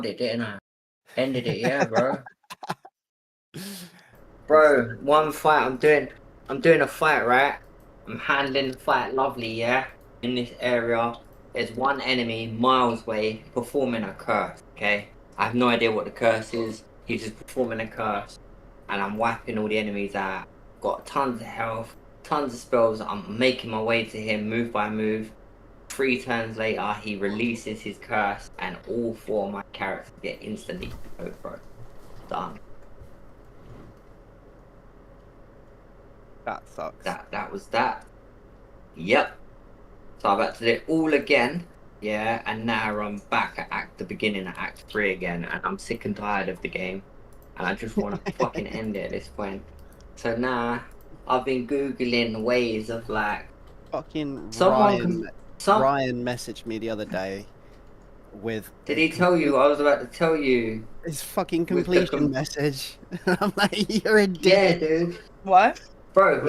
it, didn't I? Ended it, yeah, bro. Bro, one fight I'm doing a fight, right? I'm handling the fight lovely, yeah? In this area, there's one enemy miles away performing a curse, okay? I have no idea what the curse is. He's just performing a curse. And I'm wiping all the enemies out. Got tons of health, tons of spells. I'm making my way to him move by move. 3 turns later, he releases his curse, and all 4 of my characters get instantly killed, bro. Done. That sucks. That was that. Yep. So I've had to do it all again. Yeah, and now I'm back at the beginning of Act 3 again, and I'm sick and tired of the game. And I just want to fucking end it at this point. So now, I've been Googling ways of like... Fucking Ryan messaged me the other day with... Did he tell you? I was about to tell you. His fucking completion message. I'm like, you're a dick. Yeah, dude. What? Bro,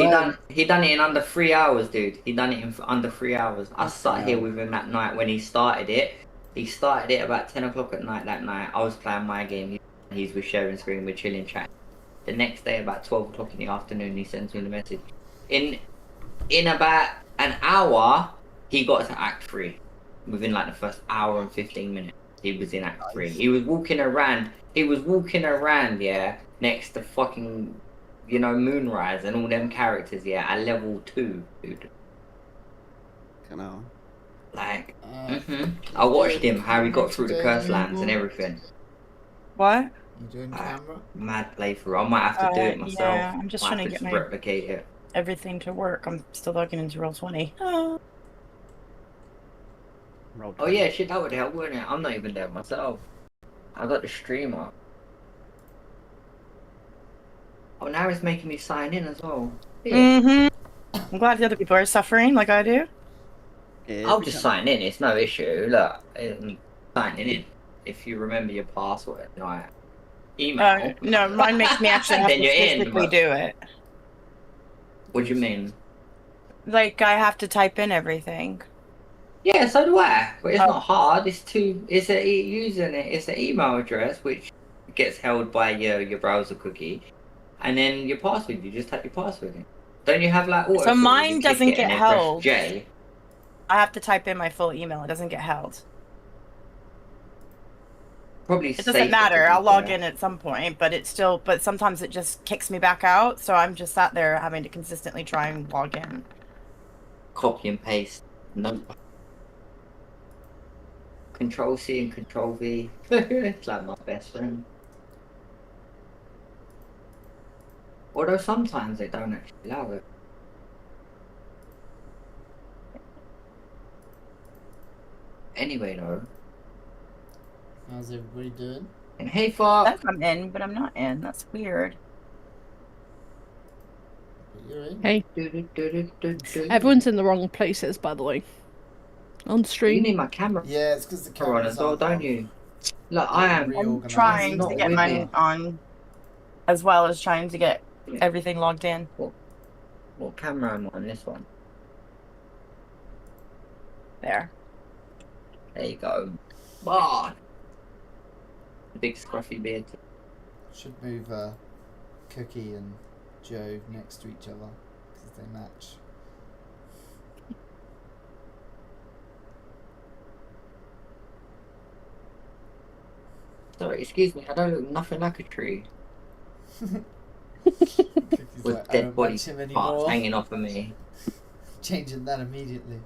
he done it in under 3 hours, dude. He done it in under 3 hours. I sat here with him that night when he started it. He started it about 10 o'clock at night that night. I was playing my game. He's with sharing screen, we're chilling, chatting. The next day, about 12 o'clock in the afternoon, he sends me the message. In about an hour, he got to Act 3. Within like the first hour and 15 minutes, he was in Act 3. He was walking around, yeah, next to fucking, you know, Moonrise and all them characters, yeah, at level 2, dude. I know. Like, I watched him, how he got through the curse lands and everything. What? You doing camera? Mad playthrough. I might have to do it myself. Yeah, I'm just trying to get replicate it. Everything to work. I'm still logging into Roll20. Oh. Oh yeah, shit, that would help, wouldn't it? I'm not even there myself. I got the streamer. Oh, now it's making me sign in as well. Yeah. I'm glad the other people are suffering like I do. I'll just sign in. It's no issue. Look, signing in. If you remember your password, like email. No, mine makes me actually have to physically do it. What do you mean? Like I have to type in everything. Yeah, so do I. But it's not hard. It's it's an email address which gets held by your browser cookie, and then your password. You just type your password in. Don't you have like auto? So mine doesn't get held. J. I have to type in my full email. It doesn't get held. Probably it doesn't matter. I'll log in at some point, but it's still. But sometimes it just kicks me back out. So I'm just sat there having to consistently try and log in. Copy and paste. No. Control C and Control V. It's like my best friend. Although sometimes they don't actually allow it. Anyway, though. How's everybody doing? And hey, fuck. I'm in, but I'm not in. That's weird. You're in. Hey. Everyone's in the wrong places, by the way. On stream. You need my camera. Yeah, it's because the camera's on as well, don't you? Look, I'm trying to get mine on, as well as trying to get everything logged in. What camera am I on? This one. There. There you go. Ah. The big scruffy beard. Should move Cookie and Joe next to each other because they match. Sorry, excuse me, I don't look nothing like a tree. With like, dead body parts hanging off of me. Changing that immediately.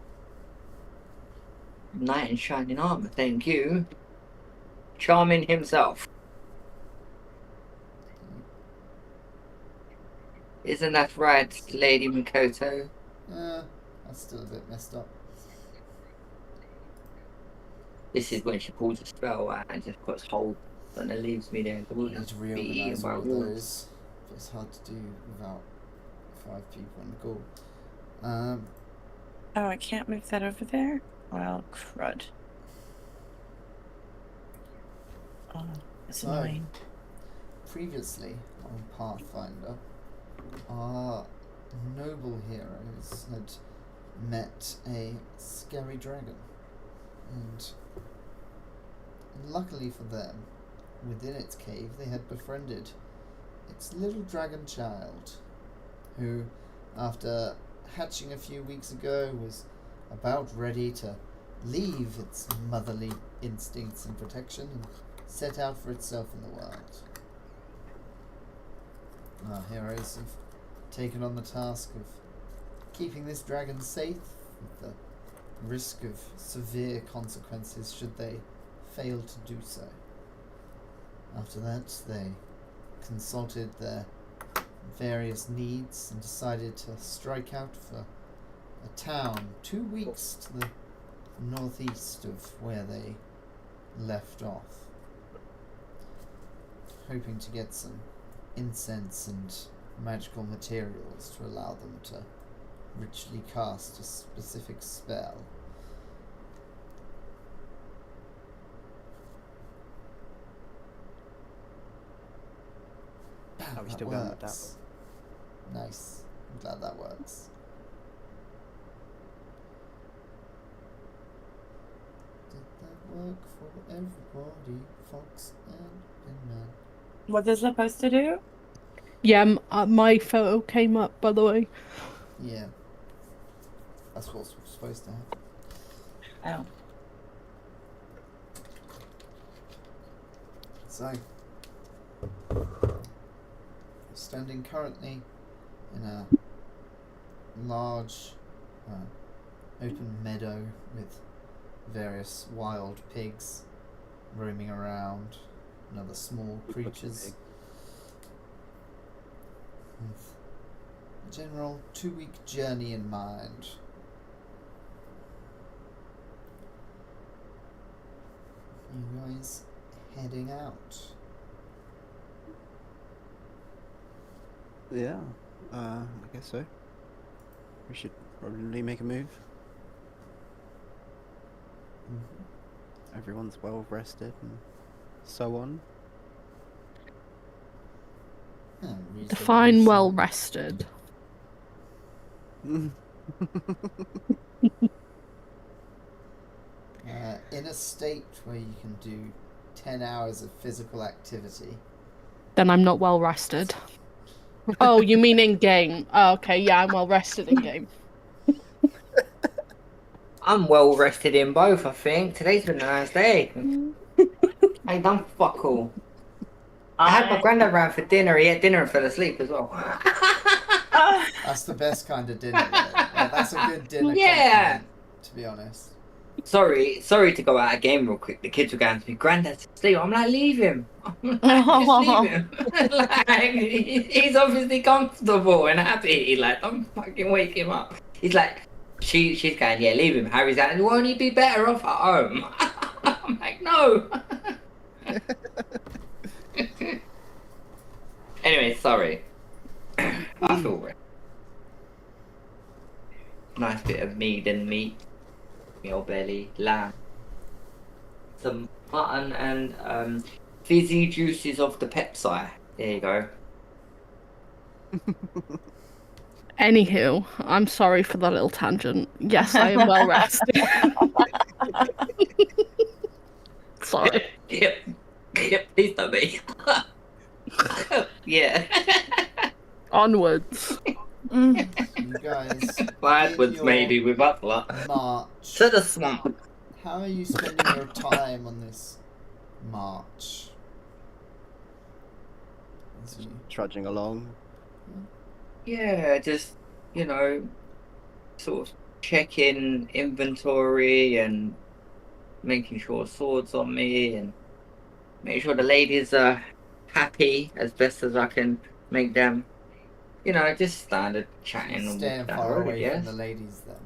Knight in shining armor, thank you. Charming himself. Isn't that right, Lady Makoto? That's still a bit messed up. This is when she pulls a spell out and just puts hold and it leaves me there. You need to reorganise all those. It's hard to do without 5 people on the call. Oh, I can't move that over there? Well, crud. Oh, it's annoying. Previously on Pathfinder, our noble heroes had met a scary dragon, and And luckily for them, within its cave they had befriended its little dragon child, who, after hatching a few weeks ago, was about ready to leave its motherly instincts and protection and set out for itself in the world. Our heroes have taken on the task of keeping this dragon safe, with the risk of severe consequences should they fail to do so. After that, they consulted their various needs and decided to strike out for a town 2 weeks to the northeast of where they left off, hoping to get some incense and magical materials to allow them to richly cast a specific spell. Are we That still going with that? works. Nice. I'm glad that works. Did that work for everybody? Fox and Pinman. What is it supposed to do? Yeah, my photo came up, by the way. Yeah. That's what's supposed to happen. Oh. So, standing currently in a large open meadow with various wild pigs roaming around and other small creatures. With a general 2-week journey in mind. You guys heading out? Yeah, I guess so. We should probably make a move. Mm-hmm. Everyone's well rested and so on. Define well rested. In a state where you can do 10 hours of physical activity. Then I'm not well rested. Oh, you mean in game? Oh, okay, yeah, I'm well rested in game. I'm well rested in both, I think. Today's been a nice day. I ain't done fuck all. I had my granddad round for dinner. He ate dinner and fell asleep as well. That's the best kind of dinner. Like, that's a good dinner. Yeah. Compliment, to be honest. Sorry to go out of game real quick. The kids were going to me, Granddad's asleep. I'm like, leave him. Just leave him. Like, he's obviously comfortable and happy. Like, don't fucking wake him up. He's like, she's going, yeah, leave him. Harry's like, won't he be better off at home? I'm like, no. Anyway, sorry. I feel right. Nice bit of meat and meat. Your belly, lamb, some mutton and fizzy juices of the Pepsi. There you go. Anywho, I'm sorry for that little tangent. Yes, I am well rested. Sorry. Yep, please don't be. Yeah. Onwards. You guys. Backwards in your maybe with Butler. March. To the swamp. How are you spending your time on this march? As you- Trudging along. Yeah, just, you know, sort of checking inventory and making sure swords on me and make sure the ladies are happy as best as I can make them. You know, just standard chatting and Staying that far road, away yes. from the ladies then.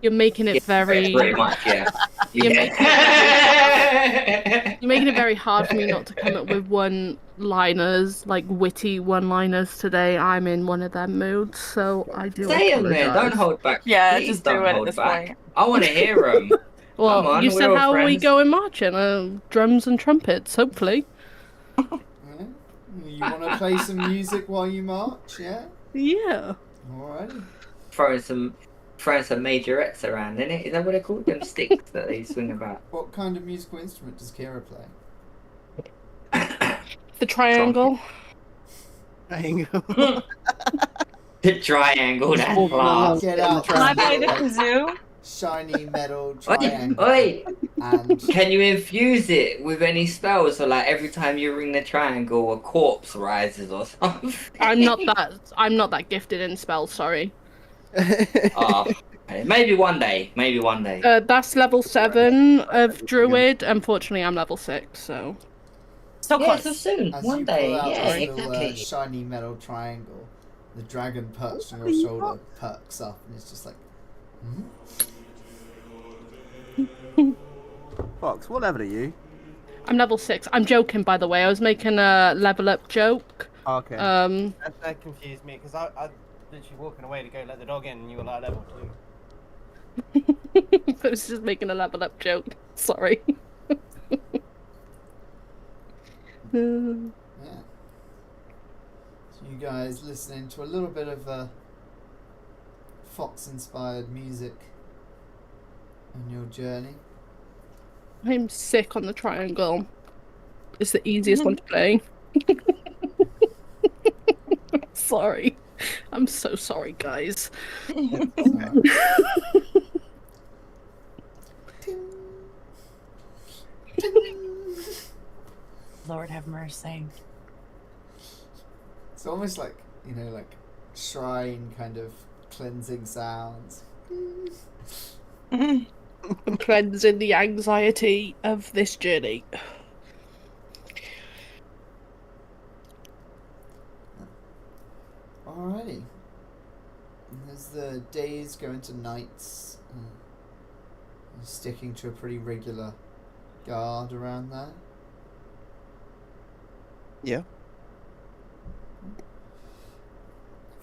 You're making it very... Pretty much, yeah. You're Yeah. You're making it very hard for me not to come up with one-liners, like witty one-liners today. I'm in one of them moods, so I do Say them then, apologise. don't hold back. Yeah, Please just do don't it at hold this back. point. I want to hear them. Well, Come on, you we're said all how are we friends. going marching? Drums and trumpets, hopefully. Yeah? You want to play some music while you march, yeah? Yeah. Alrighty. throwing some majorettes around, isn't it? Is that what they're called? Them sticks that they swing about. What kind of musical instrument does Kira play? The triangle. Triangle. The triangle, that's walking along. class. Get in the out Can I play the like, kazoo? shiny metal Oi, triangle. oi, And can you infuse it with any spells? So like every time you ring the triangle, a corpse rises or something. I'm not that gifted in spells. Sorry. Oh, okay. Maybe one day. Maybe one day. That's level 7 of druid. Unfortunately, I'm level 6. So. So Yeah, close. so soon. as One you day. pull out Yeah, this little exactly. shiny metal triangle, the dragon perched on your shoulder perks up and it's just like, Fox, what level are you? I'm level 6. I'm joking, by the way. I was making a level up joke. Okay. That confused me because I literally walking away to go let the dog in, and you were like level 2. I was just making a level up joke. Sorry. yeah. So you guys listening to a little bit of Fox-inspired music on your journey. I'm sick on the triangle. It's the easiest one to play. Sorry. I'm so sorry, guys. So, Lord have mercy. it's almost like, you know, like shrine kind of cleansing sounds. I'm cleansing the anxiety of this journey. Alrighty. And as the days go into nights, you're sticking to a pretty regular guard around there. Yeah.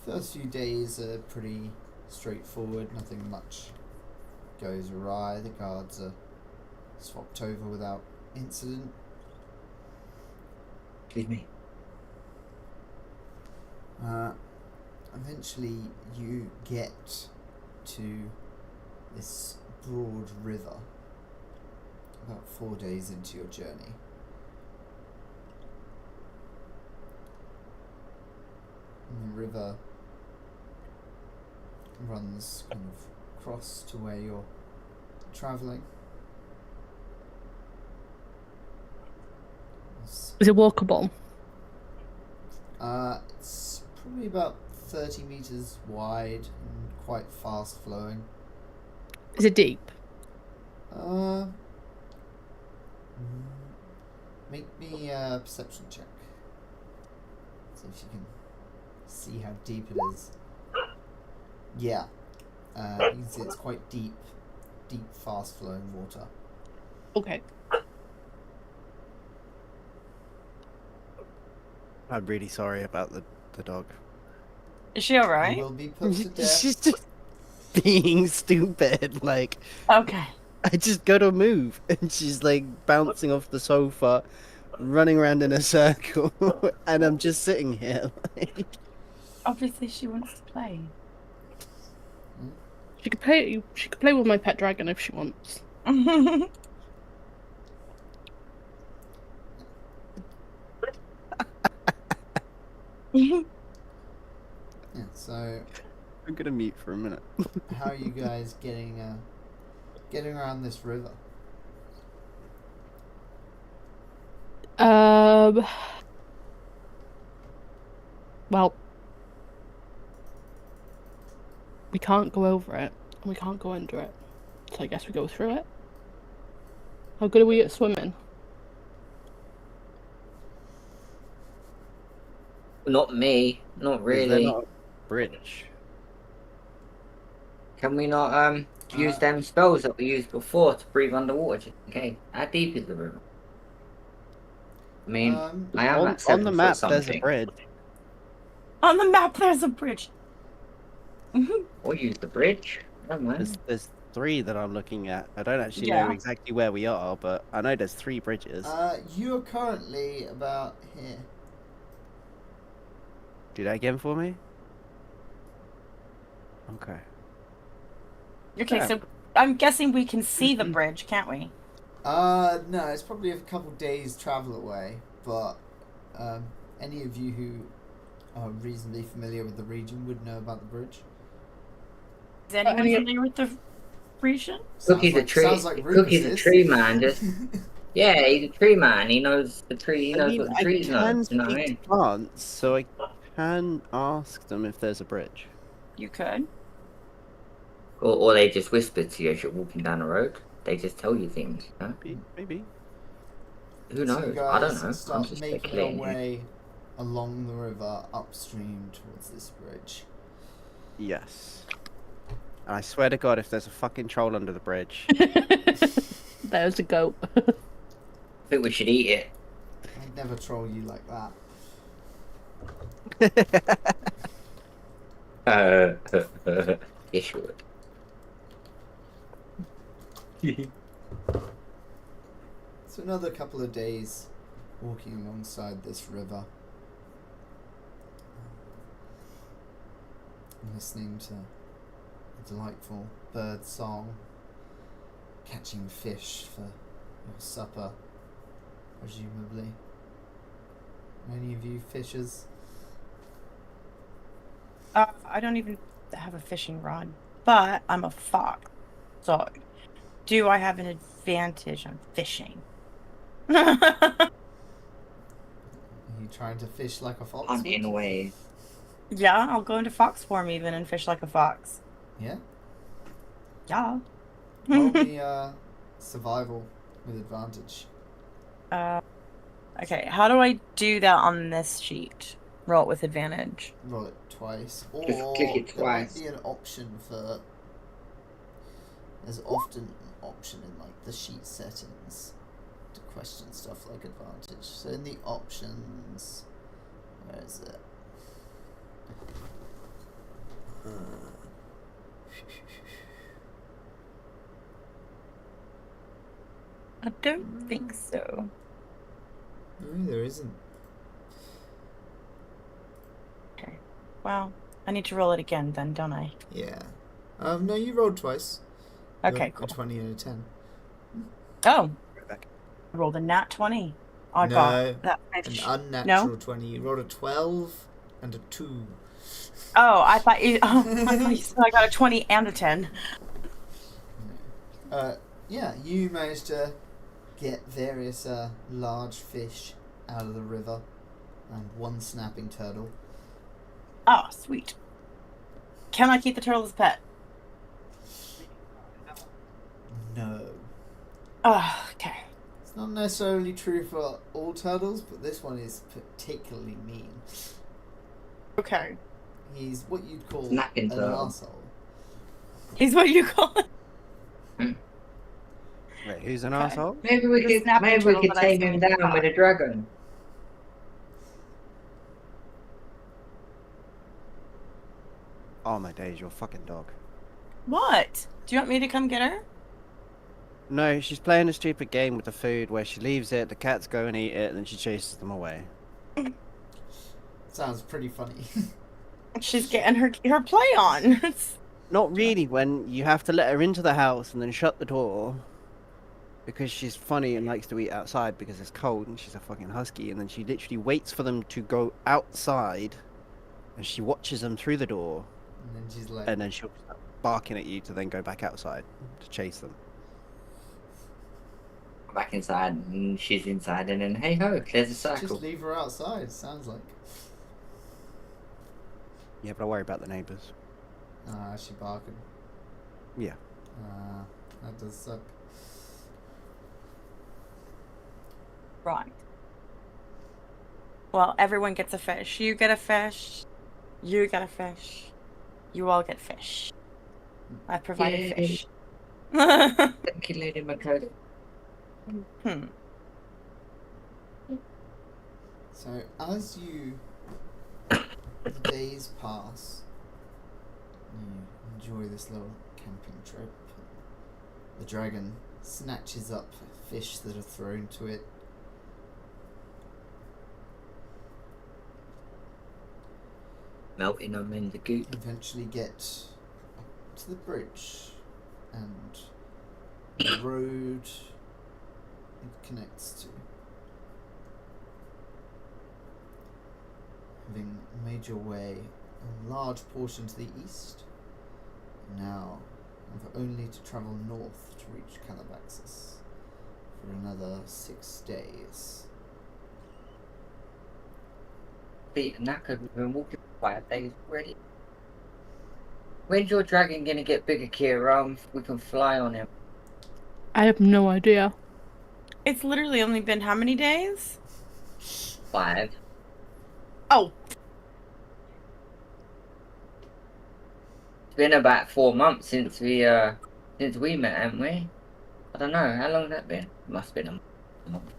First few days are pretty straightforward, nothing much goes awry. The guards are swapped over without incident. Excuse me. Eventually you get to this broad river about 4 days into your journey. And the river runs kind of across to where you're travelling. Is it walkable? It's probably about 30 meters wide and quite fast flowing. Is it deep? Make me a perception check. See if you can see how deep it is. Yeah. You can see it's quite deep, fast flowing water. Okay. I'm really sorry about the dog. Is she alright? You will be put to death. She's just being stupid. Like, Okay. I just gotta move, and she's like bouncing off the sofa, running around in a circle, and I'm just sitting here. Like... Obviously she wants to play. She could play. She could play with my pet dragon if she wants. Yeah, so I'm gonna mute for a minute. how are you guys getting around this river? Well, we can't go over it, and we can't go under it. So I guess we go through it. How good are we at swimming? Not me. Not Is there really. not a bridge? Can we not use them spells that we used before to breathe underwater? Just in case. How deep is the river? I mean, I am at 7 on the foot map. something. There's a bridge. On the map there's a bridge. Or use the bridge. I don't mind. There's 3 that I'm looking at. I don't actually Yeah. know exactly where we are, but I know there's 3 bridges. You are currently about here. Do that again for me. Okay. Okay, Yeah. so I'm guessing we can see the bridge, can't we? No, it's probably a couple days travel away, but any of you who are reasonably familiar with the region would know about the bridge. Is anyone any- familiar with the region? Cookie's a tree. Sounds like Rubus Cookie's a is. tree man. Just yeah, he's a tree man. He knows the tree. He I knows mean, what the I trees know. can You know what I speak mean? to plants, so I can ask them if there's a bridge. You could. Or they just whisper to you as you're walking down the road. They just tell you things. You know? Maybe. Who So knows? you guys I don't know. I'm start just making speculating. your way along the river upstream towards this bridge. Yes. And I swear to God, if there's a fucking troll under the bridge, There's a goat. I think we should eat it. I'd never troll you like that. Yes, you would. So another couple of days walking alongside this river. Listening to a delightful bird song. Catching fish for your supper, presumably. Any of you fishers? I don't even have a fishing rod, but I'm a fox. So, do I have an advantage on fishing? Are you trying to fish like a fox? Hunting away. Yeah, I'll go into fox form even and fish like a fox. Yeah? Yeah. Roll me survival with advantage. Okay, how do I do that on this sheet? Roll it with advantage. Roll it twice. Or Just click it there might twice. be an option for... There's often an option in like the sheet settings to question stuff like advantage. So in the options... Where is it? I don't think so. No, there isn't. Okay. Well, I need to roll it again then, don't I? Yeah. No, you rolled twice. Okay, A cool. 20 and a 10. Oh, back. I rolled a nat 20. I No, got that. An unnatural 20. You rolled a 12 and a 2. Oh, I thought you. Oh, I thought you said I got a 20 and a 10. Yeah, you managed to get various large fish out of the river and one snapping turtle. Oh, sweet. Can I keep the turtle as a pet? No. Oh, okay. It's not necessarily true for all turtles, but this one is particularly mean. Okay. He's what you'd call Snapping an turtle. asshole. He's what you call it. Wait, who's an Okay. asshole? Maybe we The could snapping maybe we turtle could that I tame see him in the down with park. a dragon. Oh my days, your fucking dog. What? Do you want me to come get her? No, she's playing a stupid game with the food where she leaves it, the cats go and eat it, and then she chases them away. Sounds pretty funny. She's getting her play on. Not really, when you have to let her into the house and then shut the door because she's funny and likes to eat outside because it's cold and she's a fucking husky, and then she literally waits for them to go outside and she watches them through the door And then she's like, and then she'll start barking at you to then go back outside to chase them. Back inside, and she's inside, and then hey ho, there's a circle. just leave her outside, sounds like. Yeah, but I worry about the neighbours. Ah, she barking. Yeah. That does suck. Right. Well, everyone gets a fish. You get a fish. You get a fish. You all get fish. I provided Yay. fish. Thank you, Lady Makoto. So as the days pass, you enjoy this little camping trip. The dragon snatches up fish that are thrown to it. Melting them in the goop. Eventually get to the bridge and the road it connects to, having made your way a large portion to the east, now have only to travel north to reach Kalabaxas for another 6 days. Feet knackered. We've been walking for 5 days already. When's your dragon gonna get bigger, Kira? We can fly on him. I have no idea. It's literally only been how many days? 5. Oh, It's been about 4 months since we met, haven't we? I don't know. How long has that been? It must have been a month.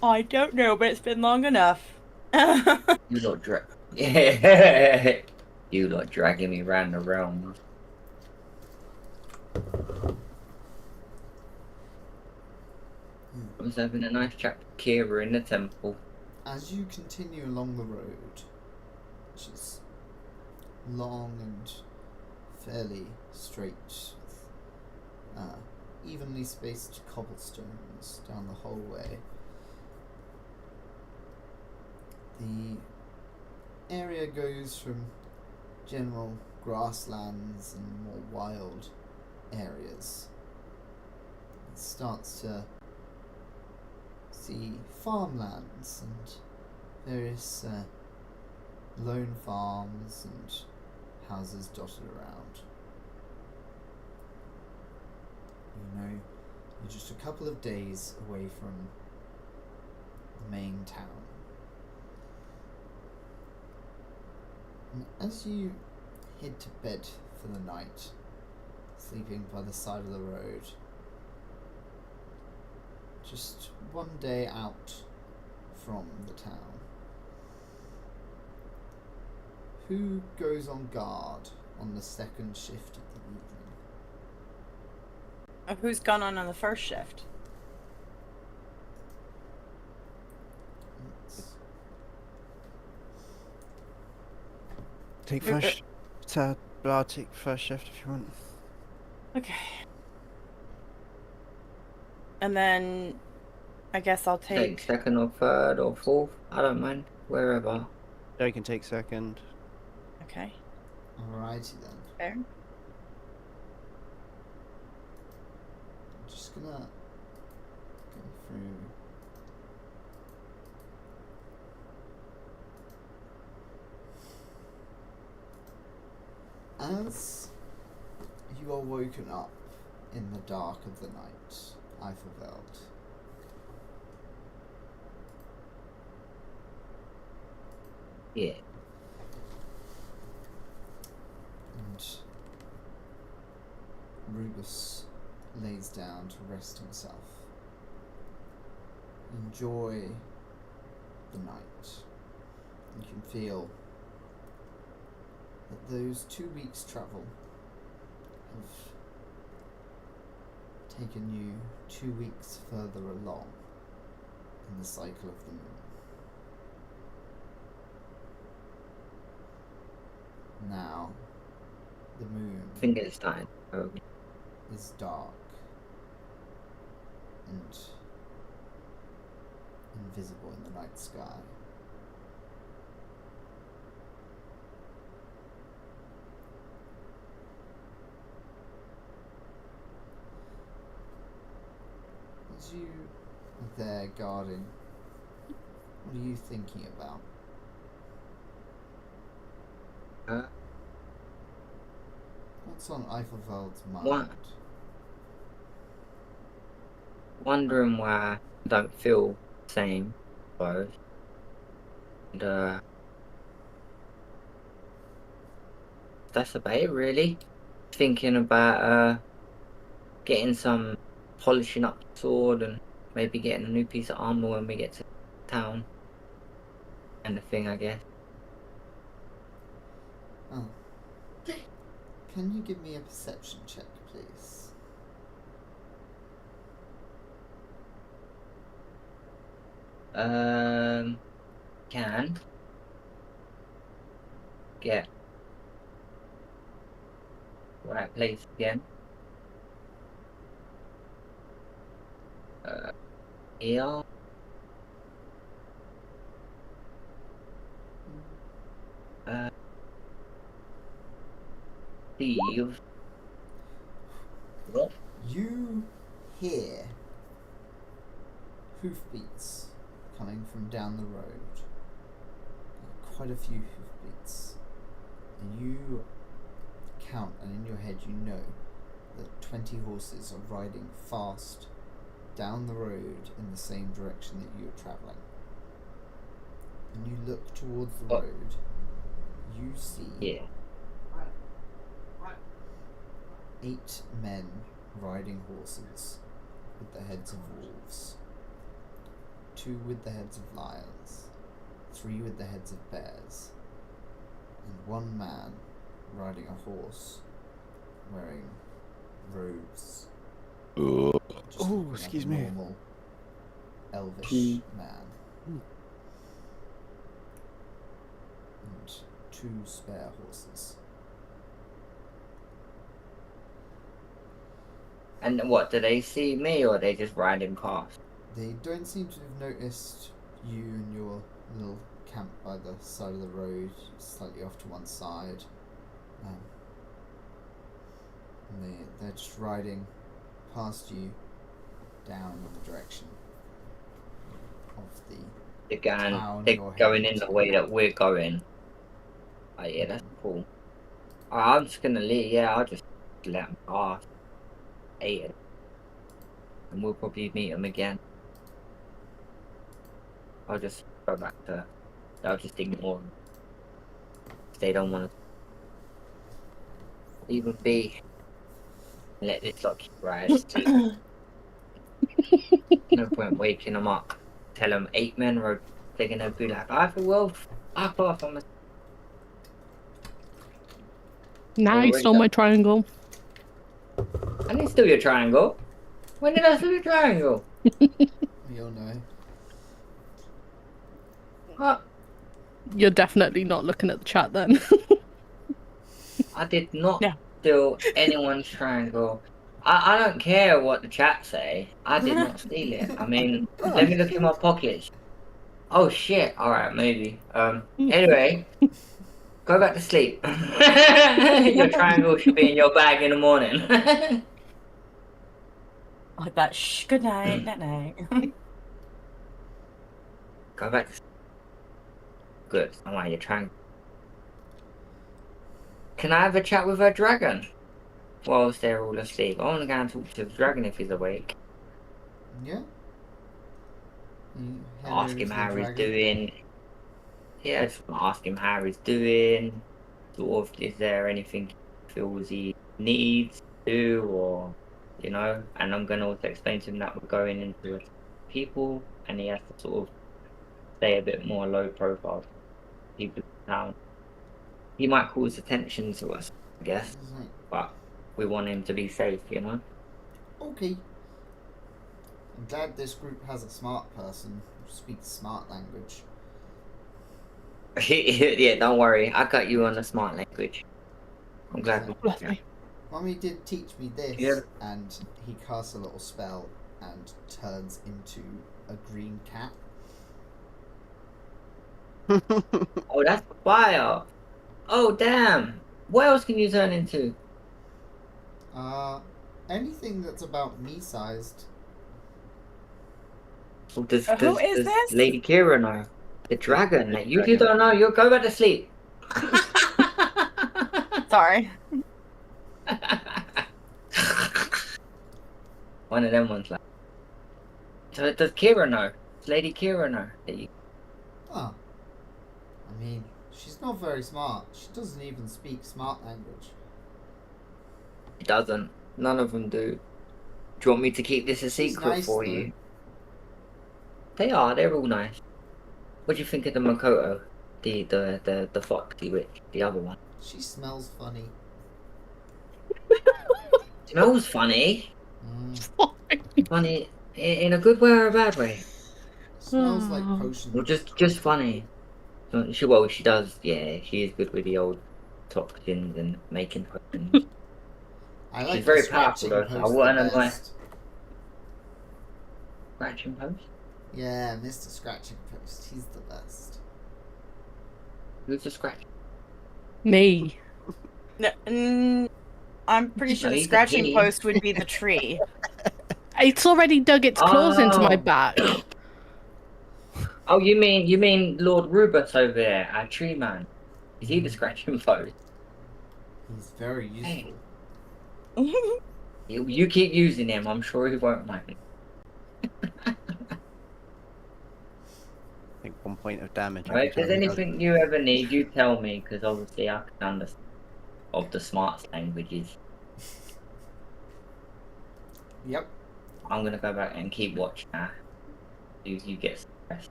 I don't know, but it's been long enough. You lot yeah. You lot dragging me around the realm. I was having a nice chat with Kira in the temple. As you continue along the road, which is long and fairly straight, with evenly spaced cobblestones down the whole way, the area goes from general grasslands and more wild areas. It starts to see farmlands and various lone farms and houses dotted around. You know, you're just a couple of days away from the main town. And as you head to bed for the night, sleeping by the side of the road, just one day out from the town, who goes on guard on the second shift of the evening? Who's gone on the first shift? Take first. I'll take first shift if you want. Okay. And then I guess I'll Take take. second or third or fourth. I don't mind. Wherever. Joe can take second. Okay. Alrighty then. Fair. I'm just gonna go through. As you are woken up in the dark of the night, Eifelveld, Yeah. and Rubus lays down to rest himself. Enjoy the night. You can feel that those 2 weeks' travel have taken you 2 weeks further along in the cycle of the moon. Now, the moon I think it's time. Oh. is dark and invisible in the night sky. As you are there guarding, what are you thinking about? What's on Eifelveld's mind? What? Wondering why I don't feel the same, I suppose. And that's about it, really. Thinking about getting some polishing up the sword and maybe getting a new piece of armor when we get to town. And the thing, I guess. Oh. Can you give me a perception check, please? Can get right place again. Here. Steve. What? You hear hoofbeats coming from down the road. Quite a few hoofbeats. And you count, and in your head you know that 20 horses are riding fast down the road in the same direction that you are travelling. And you look towards the road, you see 8 men riding horses with the heads of wolves, 2 with the heads of lions, 3 with the heads of bears, and 1 man riding a horse wearing robes. Just Oh, looking like excuse a me. normal elvish man. And 2 spare horses. And what, do they see me or are they just riding past? They don't seem to have noticed you and your little camp by the side of the road, slightly off to one side. And they're just riding past you down in the direction of the town They're you're going heading in the to. way that we're going. Oh yeah, that's cool. Alright, I'm just gonna leave. Yeah, I'll just let them pass. And we'll probably meet them again. I'll just go back to. I'll just ignore them. If they don't want to even be. Let this lot keep riding. No point waking them up. Tell them 8 men rode. They're gonna be like, I feel wolf. I thought I'm a. Now you Already stole done. my triangle. I didn't steal your triangle. When did I steal your triangle? We all know. What? You're definitely not looking at the chat then. I did not Yeah. steal anyone's triangle. I don't care what the chat say. I did not steal it. I mean, let me look in my pockets. Oh shit. Alright, maybe. Anyway, go back to sleep. Your triangle should be in your bag in the morning. Like that. Shh. Good night. Night night. Go back to sleep. Good. I want your triangle. Can I have a chat with her dragon? Whilst they're all asleep. I want to go and talk to the dragon if he's awake. Yeah? Ask him how he's doing. Yeah, just ask him how he's doing. Sort of, is there anything he feels he needs to do, or, you know? And I'm going to also explain to him that we're going into people, and he has to sort of stay a bit more low profile to people in town. He might cause attention to us, I guess, but we want him to be safe, you know? Okay. I'm glad this group has a smart person who speaks smart language. Yeah, don't worry. I got you on the smart language. I'm glad. So, Bless me. Mummy did teach me this, Yeah. and he casts a little spell and turns into a green cat. Oh, that's fire. Oh, damn. What else can you turn into? Anything that's about me-sized. Well, does Who is this? Lady Kira know? The dragon. Like, you don't know. You'll go back to sleep. Sorry. One of them ones like. So does Kira know? Does Lady Kira know that you? Oh. I mean, she's not very smart. She doesn't even speak smart language. She doesn't. None of them do. Do you want me to keep this a secret nice, for though. you? They are. They're all nice. What do you think of the Makoto? The foxy witch, the other one. She smells funny. Smells funny. Funny in a good way or a bad way? Smells like potions. Or just funny. She does. Yeah, she is good with the old toxins and making potions. I like She's very the powerful, scratching though. I post wouldn't the have like best. scratching post. Yeah, Mr. Scratching Post. He's the best. Who's the scratch? Me. I'm pretty sure No, the he's a scratching he. post would be the tree. It's already dug its claws into my Oh. back. Oh, you mean Lord Rubus over there, our tree man? Is he the scratching post? He's very Hey. useful. You keep using him. I'm sure he won't mind me. I think 1 point of damage. Right, every if there's time he does anything you ever need, you tell me, because obviously I can understand of the smart languages. Yep. I'm gonna go back and keep watching now. You get stressed.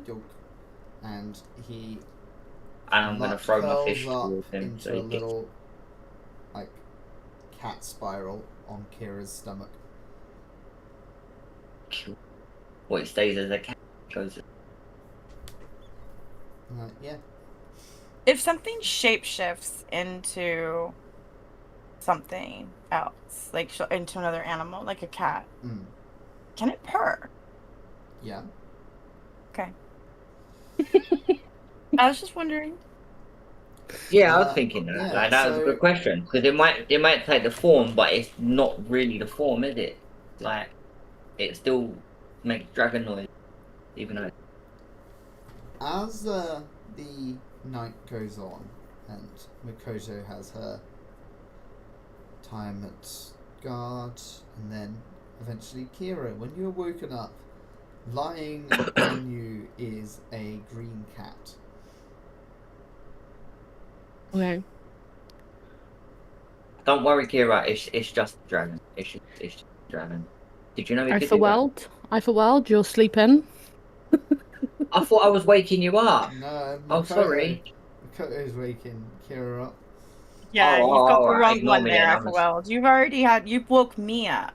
Doke. And he And I'm gonna throw my fish curls up towards him into so a he gets little, like, cat spiral on Kira's stomach. killed. Well, it stays as a cat. Goes. Yeah. If something shapeshifts into something else, like into another animal, like a cat, Mm. can it purr? Yeah. Okay. I was just wondering. Yeah, I was thinking that. yeah, Like that was a so- good question because it might take the form, but it's not really the form, is it? Like it still makes dragon noise, even though. As the night goes on and Makoto has her time at guard, and then eventually Kira, when you're woken up, lying on you is a green cat. Okay. Don't worry, Kira. It's just a dragon. It's just a dragon. Did you know? I forwelled. You're sleeping. I thought I was waking you up. No, Oh, sorry. Makoto's waking Kira up. Yeah, Oh, you've got the alright, wrong ignore one me there, then, I'm a- Well, you woke me up.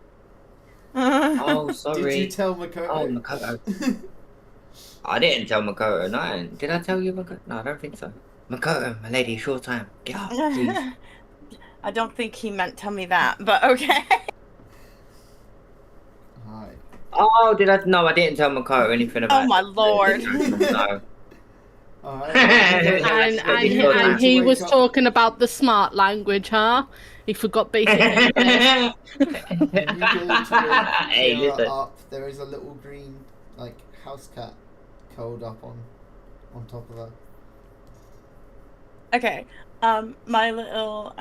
Oh, sorry. Did you tell Makoto? Oh, Makoto. I didn't tell Makoto. No, did I tell you Makoto? No, I don't think so. Makoto, my lady, short time. Get up, please. I don't think he meant tell me that, but okay. Hi. Oh, did I? No, I didn't tell Makoto anything about. Oh my lord. No. Alright. And he was talking about the smart language, huh? He forgot basic English. When you go to wake Hey, Kira listen. up, there is a little green, like, house cat curled up on top of her. Okay. My little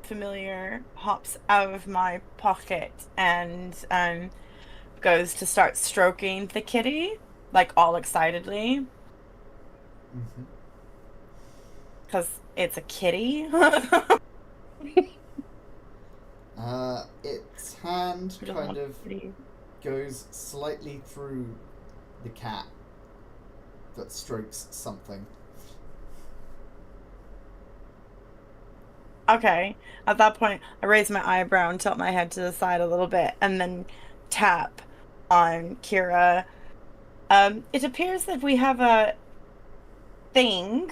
familiar hops out of my pocket and goes to start stroking the kitty, like all excitedly, Mm-hmm. because it's a kitty. Its hand I don't kind want of kitty. goes slightly through the cat that strokes something. Okay. At that point, I raise my eyebrow and tilt my head to the side a little bit, and then tap on Kira. It appears that we have a thing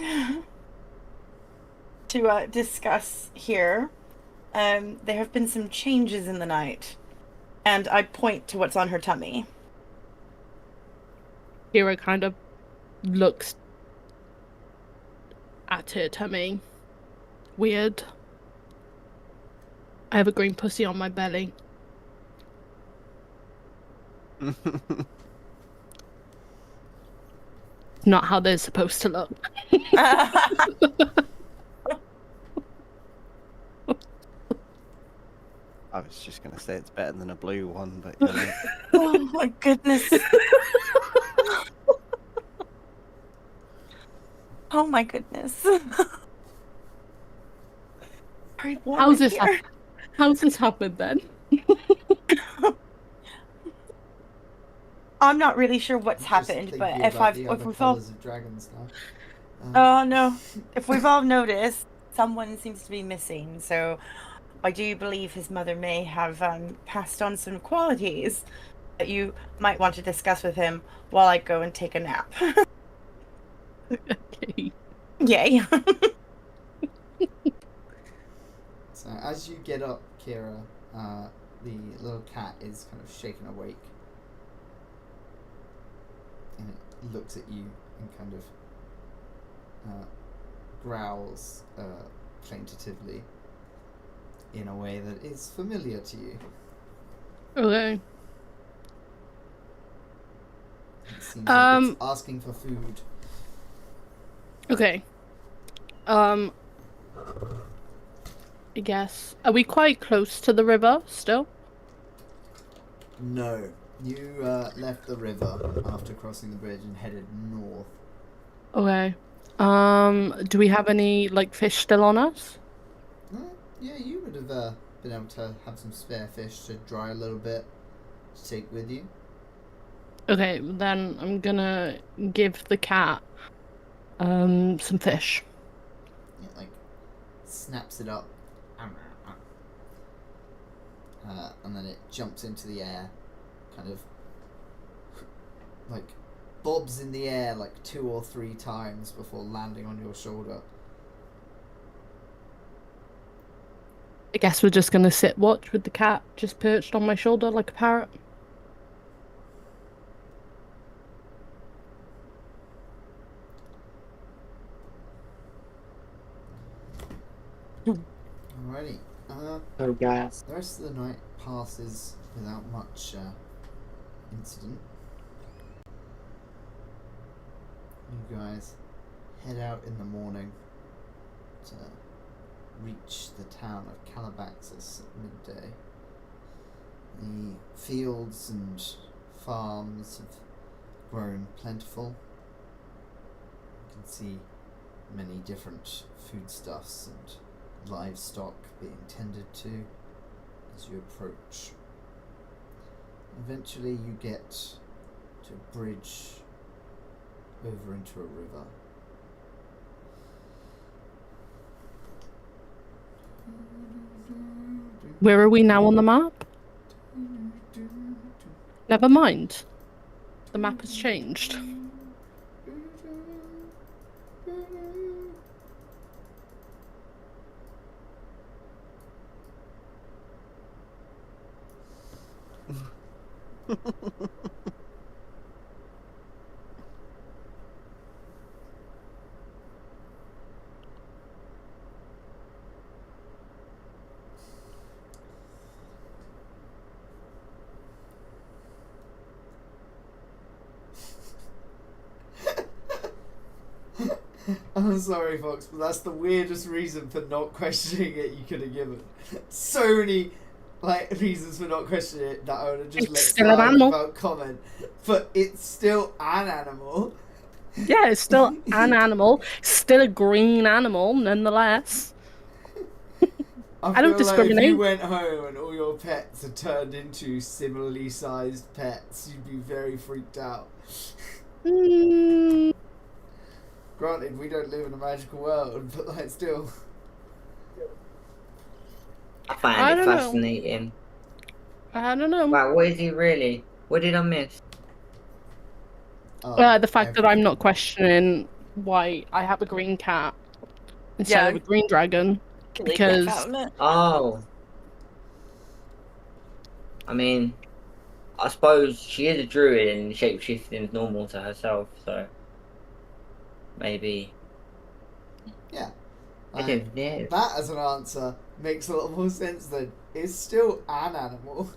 to discuss here. There have been some changes in the night, and I point to what's on her tummy. Kira kind of looks at her tummy. Weird. I have a green pussy on my belly. Not how they're supposed to look. I was just gonna say it's better than a blue one, but you know. Oh my goodness. Oh my goodness. Very warm How's in this here. How's this happened then? I'm not really sure what's Just happened, thinking but if about the other we've all colours of dragons now. oh no, if we've all noticed, someone seems to be missing. So I do believe his mother may have passed on some qualities that you might want to discuss with him while I go and take a nap. Okay. Yay. as you get up, Kira, the little cat is kind of shaken awake. And it looks at you and kind of growls plaintively in a way that is familiar to you. Okay. It seems like it's asking for food. Okay. I guess. Are we quite close to the river still? No. You left the river after crossing the bridge and headed north. Okay. Do we have any, like, fish still on us? Yeah, you would have been able to have some spare fish to dry a little bit to take with you. Okay, then I'm gonna give the cat some fish. It like snaps it up, and then it jumps into the air, kind of like bobs in the air like 2 or 3 times before landing on your shoulder. I guess we're just gonna sit watch with the cat just perched on my shoulder like a parrot. Alrighty. Oh, guys. The rest of the night passes without much incident. You guys head out in the morning to reach the town of Kalabaxas at midday. The fields and farms have grown plentiful. You can see many different foodstuffs and livestock being tended to as you approach. Eventually you get to a bridge over into a river. Where are we now on the map? Never mind. The map has changed. I'm sorry, Fox, but that's the weirdest reason for not questioning it you could have given. So many reasons for not questioning it that I would have just It's let still an slide animal. without comment. But it's still an animal. Yeah, it's still an animal. Still a green animal, nonetheless. I don't feel like if discriminate. you went home and all your pets had turned into similarly sized pets, you'd be very freaked out. Mm, Granted, we don't live in a magical world, but still. I find I it don't know. fascinating. I don't know. Wow, what is he really? What did I miss? The fact that I'm not questioning why I have a green cat instead of a green dragon. Because Oh. I mean, I suppose she is a druid and shapeshifting is normal to herself, so maybe. Yeah. I didn't know. That as an answer makes a lot more sense than it's still an animal.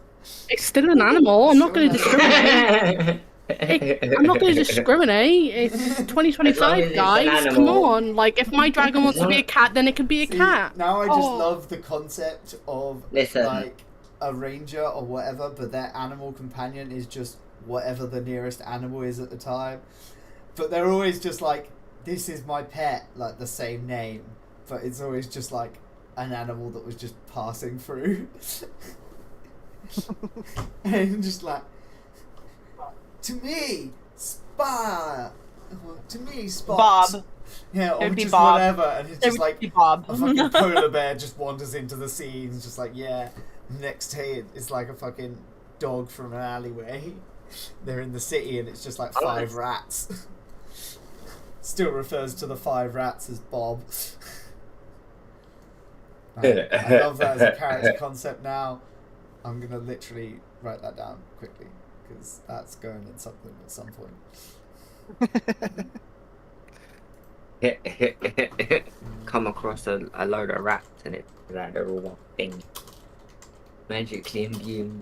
it's still an animal. I'm not going to discriminate. I'm not going to discriminate. It's As long as 2025, it's an guys. Come animal. on. Like, if my dragon wants to be a cat, then it can be a See, cat. Now I just Oh. love the concept of Listen. a ranger or whatever, but their animal companion is just whatever the nearest animal is at the time. But they're always just this is my pet, the same name, but it's always just an animal that was just passing through. And just to me, Spot. To me, Spot. Bob. Yeah, or It'd be just Bob. whatever, and it's It just would be Bob. a fucking polar bear just wanders into the scene, just yeah. Next day, it's a fucking dog from an alleyway. They're in the city, and it's just 5 rats. Still refers to the 5 rats as Bob. I love that as a character concept now. I'm going to literally write that down quickly because that's going in something at some point. Come across a load of rats and it's like they're all one thing. Magically imbued.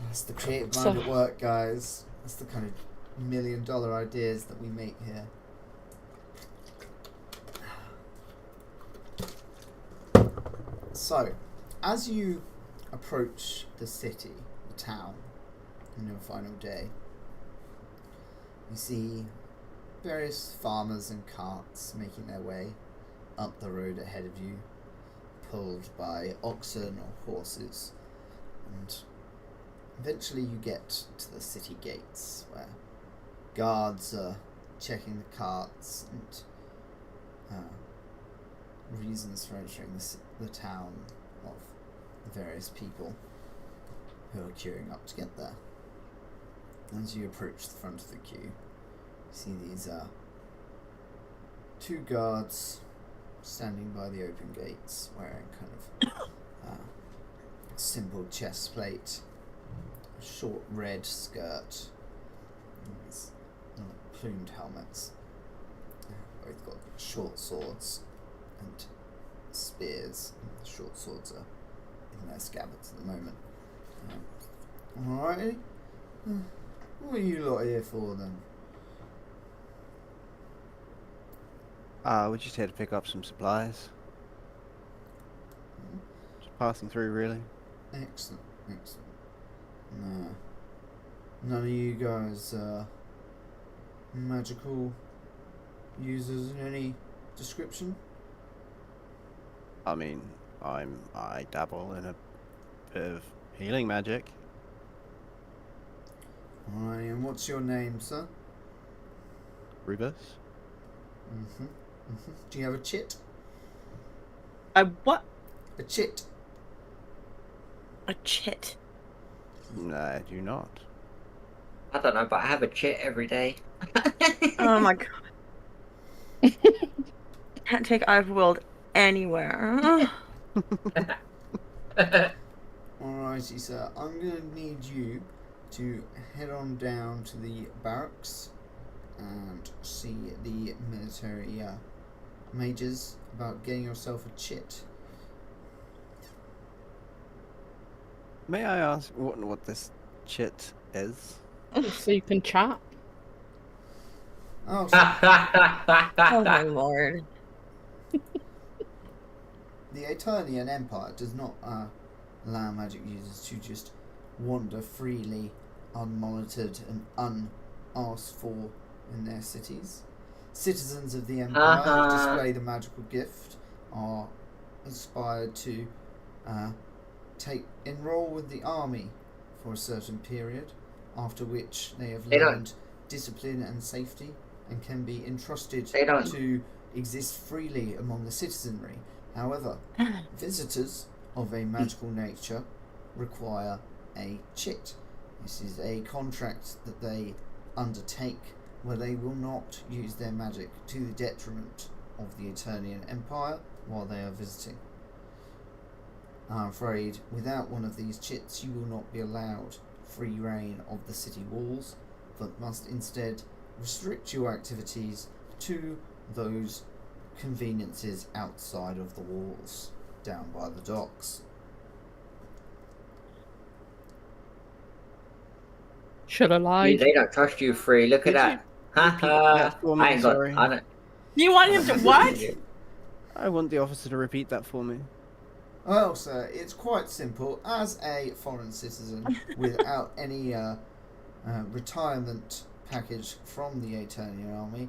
That's the creative mind at work, guys. That's the kind of $1 million ideas that we make here. So, as you approach the city, the town, in your final day, you see various farmers and carts making their way up the road ahead of you, pulled by oxen or horses, and eventually you get to the city gates where guards are checking the carts and reasons for entering the town of the various people who are queuing up to get there. As you approach the front of the queue, you see these two guards standing by the open gates wearing kind of a simple chest plate, a short red skirt, and these plumed helmets. Both got short swords and spears. The short swords are in their scabbards at the moment. Alrighty. What are you lot here for then? We're just here to pick up some supplies. Just passing through, really. Excellent, excellent. No. None of you guys magical users in any description? I mean, I dabble in a bit of healing magic. Alright, and what's your name, sir? Rubus? Mm-hmm. Mm-hmm. Do you have a chit? A what? A chit. A chit. No, I do not. I don't know, but I have a chit every day. Oh my god. Can't take Overworld anywhere. Alrighty, sir. I'm going to need you to head on down to the barracks and see the military mages about getting yourself a chit. May I ask what this chit is? So you can chat. Oh, so Oh my lord. the Eternian Empire does not allow magic users to just wander freely, unmonitored and unasked for in their cities. Citizens of the Empire who display the magical gift are inspired to enroll with the army for a certain period, after which they have learned discipline and safety and can be entrusted to exist freely among the citizenry. However, visitors of a magical nature require a chit. This is a contract that they undertake where they will not use their magic to the detriment of the Eternian Empire while they are visiting. I'm afraid without one of these chits you will not be allowed free reign of the city walls, but must instead restrict your activities to those conveniences outside of the walls, down by the docks. Should have lied. They don't trust you free. Look at that. that for me, I ain't got. sorry. I don't. You want him to what? I want the officer to repeat that for me. Well, sir, it's quite simple. As a foreign citizen without any retirement package from the Eternian Army,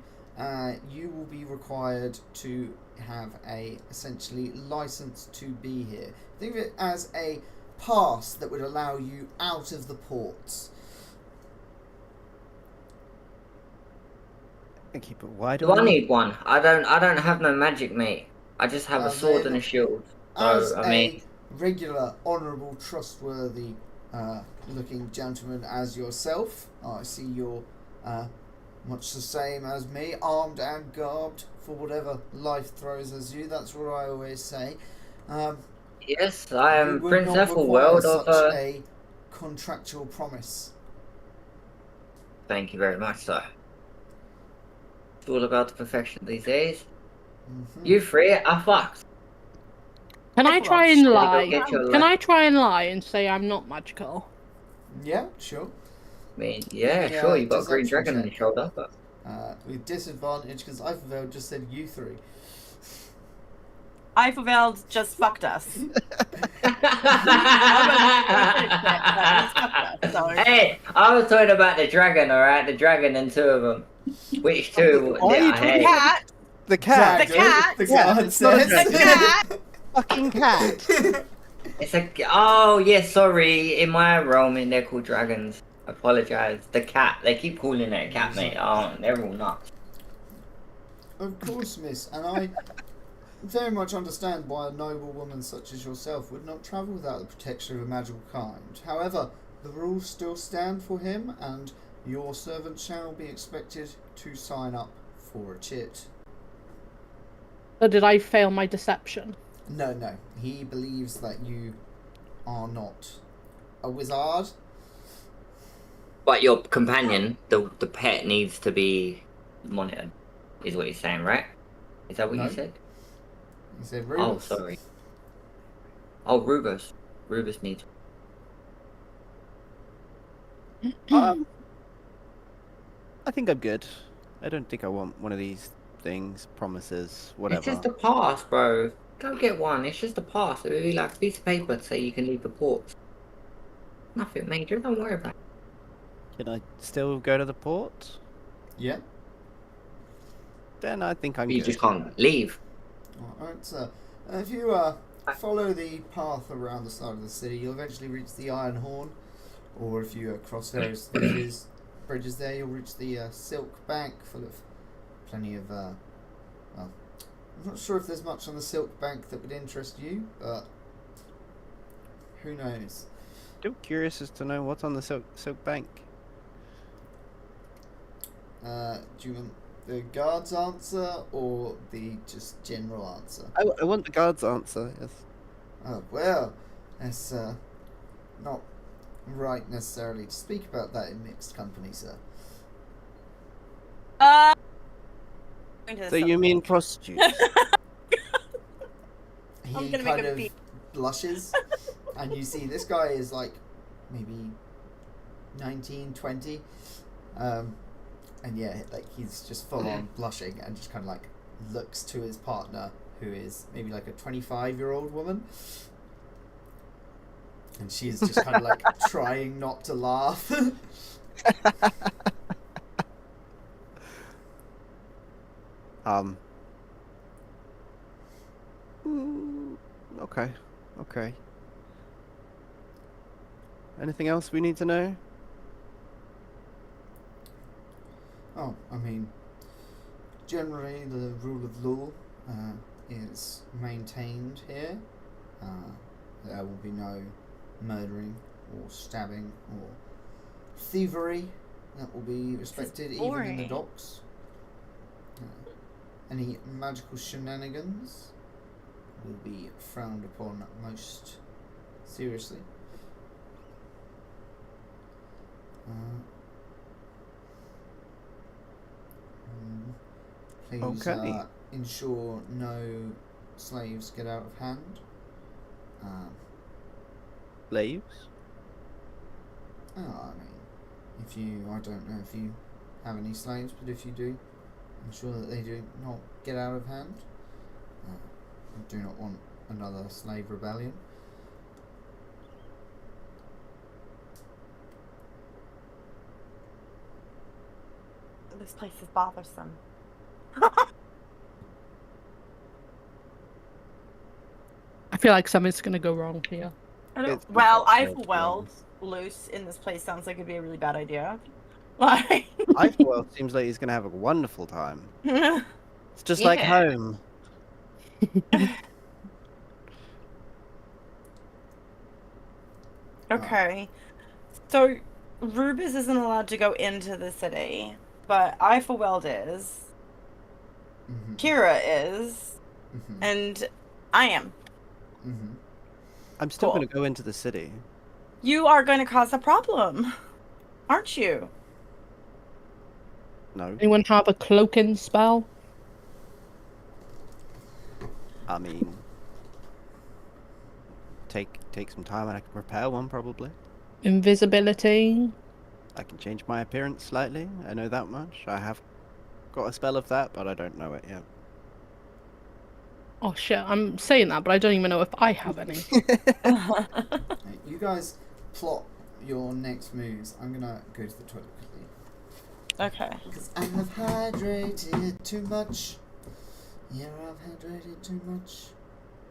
you will be required to have a essentially license to be here. Think of it as a pass that would allow you out of the ports. Thank you, but why Do I need one? I don't have no magic, mate. I just have a sword and a shield. As So, I mean, a regular, honourable, trustworthy looking gentleman as yourself, I see you're Much the same as me, armed and garbed for whatever life throws as you. That's what I always say. Yes, I You am would Prince not require Ethelweld of. such a contractual promise. Thank you very much, sir. It's all about the perfection these days. Mm-hmm. You three are fucked. Can I try and lie? Get your Can life. I try and lie and say I'm not magical? Yeah, sure. I mean, yeah, Yeah, sure, you got a green deception dragon on check. your shoulder, but With disadvantage because Eifelveld just said you three. Eifelveld just fucked us. Hey, I was talking about the dragon, alright? The dragon and two of them. Which two? Why are you I talking hate. Cat. The cat. The cat. The Yeah, guard it's not a says. The cat. Fucking cat. It's a. Oh, yeah, sorry. In my realm, they're called dragons. I apologise. The cat. They keep calling it a cat, mate. Oh, they're all nuts. Of course, miss, and I very much understand why a noble woman such as yourself would not travel without the protection of a magical kind. However, the rules still stand for him, and your servant shall be expected to sign up for a chit. Or did I fail my deception? No. He believes that you are not a wizard. But your companion, the pet, needs to be monitored, is what you're saying, right? Is that what No. you said? He said, Oh, Rubus. sorry. Oh, Rubus. Rubus needs. I think I'm good. I don't think I want one of these things, promises, whatever. It's just a pass, bro. Go get one. It's just a pass. It would be like a piece of paper to say you can leave the port. Nothing major. Don't worry about it. Can I still go to the port? Yeah. Then I think I'm You good. just can't leave. Alright, so if you follow the path around the side of the city, you'll eventually reach the Iron Horn, or if you cross various bridges there, you'll reach the Silk Bank, full of plenty of, well, I'm not sure if there's much on the Silk Bank that would interest you, but who knows? Still curious as to know what's on the Silk Bank. Do you want the guard's answer, or the just general answer? I want the guard's answer, yes. Oh, well, it's not right necessarily to speak about that in mixed company, sir. So you mean prostitutes? I'm He gonna make kind a of beat. blushes, and you see this guy is like maybe 19, 20. And yeah, like he's just full on blushing and just kind of like looks to his partner, who is maybe like a 25-year-old woman. And she's just kind of like trying not to laugh. Okay. Anything else we need to know? Oh, I mean, generally the rule of law is maintained here. There will be no murdering or stabbing or thievery. That will be respected even in the boring. docks. Any magical shenanigans will be frowned upon most seriously. Please Okay. ensure no slaves get out of hand. Slaves? I mean, I don't know if you have any slaves, but if you do, ensure that they do not get out of hand. I do not want another slave rebellion. This place is bothersome. I feel like something's gonna go wrong here. It's Well, not Eifelweld loose in this place sounds like it'd be a really bad idea. Like, Eifelweld seems like he's gonna have a wonderful time. It's just like Yeah. home. okay. So, Rubus isn't allowed to go into the city, but Eifelweld is. Mm-hmm. Kira is. Mm-hmm. And I am. Mm-hmm. I'm still Cool. going to go into the city. You are going to cause a problem, aren't you? No, Anyone have a cloaking spell? I mean, take some time and I can prepare one probably. Invisibility? I can change my appearance slightly. I know that much. I have got a spell of that, but I don't know it yet. Oh shit, I'm saying that, but I don't even know if I have any. Right, you guys plot your next moves. I'm gonna go to the toilet quickly. Okay. Because I have hydrated too much. Yeah, I've hydrated too much.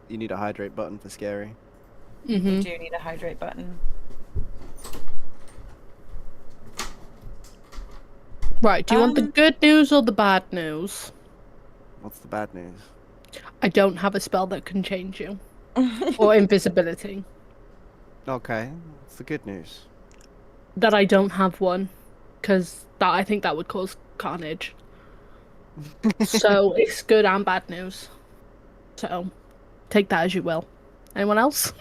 You need a hydrate button for scary. You Mm-hmm. do need a hydrate button. Right, do you want the good news or the bad news? What's the bad news? I don't have a spell that can change you. Or invisibility. Okay, what's the good news? That I don't have one. Because I think that would cause carnage. So it's good and bad news. So take that as you will. Anyone else?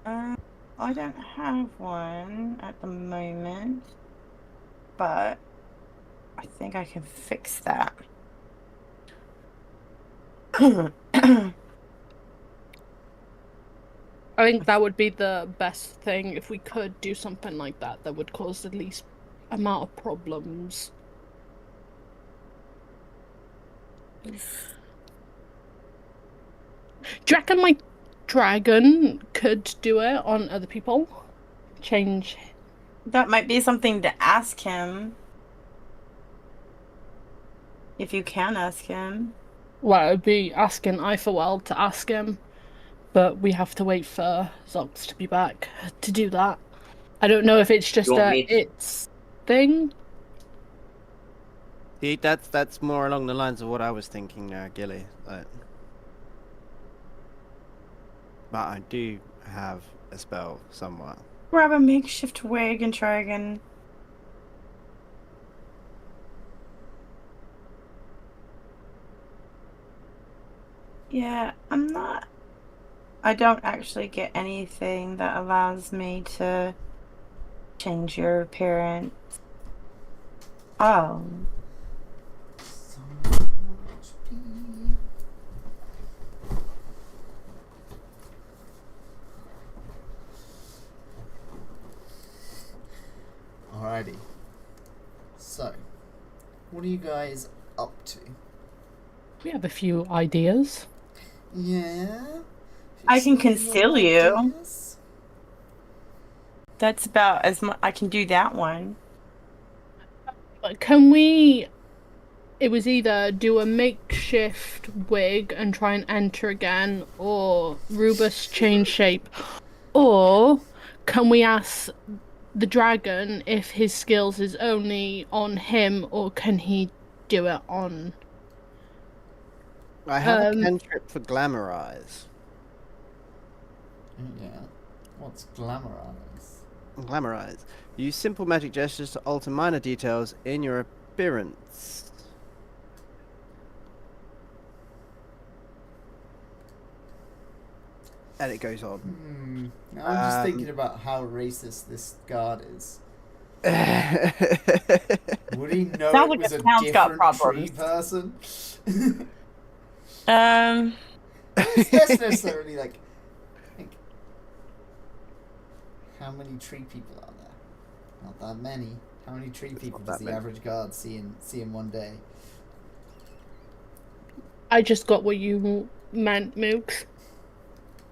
I don't have one at the moment, but I think I can fix that. I think that would be the best thing if we could do something like that that would cause the least amount of problems. Do you reckon my dragon could do it on other people? Change. That might be something to ask him. If you can ask him. Well, it would be asking Eifelweld to ask him, but we have to wait for Zox to be back to do that. I don't know if it's just You want a me to- it's thing. See, that's more along the lines of what I was thinking now, Gilly. But I do have a spell somewhere. Grab a makeshift wig and try again. Yeah, I don't actually get anything that allows me to change your appearance. Oh. So much pee. Alrighty. So, what are you guys up to? We have a few ideas. Yeah? I can Fixing conceal your you. ideas? That's about as much. I can do that one. But can we... It was either do a makeshift wig and try and enter again, or Rubus change shape, or can we ask the dragon if his skills is only on him, or can he do it on... I have a cantrip for glamorize. Yeah. What's glamorize? Glamorize. Use simple magic gestures to alter minor details in your appearance. And it goes on. Now I'm just thinking about how racist this guard is. Would he know Sounds it like was the a town's got different tree problems. person? It's not necessarily like how many tree people are there? Not that many. How many tree people not does that the many. average guard see in one day? I just got what you meant, Mooks.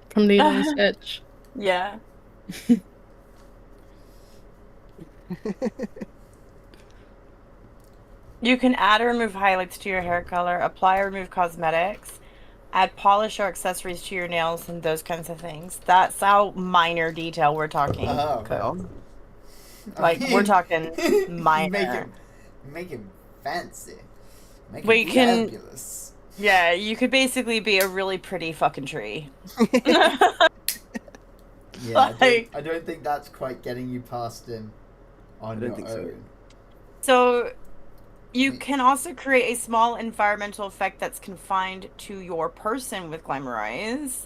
From the research. Yeah. You can add or remove highlights to your hair color, apply or remove cosmetics, add polish or accessories to your nails, and those kinds of things. That's how minor detail we're talking. Oh. Well, Like, we're talking minor. Make him fancy. Make We him can- fabulous. Yeah, you could basically be a really pretty fucking tree. Yeah, Like- I don't think that's quite getting you past him on I don't your think so. own. So you can also create a small environmental effect that's confined to your person with Glamorize,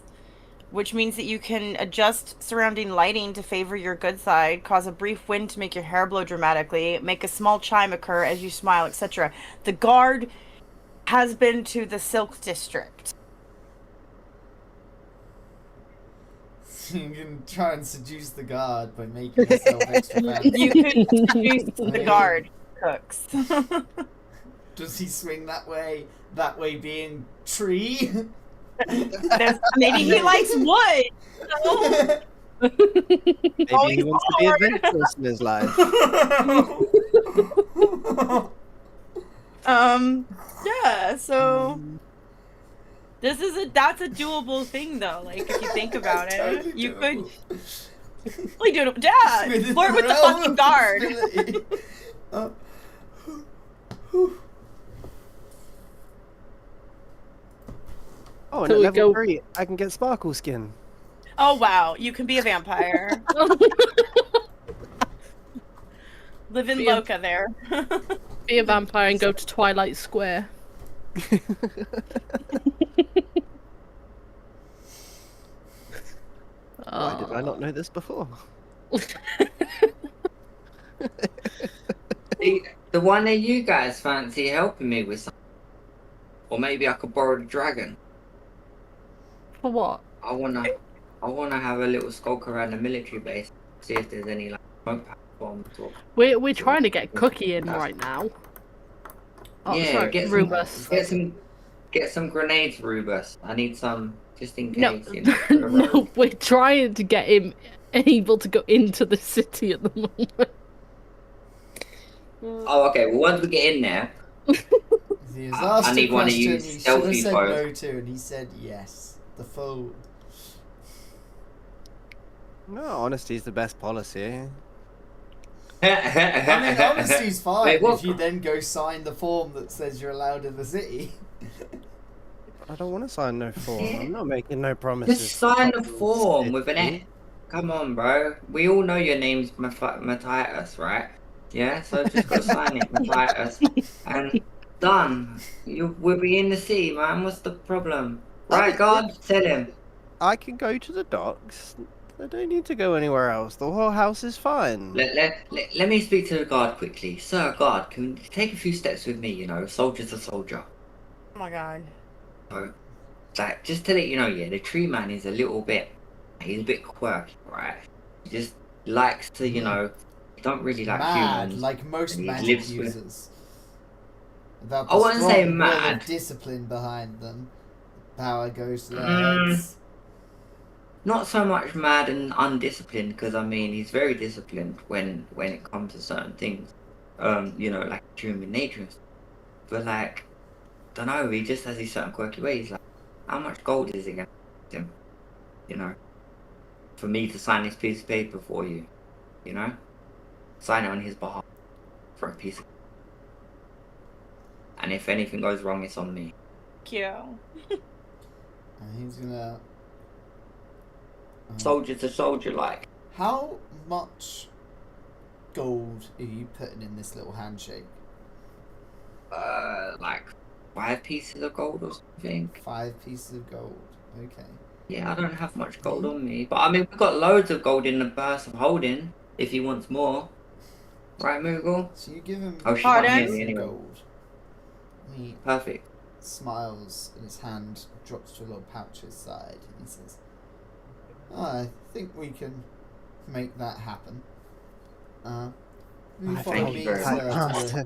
which means that you can adjust surrounding lighting to favor your good side, cause a brief wind to make your hair blow dramatically, make a small chime occur as you smile, etc. The guard has been to the Silk District. You can try and seduce the guard by making yourself extra fancy. You could seduce the guard cooks. Does he swing that way? That way being tree? Maybe he likes wood. So, Maybe he wants to be adventurous in his life. yeah, so that's a doable thing though. Like if you think about it, Totally you doable. could really do it. Dad, Within flirt with the realm fucking of guard. possibility. Oh, and So at we level go- 3, I can get sparkle skin. Oh wow, you can be a vampire. Live in Be a- Loca there. Be a vampire and go to Twilight Square. Why did I not know this before? The one of you guys fancy helping me with something? Or maybe I could borrow the dragon. For what? I wanna have a little skulk around the military base, see if there's any like smoke platforms or. We're trying to get Cookie in right now. Oh, Yeah, sorry, get some- Rubus. Get some grenades, Rubus. I need some just in No, case. You know, for the road. no, we're trying to get him able to go into the city at the moment. Oh, okay. Well, once we get in there, He was I asked need a one of question you he should have stealthy said foes. no to, and he said yes. The fool. No, honesty's the best policy. I mean, honesty's fine Wait, what? if you then go sign the form that says you're allowed in the city. I don't want to sign no form. I'm not making no promises. Just sign the to form with an city. X. Come on, bro. We all know your name's Matthias, right? Yeah, so just go sign it, Matthias. And done. We'll be in the sea, man. What's the problem? Right, God? Tell him. I can go to the docks. I don't need to go anywhere else. The whole house is fine. Let me speak to the guard quickly. Sir, guard, can you take a few steps with me, you know? Soldier to soldier. Oh my god. So, like, just to let you know, yeah, the tree man is he's a bit quirky, right? He just likes to, you know, don't really like Mad, humans. like most and he magic lives with- users. Without I wouldn't say strong will of mad. discipline behind them, power goes to their Mm. heads. Not so much mad and undisciplined, because I mean he's very disciplined when it comes to certain things, you know, like human nature and stuff. But like, don't know, he just has these certain quirky ways. Like, how much gold is it gonna cost him? You know, for me to sign this piece of paper for you, you know, sign it on his behalf for a piece of. And if anything goes wrong, it's on me. Cute. And he's gonna. Soldier to soldier, like. How much gold are you putting in this little handshake? Like 5 pieces of gold or something. 5 pieces of gold. Okay. Yeah, I don't have much gold on me, but I mean we've got loads of gold in the purse of holding. If he wants more, right, Moogle? So you give him Oh, she can't five hear me pieces of anyway. gold. He Perfect. smiles and his hand drops to a little pouch at his side and he says, I think we can make that happen. You I follow thank me, you very sir, much. to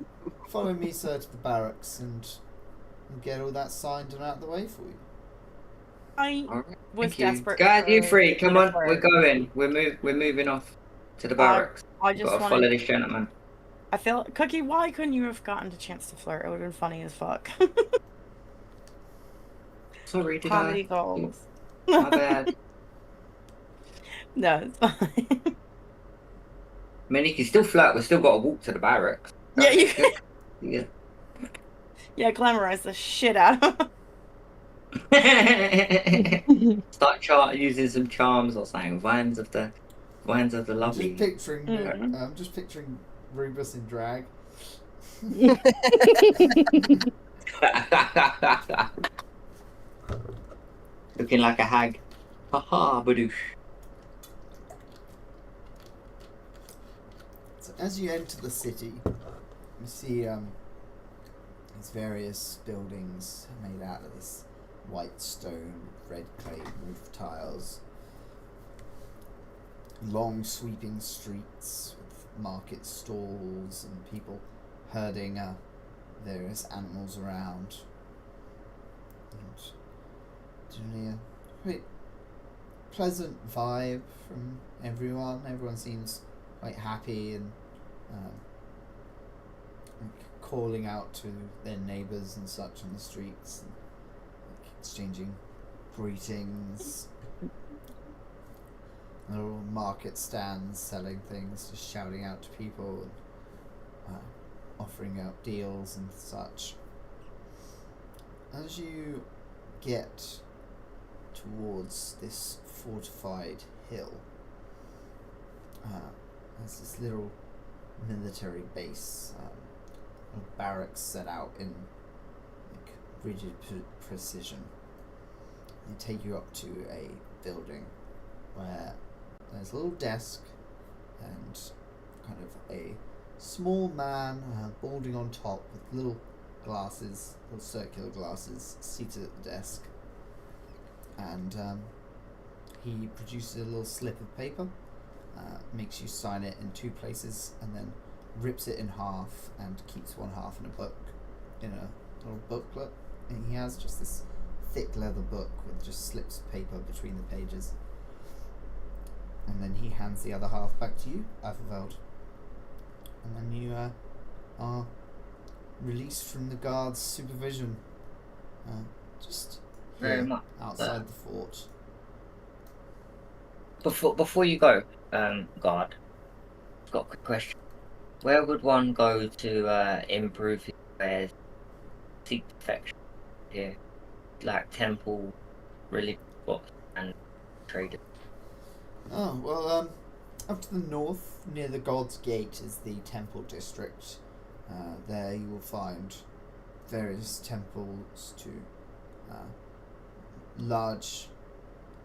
follow me, sir, to the barracks and we'll get all that signed and out of the way for you. I All right. was Thank you. desperate. Guys, you for free. Come on, uniform. we're going. We're moving off to the barracks. I We've just got to follow wanted. this gentleman. I feel Cookie. Why couldn't you have gotten the chance to flirt? It would have been funny as fuck. Sorry, did Comedy I? goals. My bad. No, it's fine. I mean, he can still flirt. We've still got to walk to the barracks. Yeah, you. Yeah. Yeah, glamorize the shit out of him. Start using some charms or something. Vines of the lovely. I'm just picturing Rubus in drag. Looking like a hag. Haha, badoosh. So as you enter the city, you see these various buildings made out of this white stone, red clay roof tiles. Long sweeping streets with market stalls and people herding various animals around. And generally a quite pleasant vibe from everyone. Everyone seems quite happy and calling out to their neighbours and such on the streets, and exchanging greetings. Little market stands selling things, just shouting out to people and offering out deals and such. As you get towards this fortified hill, there's this little military base, little barracks set out in like rigid precision. They take you up to a building where there's a little desk and kind of a small man, balding on top with little glasses, little circular glasses, seated at the desk. And he produces a little slip of paper, makes you sign it in 2 places, and then rips it in half and keeps one half in a book, in a little booklet. And he has just this thick leather book with just slips of paper between the pages. And then he hands the other half back to you, Averveld. And then you are released from the guard's supervision. Just Very much. outside the fort. Before you go, guard, I've got a quick question. Where would one go to improve his wares, seek perfection here? Like temple, religious books, and traders. Oh, well, up to the north, near the God's Gate, is the temple district. There you will find various temples to a large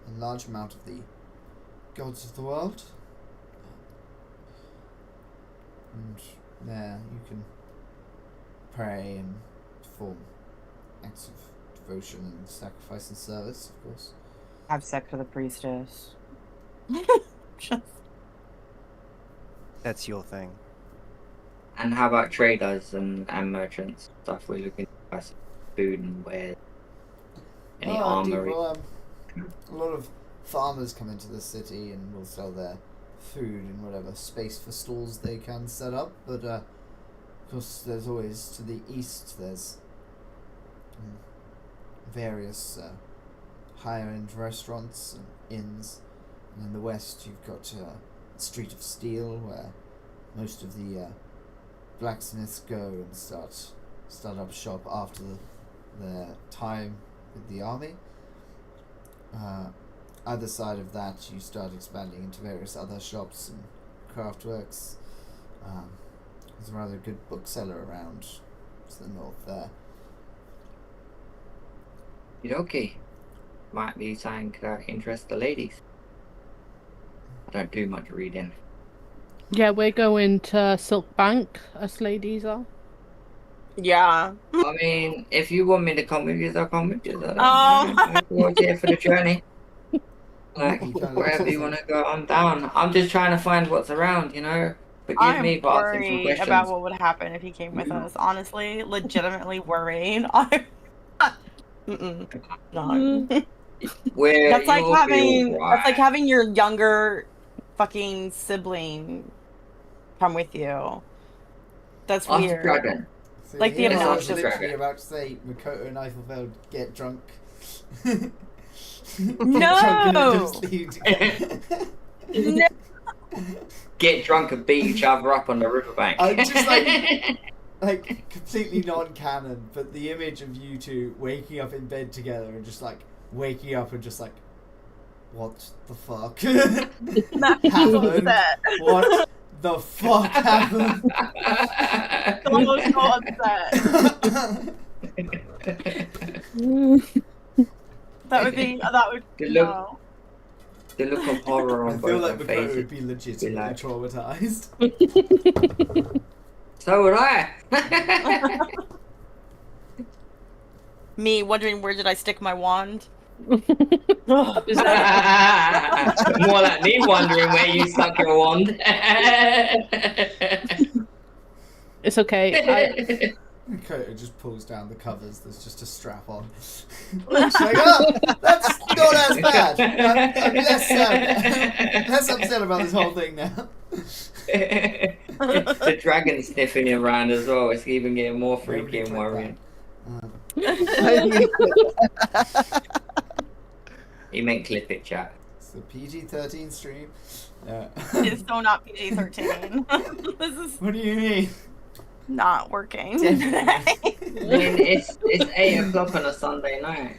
amount of the gods of the world. And there you can pray and perform acts of devotion and sacrifice and service, of course. Have sex with a priestess. That's your thing. And how about traders and merchants? Stuff we're looking for food and wares. Any armory? A lot of farmers come into the city and will sell their food in whatever space for stalls they can set up. But of course, there's always to the east. There's various higher-end restaurants and inns. And in the west, you've got Street of Steel, where most of the blacksmiths go and start up shop after their time with the army. Either side of that, you start expanding into various other shops and craftworks. There's a rather good bookseller around to the north there. Okay. Might be something that interests the ladies. I don't do much reading. Yeah, we're going to Silk Bank, us ladies are. Yeah. I mean, if you want me to come with you, I'll come with you. Oh. We're here for the journey. Like, wherever you want to go, I'm down. I'm just trying to find what's around, Forgive me for asking some worried questions. about what would happen if he came with us. Honestly, legitimately worried. No. Where That's like you'll having be alright. that's like having your younger fucking sibling come with you. That's Ask the weird. dragon. So Like the here I was obnoxious literally dragon. about to say Makoto and Eifelfeld get drunk. No! Get drunk and beat each other up on the riverbank. I'm just like- like completely non-canon, but the image of you two waking up in bed together and just like waking up and just like, what the fuck happened? What the fuck happened? Someone's so upset. That would be. That would. The look- No. The look of horror I on feel both like their Makoto faces. would be legitimately like- traumatized. So would I. Me wondering where did I stick my wand? Is that- More like me wondering where you stuck your wand. It's okay. Makoto just pulls down the covers. There's just a strap on. She's like, oh, that's not as bad. I'm less sad. Less upset about this whole thing now. The dragon sniffing around as well. It's even getting more freaky and worrying. He meant clip it, chat. It's the PG-13 stream. It's so not PG-13. This is What do you mean? not working. I mean, it's 8 o'clock on a Sunday night.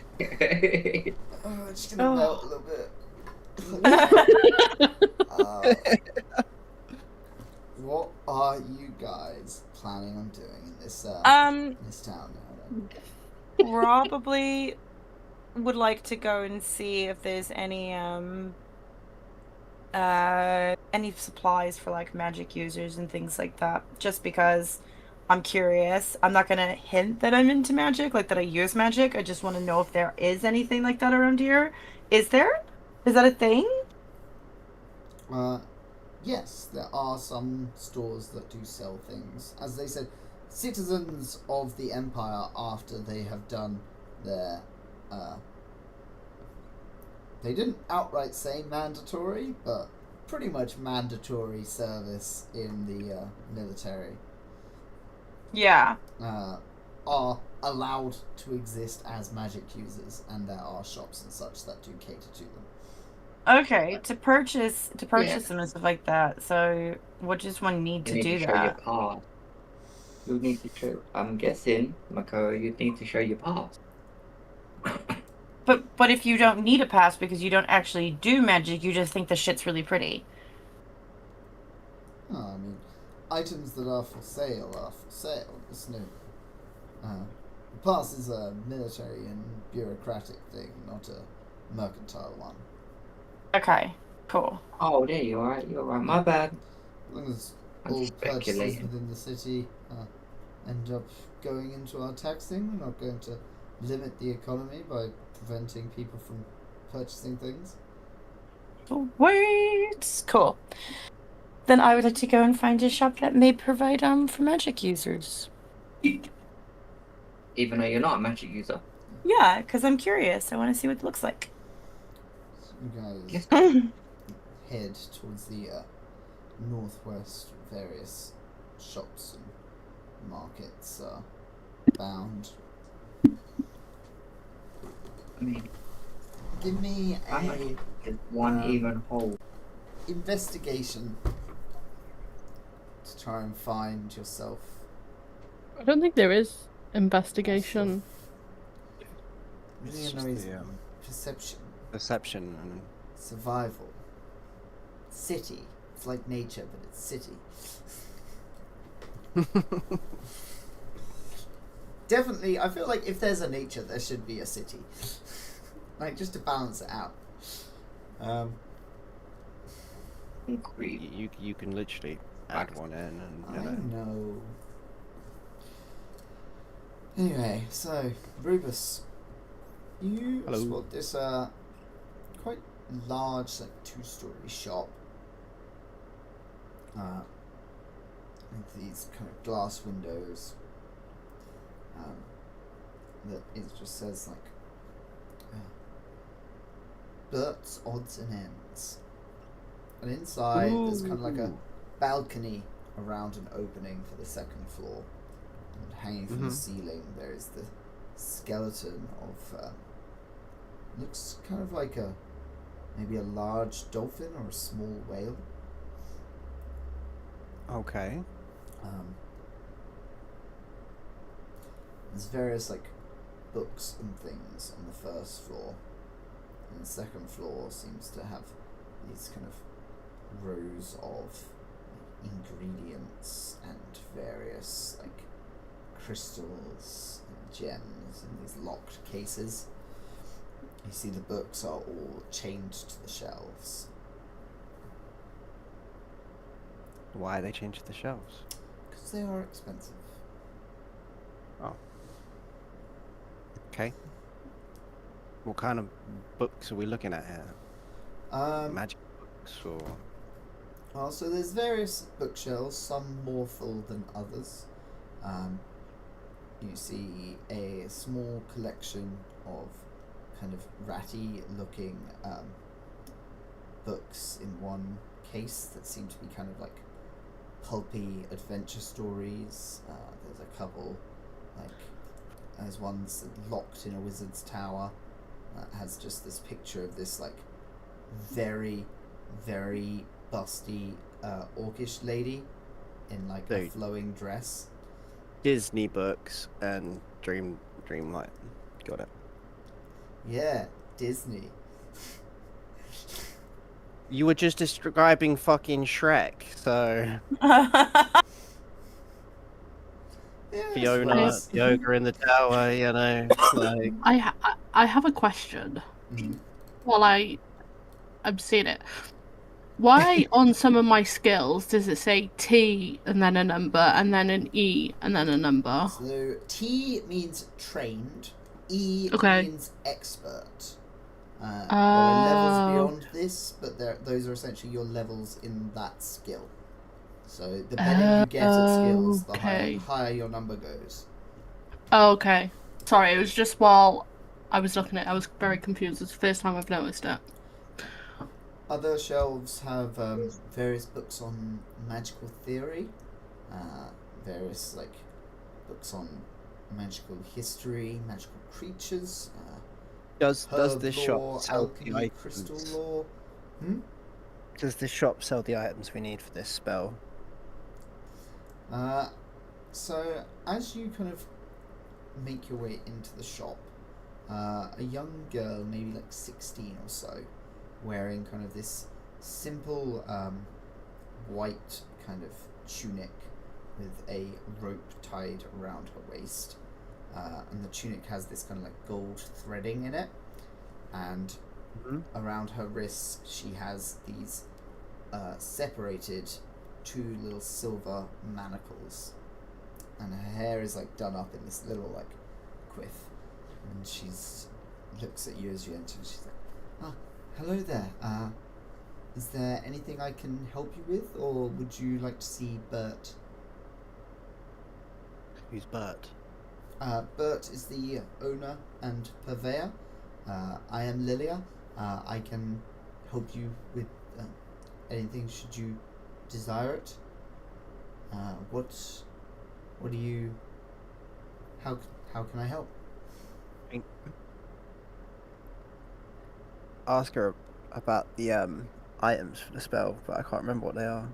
Oh, it's just gonna melt a little bit. What are you guys planning on doing in this this town now? Then? Probably would like to go and see if there's any supplies for like magic users and things like that. Just because I'm curious. I'm not gonna hint that I'm into magic, like that I use magic. I just want to know if there is anything like that around here. Is there? Is that a thing? Yes, there are some stores that do sell things. As they said, citizens of the Empire, after they have done their they didn't outright say mandatory, but pretty much mandatory service in the military, Yeah. are allowed to exist as magic users, and there are shops and such that do cater to them. Okay, to purchase Yeah. them and stuff like that. So, what does one need You to need do to show your that? pass. You need to show. I'm guessing, Makoto, you need to show your pass. But if you don't need a pass because you don't actually do magic, you just think the shit's really pretty. Oh, I mean, items that are for sale are for sale. There's no. The pass is a military and bureaucratic thing, not a mercantile one. Okay, cool. Oh, there you are. You're right. My bad. As long as I'm all purchases speculating. within the city end up going into our tax thing, we're not going to limit the economy by preventing people from purchasing things. Wait, cool. Then I would like to go and find a shop that may provide for magic users. Even though you're not a magic user. Yeah, because I'm curious. I want to see what it looks like. So you guys Yes. head towards the northwest. Various shops and markets are bound. I mean, Give me how much a is one even hole? investigation to try and find yourself. I don't think there is investigation. It's Really just annoys the, me. Perception. Perception and Survival. City. It's like nature, but it's city. Definitely, I feel like if there's a nature, there should be a city. Like, just to balance it out. Concrete. you can literally add one in and I know. Anyway, so, Rubus, you Hello. spot this quite large, like, 2-story shop. With these kind of glass windows. That it just says, like, Bert's Odds and Ends. And inside, there's kind of like a balcony around an opening for the second floor. And hanging from the ceiling, there is the skeleton of, looks kind of like maybe a large dolphin or a small whale. okay. There's various like books and things on the first floor, and the second floor seems to have these kind of rows of ingredients and various like crystals and gems in these locked cases. You see the books are all chained to the shelves. Why are they changed the shelves? Because they are expensive. Oh. Okay. What kind of books are we looking at here? Magic books or... Well, so there's various bookshelves, some more full than others. You see a small collection of kind of ratty-looking books in one case that seem to be kind of like pulpy adventure stories. There's a couple, there's one that's locked in a wizard's tower that has just this picture of this like very, very busty orcish lady in like a flowing dress. Disney books and Dreamlight. Got it. Yeah, Disney. You were just describing fucking Shrek, so... Yeah, Fiona, the ogre in the tower, you know, like... I have a question. Mhm. While I'm seeing it. Why on some of my skills does it say T and then a number and then an E and then a number? So T means trained, E Okay. means expert. There are levels beyond this, but those are essentially your levels in that skill. So the better you get at skills, the higher your number goes. Oh, okay. Sorry, it was just while I was looking at it, I was very confused. It's the first time I've noticed it. Other shelves have various books on magical theory, various like books on magical history, magical creatures. Does this lore, shop sell the alchemy, crystal items? lore? Does this shop sell the items we need for this spell? So as you kind of make your way into the shop, a young girl, maybe like 16 or so, wearing kind of this simple white kind of tunic with a rope tied around her waist, and the tunic has this kind of like gold threading in it, and around her wrists she has these separated 2 little silver manacles, and her hair is like done up in this little like quiff, and she's looks at you as you enter and she's like, hello there. Is there anything I can help you with, or would you like to see Bert? Who's Bert? Bert is the owner and purveyor. I am Lilia. I can help you with anything should you desire it. What do you... How can I help? Ask her about the items for the spell, but I can't remember what they are.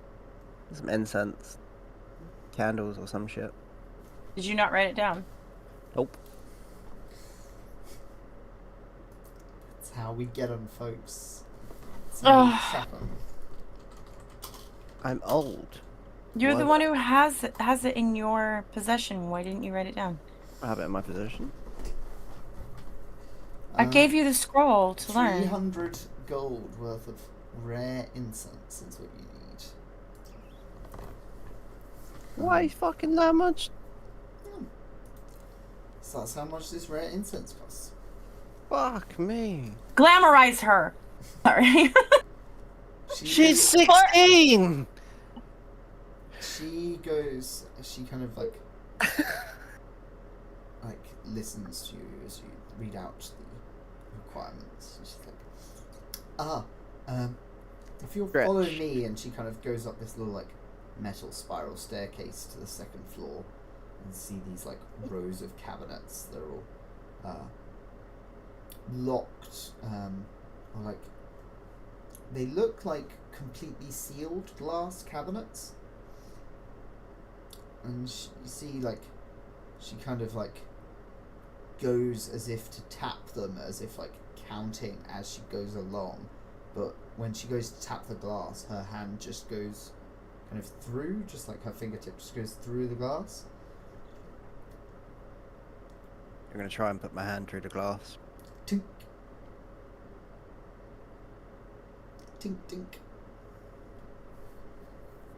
Some incense, candles, or some shit. Did you not write it down? Nope. That's how we get them, folks. That's how we trap 'em. I'm old. You're the What? one who has it in your possession. Why didn't you write it down? I have it in my possession. I gave you the scroll to learn. 300 gold worth of rare incense is what you need. Why fucking that much? So that's how much this rare incense costs. Fuck me. Glamorize her. Sorry. She's 16! She kind of like listens to you as you read out the requirements. She's like, if you'll Stretch. follow me, and she kind of goes up this little like metal spiral staircase to the second floor, and see these like rows of cabinets. They're all locked, or like they look like completely sealed glass cabinets. And you see, like, she kind of like goes as if to tap them, as if like counting as she goes along. But when she goes to tap the glass, her hand just goes kind of through, just like her fingertip just goes through the glass. I'm going to try and put my hand through the glass. Tink. Tink, tink.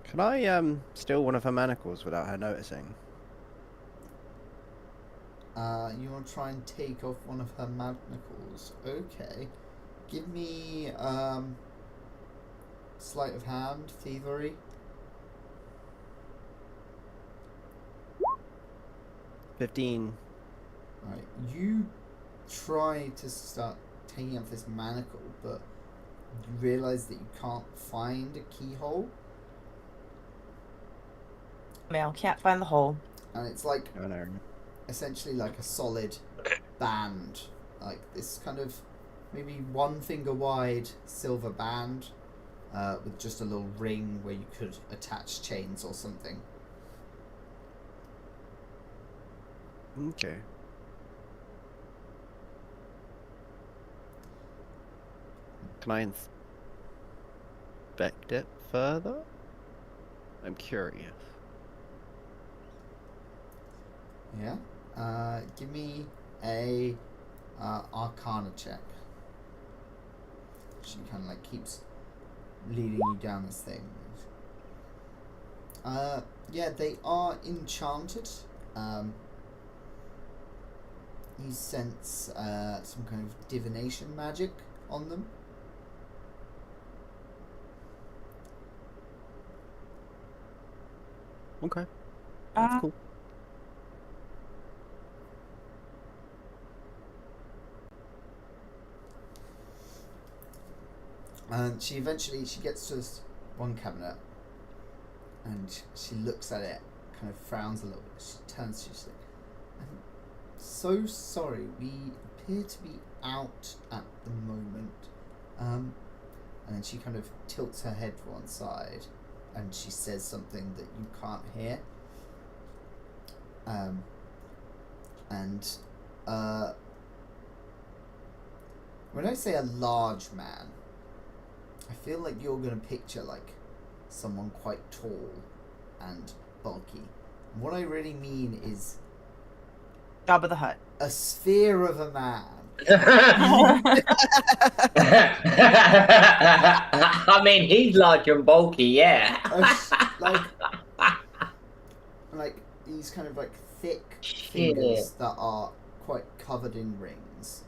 Can I steal one of her manacles without her noticing? You want to try and take off one of her manacles? Okay. Give me sleight of hand, thievery. 15. Right, you try to start taking off this manacle, but you realise that you can't find a keyhole, Male can't find the hole. and it's like Oh, no. essentially like a solid band, like this kind of maybe 1 finger wide silver band with just a little ring where you could attach chains or something. Okay. Can I inspect it further? I'm curious. Yeah. Give me a Arcana check. She kind of like keeps leading you down this thing. Yeah, they are enchanted. You sense some kind of divination magic on them. Okay. That's cool. And she gets to this one cabinet, and she looks at it, kind of frowns a little bit. She turns to you, she's like, "I'm so sorry. We appear to be out at the moment." And then she kind of tilts her head to one side, and she says something that you can't hear. When I say a large man, I feel like you're going to picture like someone quite tall and bulky. What I really mean is Jabba the Hutt. a sphere of a man. I mean, he's large and bulky, yeah. Like these kind of like thick Shit. fingers that are quite covered in rings.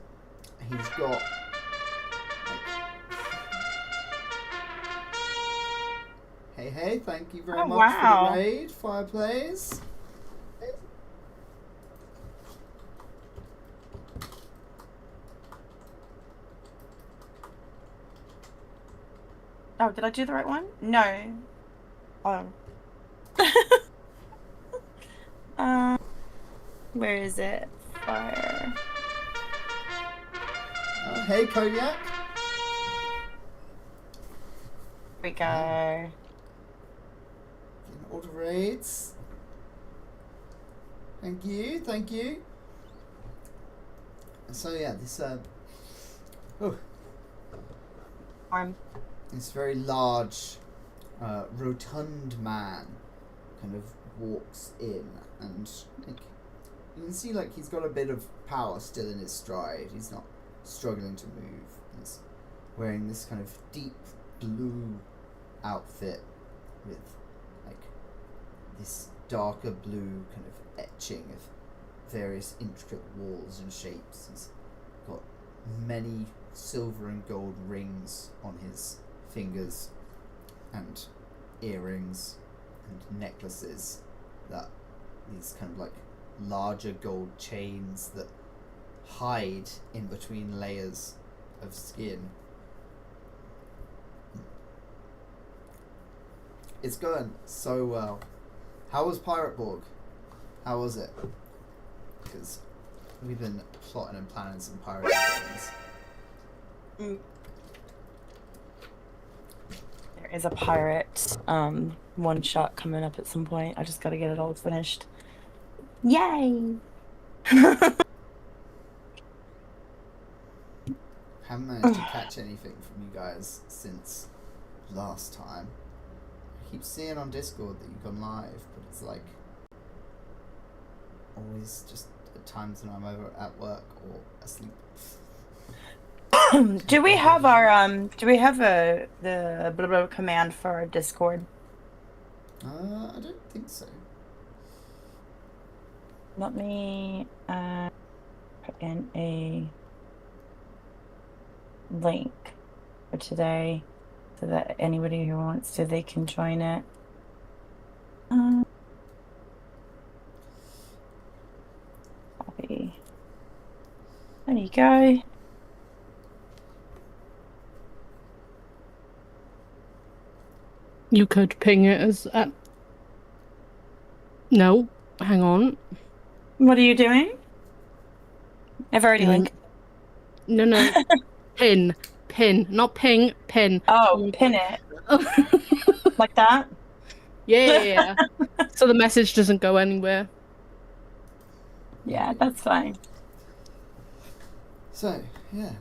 He's got Hey, thank you very Oh, much wow. for the raid, Fireplace. Oh, did I do the right one? No. Oh. Where is it? Fire. Hey, Kodiak. Here we go. Getting all the raids. Thank you. So yeah, this this very large, rotund man kind of walks in, and like, you can see like he's got a bit of power still in his stride. He's not struggling to move. He's wearing this kind of deep blue outfit with like this darker blue kind of etching of various intricate walls and shapes. He's got many silver and gold rings on his fingers and earrings and necklaces, that these kind of like larger gold chains that hide in between layers of skin. It's going so well. How was Pirate Borg? How was it? Because we've been plotting and planning some pirate things. There is a pirate one shot coming up at some point. I just gotta get it all finished. Yay! haven't managed to catch anything from you guys since last time. I keep seeing on Discord that you've gone live, but it's like always just at times when I'm over at work or asleep. Do we have our the blah blah command for our Discord? I don't think so. Let me put in a link for today so that anybody who wants to, they can join it. Copy. There you go. You could ping it as no, hang on. What are you doing? I've already linked. No. Pin, not ping, pin. Oh, pin it. Like that? Yeah. So the message doesn't go anywhere. Yeah, that's fine. So, yeah.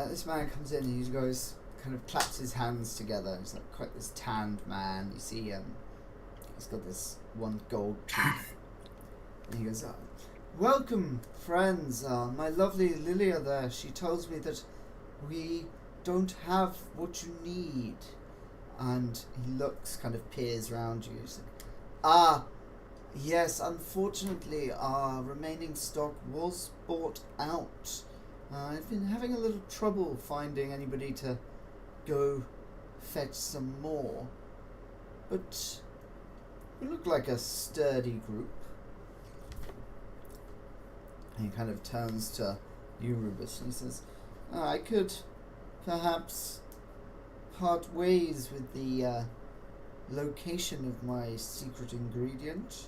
This man comes in and he goes, kind of claps his hands together. He's like quite this tanned man. You see, he's got this one gold tooth. And he goes, welcome, friends. My lovely Lilia there, she tells me that we don't have what you need. And he looks, kind of peers around you. He's like, yes, unfortunately, our remaining stock was bought out. I've been having a little trouble finding anybody to go fetch some more. But you look like a sturdy group. And he kind of turns to you, Rubus, and he says, I could perhaps part ways with the location of my secret ingredient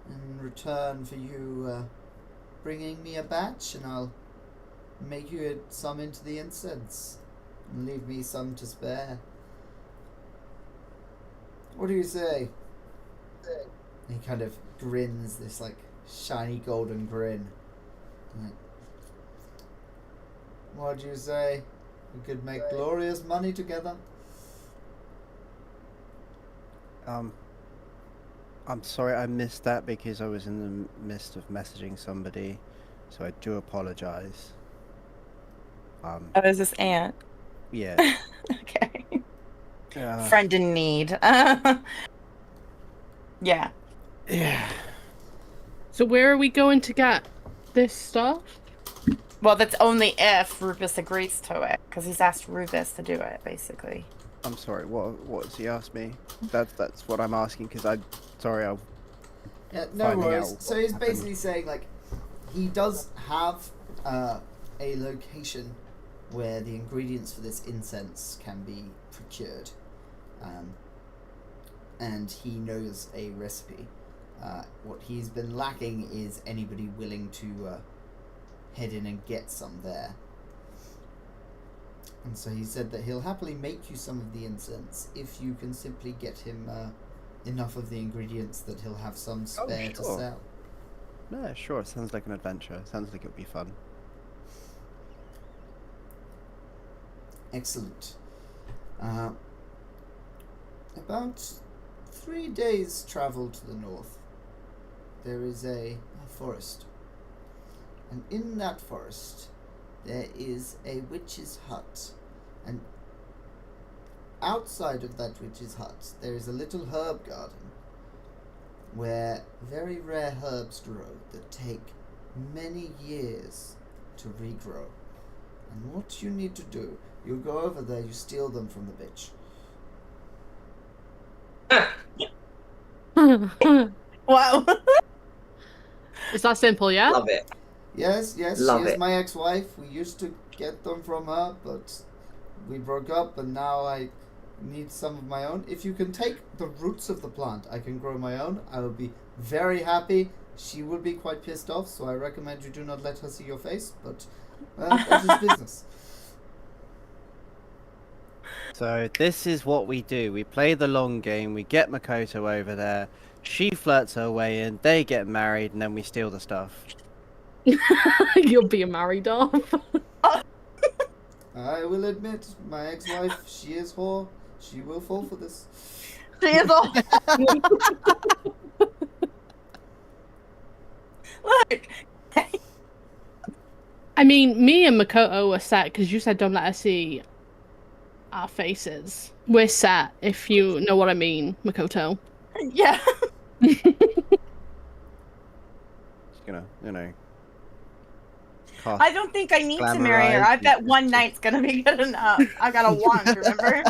in return for you bringing me a batch, and I'll make you some into the incense and leave me some to spare. What do you say? And he kind of grins, this like shiny golden grin. Like, what do you say? We could make glorious money together. I'm sorry I missed that because I was in the midst of messaging somebody, so I do apologize. Oh, is this Aunt? Yeah. Okay. Friend in need. Yeah. Yeah. So where are we going to get this stuff? Well, that's only if Rubus agrees to it, because he's asked Rubus to do it, basically. I'm sorry. What's he asked me? That's what I'm asking because I'll Yeah, no worries. out So what he's happened. basically saying like he does have a location where the ingredients for this incense can be procured, and he knows a recipe. What he's been lacking is anybody willing to head in and get some there. And so he said that he'll happily make you some of the incense if you can simply get him enough of the ingredients that he'll have some spare to sure. sell. No, sure. Sounds like an adventure. Sounds like it'll be fun. Excellent. About 3 days' travel to the north, there is a forest. And in that forest, there is a witch's hut. And outside of that witch's hut, there is a little herb garden where very rare herbs grow that take many years to regrow. And what you need to do, you go over there, you steal them from the bitch. Wow. It's that simple, yeah? Love it. Yes, Love she is it. my ex-wife. We used to get them from her, but we broke up, and now I need some of my own. If you can take the roots of the plant, I can grow my own. I will be very happy. She will be quite pissed off, so I recommend you do not let her see your face, but that is business. So this is what we do. We play the long game. We get Makoto over there. She flirts her way in. They get married, and then we steal the stuff. You're being married off. I will admit, my ex-wife, she is whore. She will fall for this. She is all. Look. I mean, me and Makoto were set because you said don't let her see our faces. We're set, if you know what I mean, Makoto. Yeah. Just gonna, cast I don't think I need to marry her. glamorize I and bet just- one night's gonna be good enough. I got a wand, remember?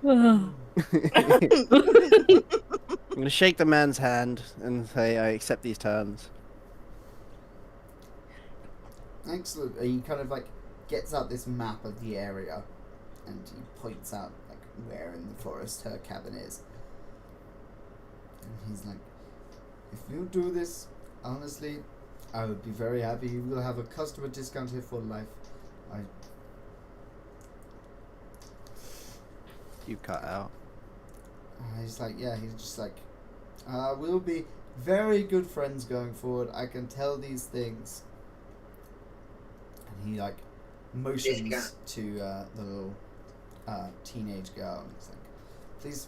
I'm gonna shake the man's hand and say I accept these terms. Excellent. He kind of like gets out this map of the area, and he points out like where in the forest her cabin is. And he's like, "If you do this, honestly, I would be very happy. You will have a customer discount here for life." You cut out. He's like, yeah, he's just like, we'll be very good friends going forward. I can tell these things. And he like motions to the little teenage girl, and he's like, "Please,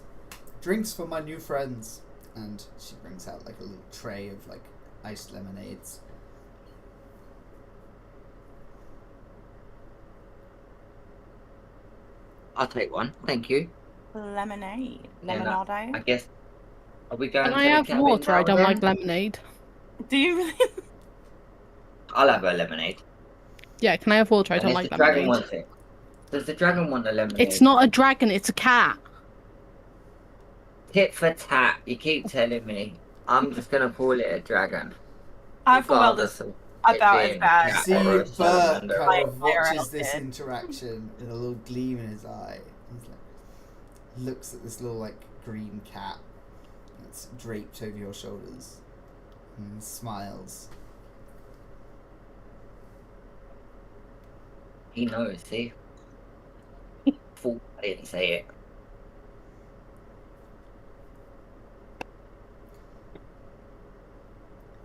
drinks for my new friends." And she brings out like a little tray of like iced lemonades. I'll take one, thank you. Lemonade. Yeah, no, Lemonade. I guess. Are we going Can to I the have cabin water? I now don't then? like lemonade. Do you really? I'll have a lemonade. Yeah, can I have water? I don't Unless like the dragon lemonade. wants it. Does the dragon want the lemonade? It's not a dragon, it's a cat. Tit for tat. You keep telling me. I'm just gonna call it a dragon. I feel well this Regardless of about it as being a bad. cat See, or a Bert salamander. kind of Like, watches this kid. interaction with a little gleam in his eye. He's like, looks at this little like green cat that's draped over your shoulders, and smiles. He knows, see? Fool, I didn't say it.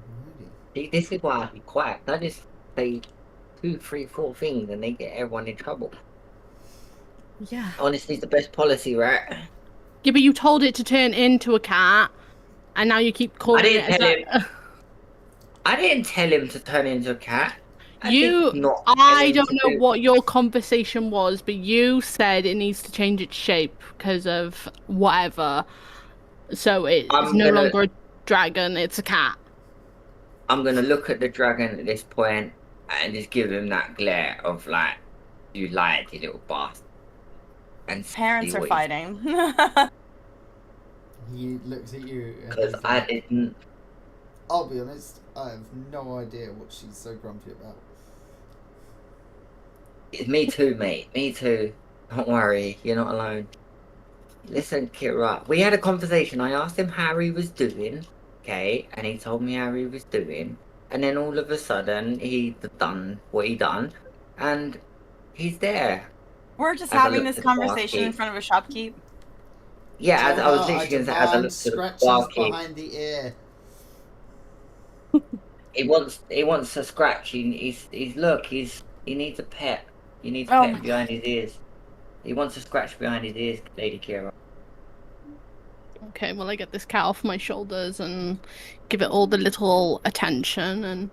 Alrighty. See, this is why I be quiet. I just say 2, 3, 4 things and they get everyone in trouble. Yeah. Honesty's the best policy, right? Yeah, but you told it to turn into a cat, and now you keep calling didn't it a tell I didn't tell him to turn into a cat. I You, did not tell I him don't to know do- what your conversation was, but you said it needs to change its shape because of whatever. So it's I'm no gonna- longer a dragon, it's a cat. I'm gonna look at the dragon at this point and just give him that glare of like, you lied, you little bastard. And Parents see are what fighting. He looks at you. And Because he's I like, didn't. I'll be honest, I have no idea what she's so grumpy about. It's me too, mate. Me too. Don't worry, you're not alone. Listen, Kira, we had a conversation. I asked him how he was doing, okay, and he told me how he was doing. And then all of a sudden, he done what he done, and he's there. We're just As I having look this to the conversation in barkeep. front of a shopkeep. Yeah, as I was Tell her literally going to say, as I demand looked to the scratches barkeep, behind the ear. he wants to scratch. He needs a pet. You need to Oh pet my him behind his ears. He wants to scratch behind his ears, Lady Kira. Okay, well, I get this cat off my shoulders and give it all the little attention and.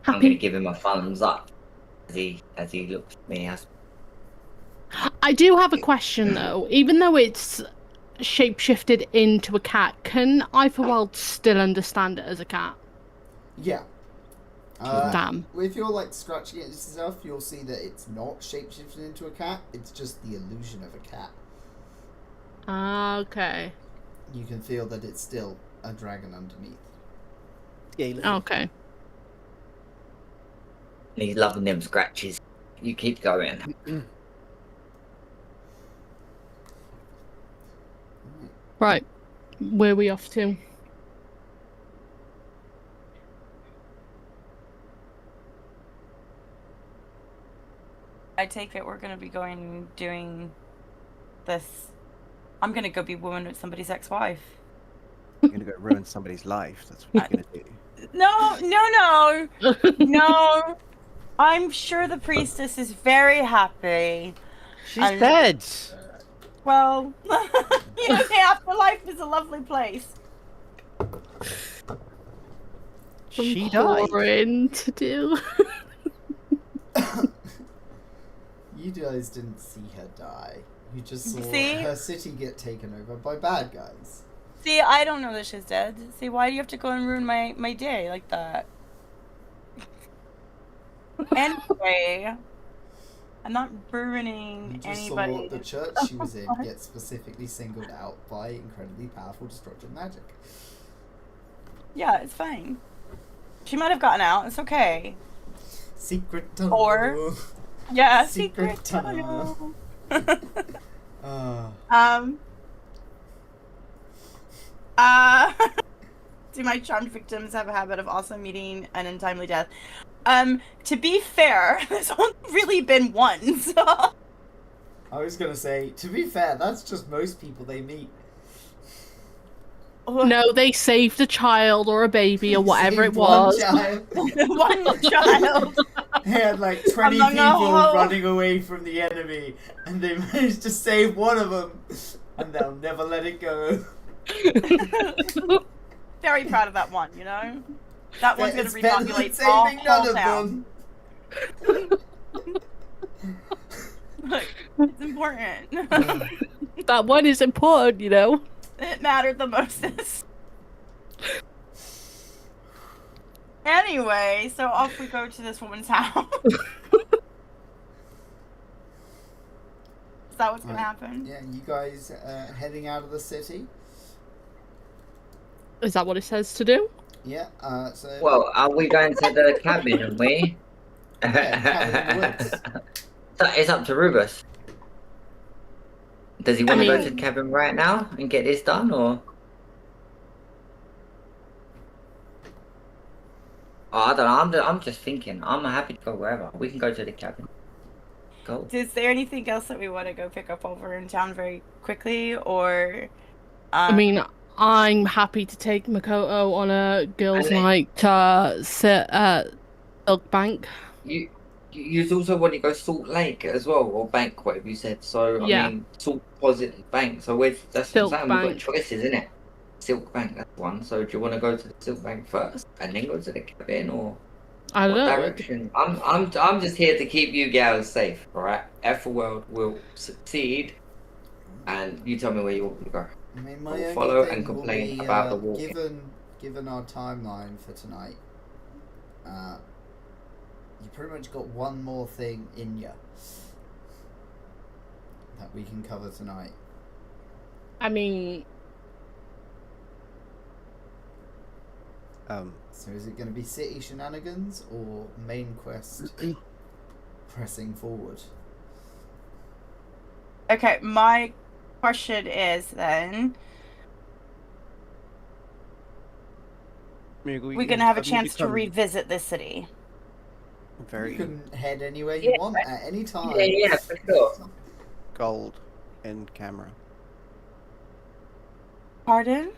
I'm going to Happy. give him a thumbs up as he looks at me. I do have a question though. Even though it's shapeshifted into a cat, can Iferworld still understand it as a cat? Yeah. Damn. If you're like scratching it yourself, you'll see that it's not shapeshifted into a cat. It's just the illusion of a cat. Okay. You can feel that it's still a dragon underneath. Yeah, you Okay. And he's loving them scratches. You keep going. Right. Where are we off to? I take it we're gonna be doing this. I'm gonna go be woman with somebody's ex-wife. You're gonna go ruin somebody's life. That's what you're gonna do. No. I'm sure the priestess is very happy. She's dead. Well, the afterlife is a lovely place. She died. Boring to do. You guys didn't see her die. You just saw See? her city get taken over by bad guys. See, I don't know that she's dead. See, why do you have to go and ruin my day like that? Anyway, I'm not ruining You just anybody. saw the church she was in get specifically singled out by incredibly powerful destructive magic. Yeah, it's fine. She might have gotten out. It's okay. Secret tunnel. Or- Yeah, Secret secret tunnel. tunnel. Ah. Do my charmed victims have a habit of also meeting an untimely death? To be fair, there's only really been one, so... I was gonna say, to be fair, that's just most people they meet. No, they saved a child or a baby or whatever it Saved one was. child. One child. They had like 20 Among a people whole- running away from the enemy, and they managed to save one of them, and they'll never let it go. Very proud of that one, you know? That one's gonna It's better than repopulate saving all none of town. them. Look, it's important. That one is important, you know. It mattered the most. Anyway, so off we go to this woman's house. Is that what's gonna Right. happen? Yeah, you guys heading out of the city? Is that what it says to do? Yeah, so... Well, are we going to the cabin, are we? Yeah, cabin in the woods. It's up to Rubus. Does he want to go to mean- the cabin right now and get this done, or? Oh, I don't know. I'm just thinking. I'm happy to go wherever. We can go to the cabin. Go. Is there anything else that we want to go pick up over in town very quickly, or? I mean, I'm happy to take Makoto on a girls' And then- night to sit at Silk Bank. You also want to go Salt Lake as well, or Bank, whatever you said. So Yeah. I mean, Salt Positive Bank. So that's Silk what I'm saying. We've Bank. got choices, isn't it? Silk Bank, that's one. So do you want to go to the Silk Bank first and then go to the cabin, or I what don't know. direction? I'm just here to keep you gals safe, all right? Ethelworld will succeed, and you tell me where you want to go. I mean, my We'll only follow thing and will complain be, about the walking. Given our timeline for tonight, you pretty much got one more thing in you that we can cover tonight. I mean, So is it going to be city shenanigans or main quest pressing forward? Okay, my question is then: we're gonna have a chance to revisit this city. You Very can head anywhere you Yeah. want at any time. Yeah, for sure. gold in camera. Pardon?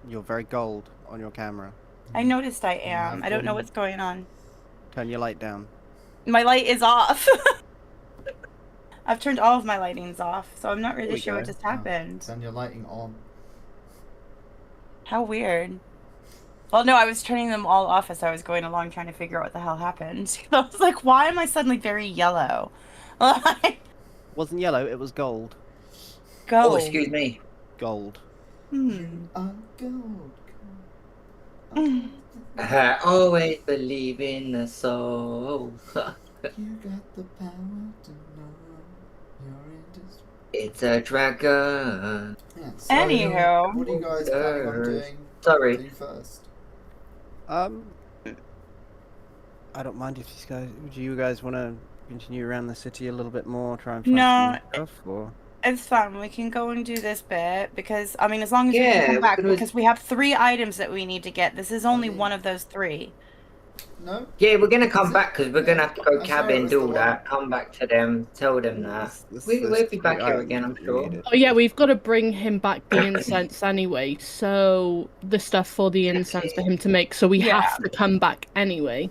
You're very gold on your camera. I noticed I Yeah, am. I've I don't know gotten- what's going on. Turn your light down. My light is off. I've turned all of my lightings off, so I'm not really we sure go. what just happened. Turn your lighting on. How weird. Well, no, I was turning them all off as I was going along trying to figure out what the hell happened. I was like, why am I suddenly very yellow? Wasn't yellow, it was gold. Go. Oh, excuse me. Gold. Gold. I always believe in the soul. You got the power to know your industry. It's a dragon. Yeah, so, Anywho. what are you guys planning on doing? Sorry. Doing first? I don't mind if you guys. Do you guys want to continue around the city a little bit more, try and find No. some stuff, or? It's fun. We can go and do this bit because, I mean, as long as we Yeah, can come back, because- because we have 3 items that we need to get. This is only Okay. one of those 3. No? Yeah, we're gonna come back because we're gonna have to go I swear it cabin, was do the all one. that, come back to them, tell them that. We'll be back here again, I'm sure. Oh yeah, we've got to bring him back the incense anyway. So the stuff for the incense for him to make. So we have to come back anyway.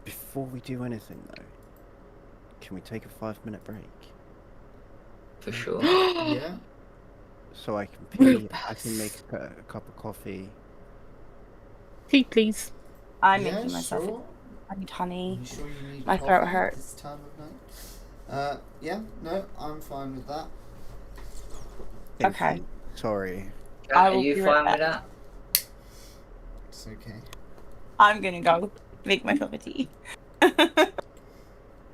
Before we do anything, though, can we take a 5-minute break? For sure. Yeah. So I can pee, I Rubus. can make a cup of coffee. Tea, please. I'm Yeah, making myself. sure. I need Are honey. you sure you need My coffee throat at hurts. this time of night? Yeah, no, I'm fine with that. Okay. Infant, sorry. I Are will you be right fine with back. that? It's okay. I'm gonna go make myself a tea.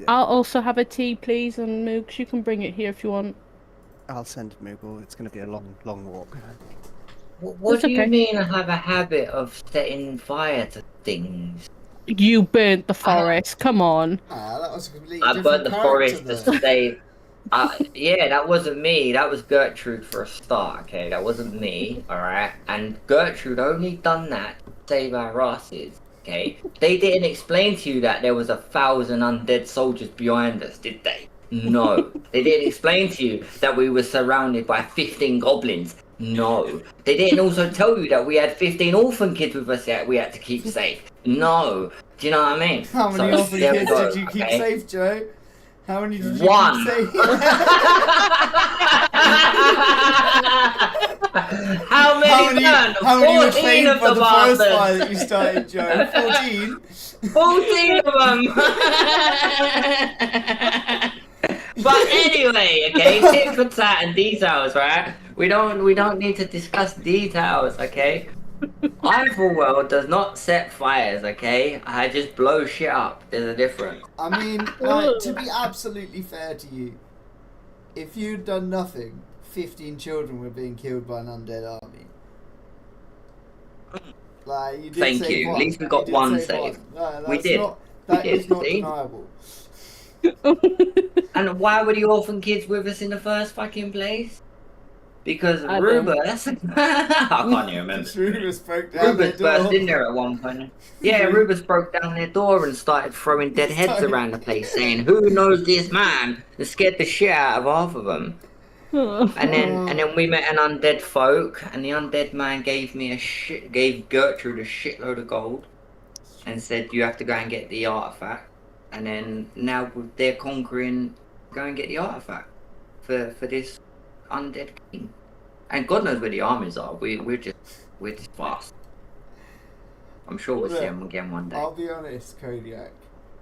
I'll also have a tea, please, and Moogs, you can bring it here if you want. I'll send Moogle. It's going to be a long, long walk. What That's do you okay. mean I have a habit of setting fire to things? You burnt the forest. Come on. Ah, that was a completely I different burnt the character forest though. to save. Yeah, that wasn't me. That was Gertrude for a start. Okay, that wasn't me. All right, and Gertrude only done that to save our asses. Okay, they didn't explain to you that there was 1,000 undead soldiers behind us, did they? No. They didn't explain to you that we were surrounded by 15 goblins. No. They didn't also tell you that we had 15 orphan kids with us that we had to keep safe. No. Do you know what I mean? How many So, orphan there we kids go, did you keep okay? safe, Joe? How many did you One. keep safe? How many burned? How many were 14 claimed of by the the first fire bastards. that you started, Joe? 14? 14 of them. But anyway, okay, tit for tat and details, right? We don't need to discuss details, okay? World does not set fires, okay? I just blow shit up. There's a difference. I mean, like, to be absolutely fair to you, if you'd done nothing, 15 children were being killed by an undead army. Like, you did Thank save you. one. At least we got You did one save saved. one. No, We that's did. That We is did, not see? deniable. And why were the orphan kids with us in the first fucking place? Because I don't- Rubus... I can't even remember. Rubus broke down Rubus their door. burst in there at one point. Yeah, Rubus broke down their door and started throwing dead heads around the place, saying, "Who knows this man?" And scared the shit out of half of them. And then we met an undead folk, and the undead man gave Gertrude a shitload of gold, and said, "You have to go and get the artifact." And then now they're conquering, go and get the artifact for this undead king. And God knows where the armies are. We're just fast. I'm sure we'll see them again one day. I'll be honest, Kodiak.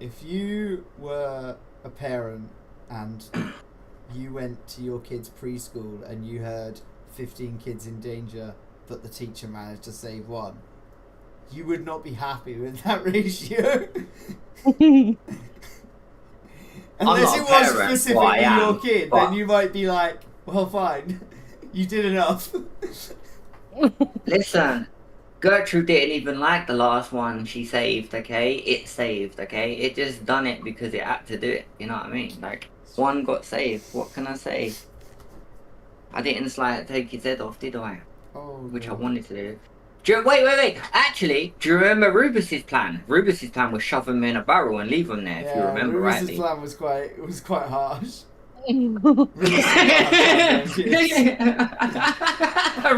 If you were a parent and you went to your kid's preschool and you heard 15 kids in danger, but the teacher managed to save one, you would not be happy with that ratio. Unless not it a was parent, well, specifically I am, your kid, but- then you might be like, well, fine, you did enough. Listen, Gertrude didn't even like the last one she saved, okay? It saved, okay? It just done it because it had to do it, you know what I mean? Like, one got saved, what can I say? I didn't, like, take his head off, did I? Oh, Which I God. wanted to do. Wait. Actually, do you remember Rubus's plan? Rubus's plan was shove him in a barrel and leave him there, if you remember Rubus's rightly. plan was quite harsh.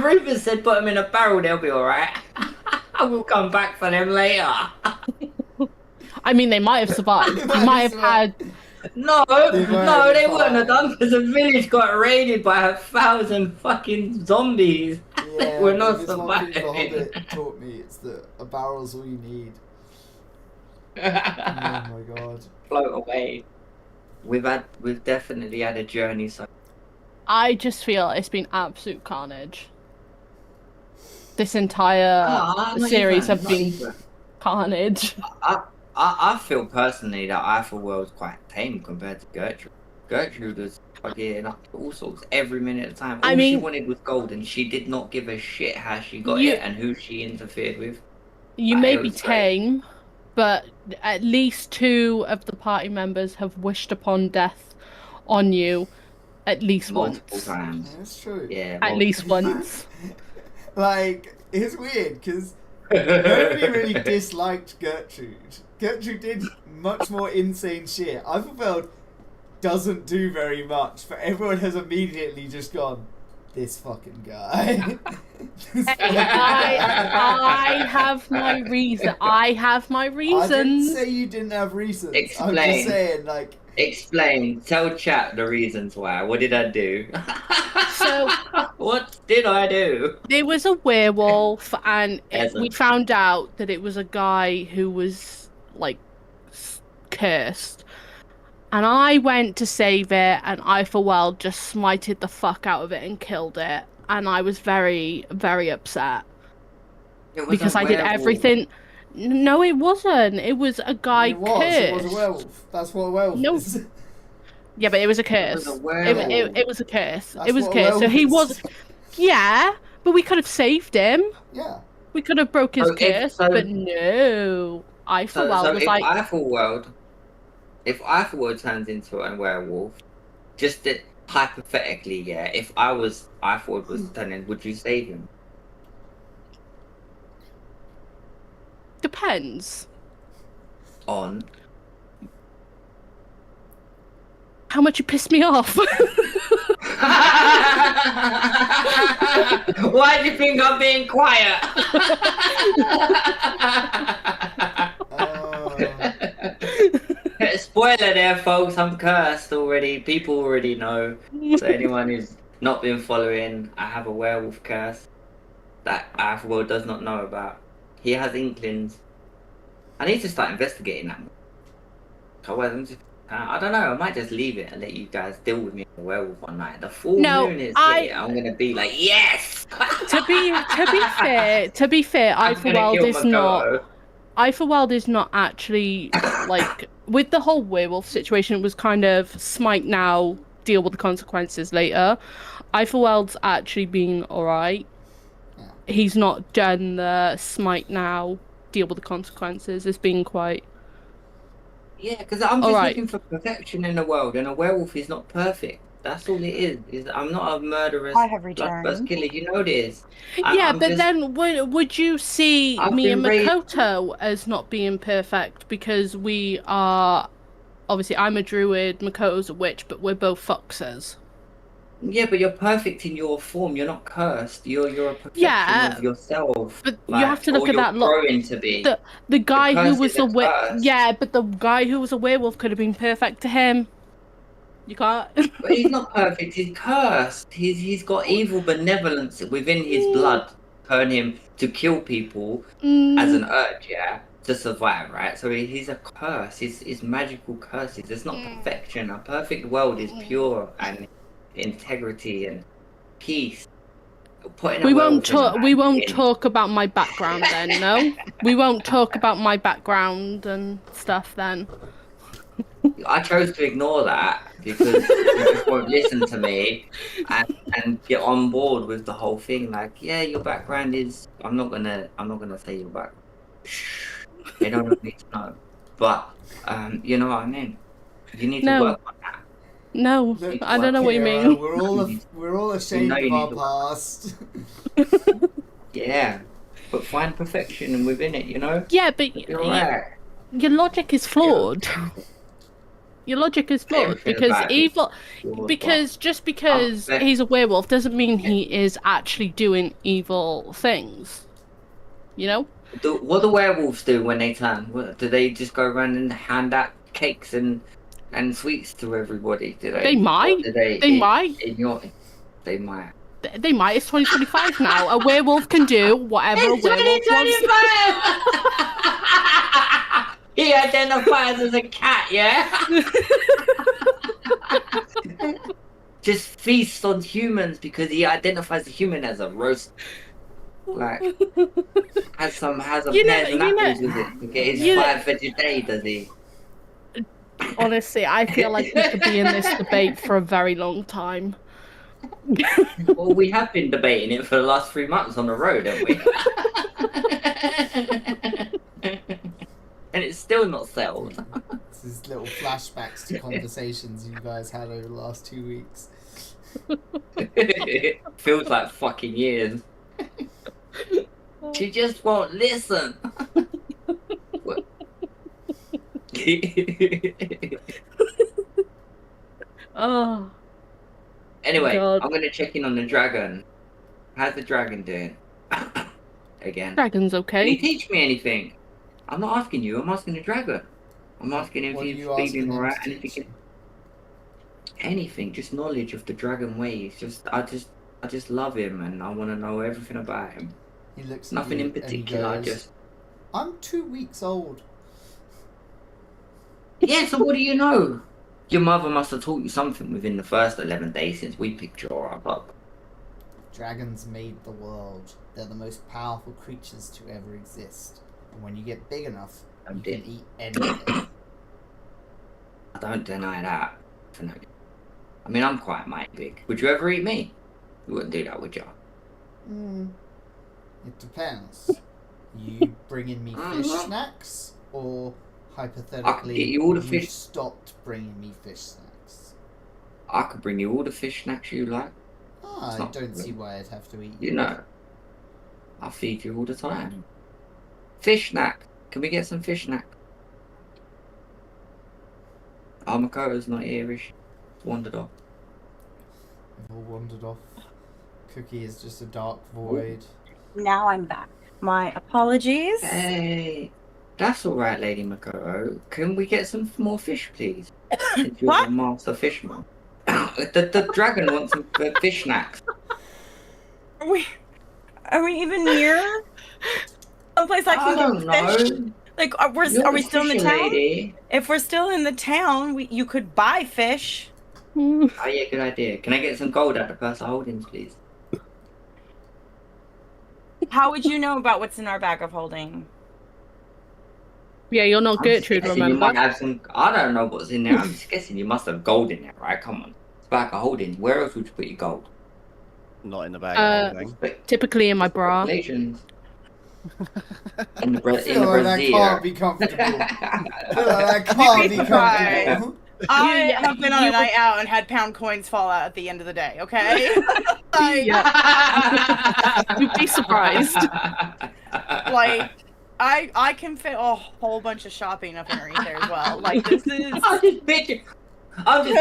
Rubus said put him in a barrel, they'll be alright. We'll come back for them later. I mean, they might have survived. They might have had. No, They might no, have they been wouldn't have fine. done because the village got raided by 1,000 fucking zombies. Yeah, We're not if it's one thing the surviving. Hobbit taught me, it's that a barrel's all you need. Oh my god. Float away. We've definitely had a journey. So I just feel it's been absolute carnage. This entire series have been carnage. I feel personally that World's quite tame compared to Gertrude. Gertrude was fucking up to all sorts every minute of the time. All she wanted was gold, and she did not give a shit how she got it and who she interfered with. You may it be was great. tame, but at least 2 of the party members have wished upon death on you at least Multiple once. times. That's true. Yeah. At least once. Like, it's weird, because Nobody really disliked Gertrude. Gertrude did much more insane shit. Iverfeld doesn't do very much, but everyone has immediately just gone, this fucking guy. I have my reason. I have my I didn't reasons. say you didn't have reasons. I'm Explain. just saying, like, Explain. Tell chat the reasons why. What did I do? So What did I do? there was a werewolf, and Peasant. we found out that it was a guy who was like cursed. And I went to save it, and I for well just smited the fuck out of it and killed it. And I was very, very upset It was because a I did werewolf. everything. No, it wasn't. It was a guy it was cursed. a werewolf. That's what a werewolf No. is. Yeah, but it was a It curse. was a werewolf. It was a curse. That's It was a what a curse. So he werewolf was. is. Yeah, but we could have saved him. Yeah. We could have broke his So if- curse, so- but no. I for So, well so was if like, Eifelworld turns into a werewolf, just that hypothetically, yeah, if Eifelworld was turning, would you save him? depends. On How much you pissed me off. Why do you think I'm being quiet? Spoiler there, folks. I'm cursed already. People already know. So anyone who's not been following, I have a werewolf curse that Eifelworld does not know about. He has inklings. I need to start investigating that more. Otherwise, I don't know. I might just leave it and let you guys deal with me on a werewolf one night. The full No, moon is I- here. I'm gonna be like, yes. to be fair, I'm gonna Eifelworld kill is not. Makoto. Eifelworld is not actually like with the whole werewolf situation. It was kind of smite now, deal with the consequences later. Eifelworld's actually been alright. He's not done the smite now, deal with the consequences. It's been quite. Yeah, because I'm just Alright. looking for perfection in the world, and a werewolf is not perfect. That's all it is I'm not a murderous, I have bloodlust returned. killer. You know this. Yeah, I'm but just- then would you see I've me and been raised- Makoto as not being perfect because we are obviously I'm a druid, Makoto's a witch, but we're both foxes. Yeah, but you're perfect in your form. You're not cursed. You're a perfection Yeah, of yourself. But you have to look or at that. you're Look, growing to be. the guy who curse was is the a curse. yeah, but the guy who was a werewolf could have been perfect to him. You can't. But he's not perfect. He's cursed. He's got evil benevolence within his blood, turn him to kill people as an urge, yeah, to survive, right? So he's a curse. He's magical curses. It's not perfection. A perfect world is pure and integrity and peace. Putting a We werewolf won't in a talk. We bag won't in- talk about my background then. No, we won't talk about my background and stuff then. I chose to ignore that because you just won't listen to me and get on board with the whole thing. Like, yeah, your background is. I'm not gonna say your background. They don't need to know. But you know what I mean. You need to No. work on that. No, Look, I don't know what you Kira, mean. We're all ashamed know you of need our to- past. Yeah, but find perfection within it. You know. Yeah, but You're right. your logic is flawed. Your logic is flawed Everything because about it. evil. You're Because just because bet- he's a werewolf doesn't mean he is actually doing evil things. You know? What do werewolves do when they turn? Do they just go around and hand out cakes and sweets to everybody? Do they? They might. Or do they might. They might. They might. It's 2025 now. A werewolf can do whatever a It's werewolf wants. 2025! He identifies as a cat, yeah? Just feasts on humans because he identifies a human as a roast. Like, has a You know- pears and you know- apples with it to get his you know- 5 veg a day, does he? Honestly, I feel like we could be in this debate for a very long time. Well, we have been debating it for the last 3 months on the road, haven't we? And it's still not settled. This is little flashbacks to conversations you guys had over the last 2 weeks. It feels like fucking years. She just won't listen. Oh, Anyway, God. I'm gonna check in on the dragon. How's the dragon doing? Again. Dragon's Can okay. you teach me anything? I'm not asking you, I'm asking the dragon. I'm asking him if What are he's you asking feeling him alright to and if he teach can anything, just knowledge of the dragon ways. I just love him and I wanna know everything about him. you? He looks at Nothing you in particular, and he goes, just I'm 2 weeks old. yeah, so what do you know? Your mother must have taught you something within the first 11 days since we picked your up. Dragons made the world. They're the most powerful creatures to ever exist. And when you get big enough, you can eat anything. I don't deny that. I mean, I'm quite mighty big. Would you ever eat me? You wouldn't do that, would you? It depends. You bringing me fish Mhm. snacks, or I could hypothetically, get you all the you fish. stopped bringing me fish snacks? I could bring you all the fish snacks you like. Ah, It's I not don't good. see why I'd have to eat You know, I feed you all the time. Fish snack. Can we get some fish snack? Oh, Makoto's not here, is she? Wandered off. I've all wandered off. Cookie is just a dark void. Now I'm back. My apologies. Hey, that's all right, Lady Makoto. Can we get some more fish, please? Since you're What? a master fisherman. the dragon wants some fish snacks. Are we even near someplace I I can don't get fish? know. Like, are we You're still in the fisher town? lady. If we're still in the town, you could buy fish. Mm. Oh yeah, good idea. Can I get some gold out of the purse holdings, please? How would you know about what's in our bag of holding? Yeah, you're not I'm Gertrude, guessing you remember? might have some. I don't know what's in there. I'm just guessing you must have gold in there, right? Come on, it's back of holding. Where else would you put your gold? Not in the bag of holding. Typically in my bra. Congratulations. In the I feel like that can't be comfortable. I feel like that can't be comfortable. I Yeah, have been on a you- night out and had pound coins fall out at the end of the day, okay? Like, You'd be surprised. like I can fit a whole bunch of shopping up underneath there as well. Like, this is... I'm just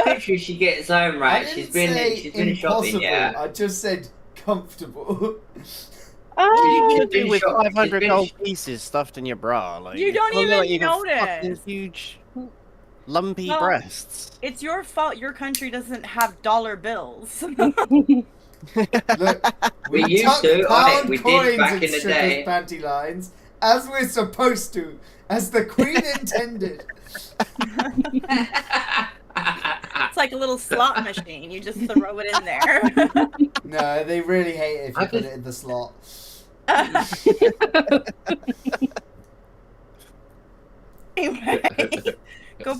picturing she gets home, I right? didn't She's say been shopping, impossible. yeah. I just said comfortable. What are you She's gonna do been with shop- 500 she's been gold sh- pieces stuffed in your bra? Like, You don't look even like you got fucking notice. huge, lumpy Well, breasts. It's your fault your country doesn't have dollar bills. Look, We used tuck to, pound we did coins back in in the sugar's day. panty lines, as we're supposed to, as the Queen intended. It's like a little slot machine. You just throw it in there. No, they really hate it if you I put just- it in the slot. Anyway, go.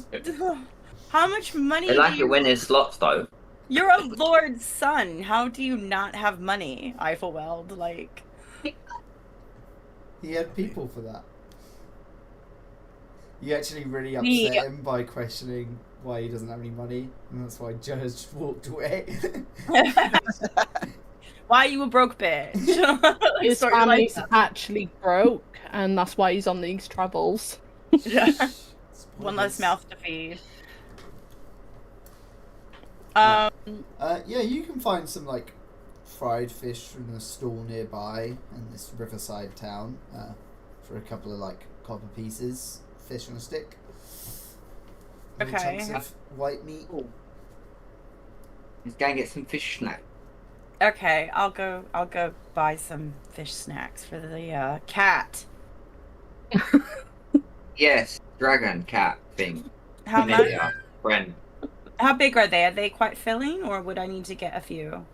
How much money They do like it you... when there's slots, though. You're a lord's son. How do you not have money, Eifelweld? Like, He had people for that. You actually really upset Yeah. him by questioning why he doesn't have any money, and that's why Joe just walked away. why are you a broke bitch? His Sort of like family's actually broke, and that's why he's on these travels. that. One less mouth to feed. Yeah, you can find some like fried fish from the stall nearby in this riverside town for a couple of like copper pieces, fish on a stick. Little Okay. chunks of white meat. Let's go and get some fish snack. Okay, I'll go buy some fish snacks for the cat. Yes, dragon cat thing. How much? Familiar friend. How big are they? Are they quite filling, or would I need to get a few?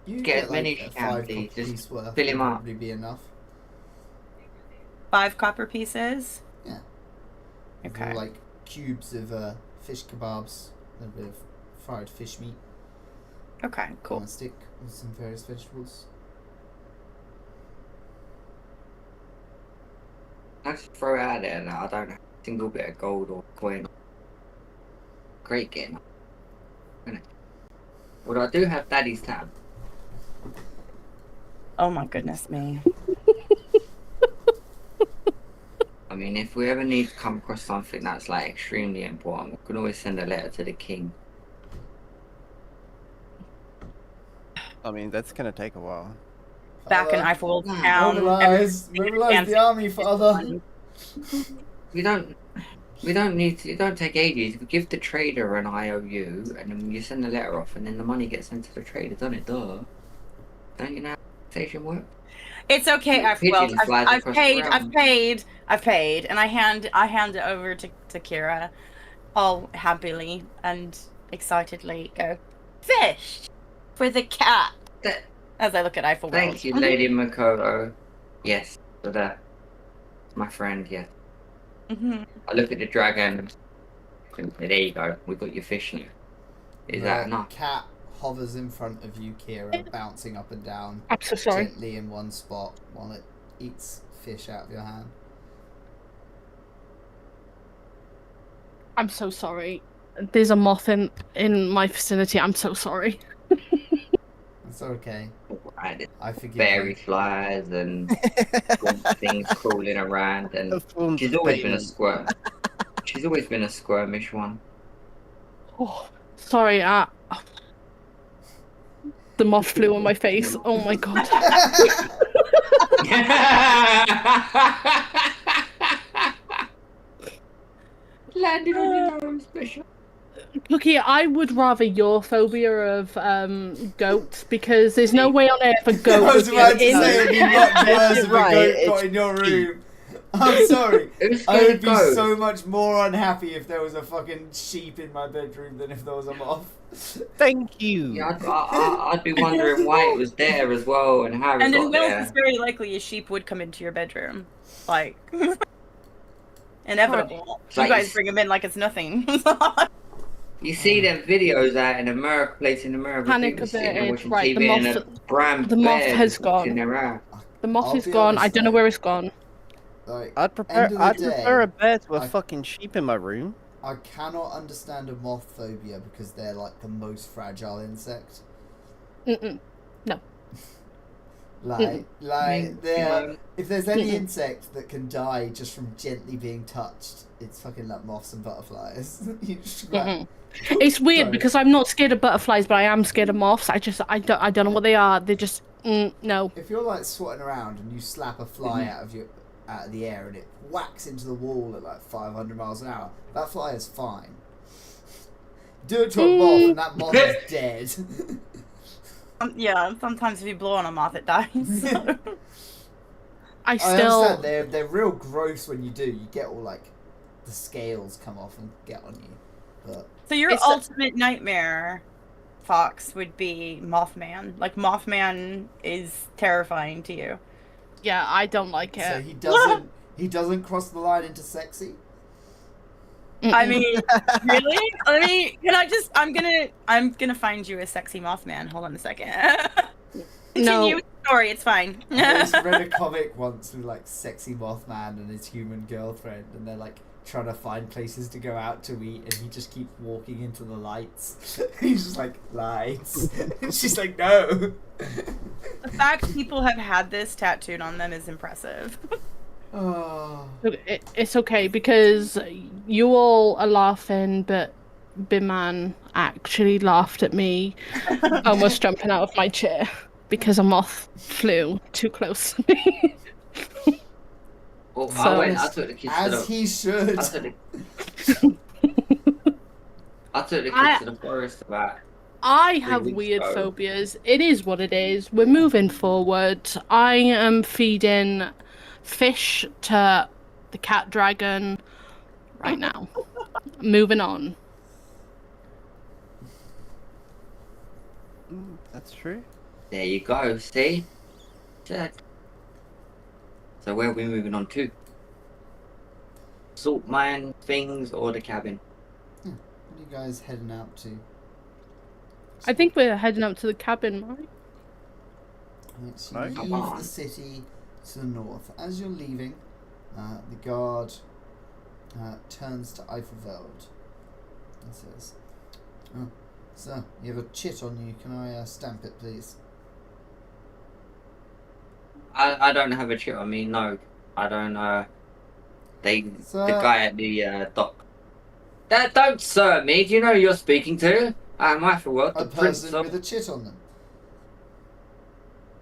You Get get many like as a you can, 5 please. copper Just piece worth. fill him would up. probably be enough. 5 copper pieces? Yeah. Okay. Or like cubes of fish kebabs, a little bit of fried fish meat Okay, on cool. a stick with some various vegetables. I just throw it out there now. I don't have a single bit of gold or coin. Great getting. Well, I do have Daddy's tab. Oh my goodness me. mean, if we ever need to come across something that's like extremely important, we can always send a letter to the king. I mean, that's gonna take a while. Back in Father, Eiffel Nah, Town. mobilize the army, Father. We don't need to. It don't take ages. We give the trader an IOU, and then you send the letter off, and then the money gets sent to the trader. Don't it? Duh. Don't you know how taxation works? It's okay. I've Pigeon flies I've across the paid. realm. I've paid, and I hand it over to Kira, all happily and excitedly go fish for the cat. That- As I look at Eiffel World. Thank you, Lady Makoto. Yes, for that. My friend, yes. Mm-hmm. I look at the dragon. And there you go. We got your fish now. Is that enough? Cat hovers in front of you, Kira, bouncing up and down I'm so sorry. gently in one spot while it eats fish out of your hand. I'm so sorry. There's a moth in my vicinity. I'm so sorry. It's okay. Right, I forgive fairy you. flies and things crawling around, and The forms she's of always been a payment. squirm. She's always been a squirmish one. Oh, sorry. The moth flew on my face. Oh my god. Landed on your own special. Cookie, I would rather your phobia of goats, because there's no way on earth a goat I was would about to be in- say it'd be much worse if a Right, goat got it's in your room. I'm sorry. Who's I scared would of be goats? so much more unhappy if there was a fucking sheep in my bedroom than if there was a moth. Thank you. Yeah, I'd be wondering why it was there as well and how it And in got Wales, there. it's very likely a sheep would come into your bedroom. Like, inevitable. It's You like guys bring them in like it's nothing. You see them videos out in America, places in America, Panic people sitting there averted. watching Right, TV and a brown the moth bear has just gone. in their eye. The moth I'll is be gone. honest, I don't know though. where it's gone. Like, I'd end of the day, prefer a bear to a I- fucking sheep in my room. I cannot understand a moth phobia because they're like the most fragile insect. Mm-mm. Like they're Mm. if there's any insect that can die just from gently being touched, it's fucking like moths and butterflies. You just like, Mm-mm. It's weird Sorry. because I'm not scared of butterflies, but I am scared of moths. I don't know what they are. They're just no. if you're like swatting around and you slap a fly Mm-hmm. out of the air and it whacks into the wall at like 500 miles an hour, that fly is fine. Do it to a moth and that moth is dead. Yeah, sometimes if you blow on a moth, it dies. I I still. understand they're real gross when you do. You get all like the scales come off and get on you. But So your It's ultimate nightmare, Fox, would be Mothman. Like, Mothman is terrifying to you. Yeah, I don't like so it. he doesn't cross the line into sexy. I Mm-mm. mean, really? I'm gonna find you a sexy Mothman. Hold on a second. Continue with the story, it's fine. I just read a comic once with like sexy Mothman and his human girlfriend, and they're like trying to find places to go out to eat, and he just keeps walking into the lights. He's just like, lights. And she's like, no. The fact people have had this tattooed on them is impressive. Oh. It's okay because you all are laughing, but Biman actually laughed at me, almost jumping out of my chair because a moth flew too close to me. Well, So- I took the kids to As the... he should. I took the kids to the forest about... I have weeks weird ago. phobias. It is what it is. We're moving forward. I am feeding fish to the cat dragon right now. Moving on. That's true. There you go, see? Check. So where are we moving on to? Salt mine, things, or the cabin? What are you guys heading out to? I think we're heading up to the cabin, right? Right, so No? you Come leave on. the city to the north. As you're leaving, the guard turns to Eifelveld and says, "Oh, sir, you have a chit on you. Can I stamp it, please?" I don't have a chip on me, no. I don't The Sir. guy at the dock. Don't sir me. Do you know who you're speaking to? I'm World, A the prince person of... with a chit on them.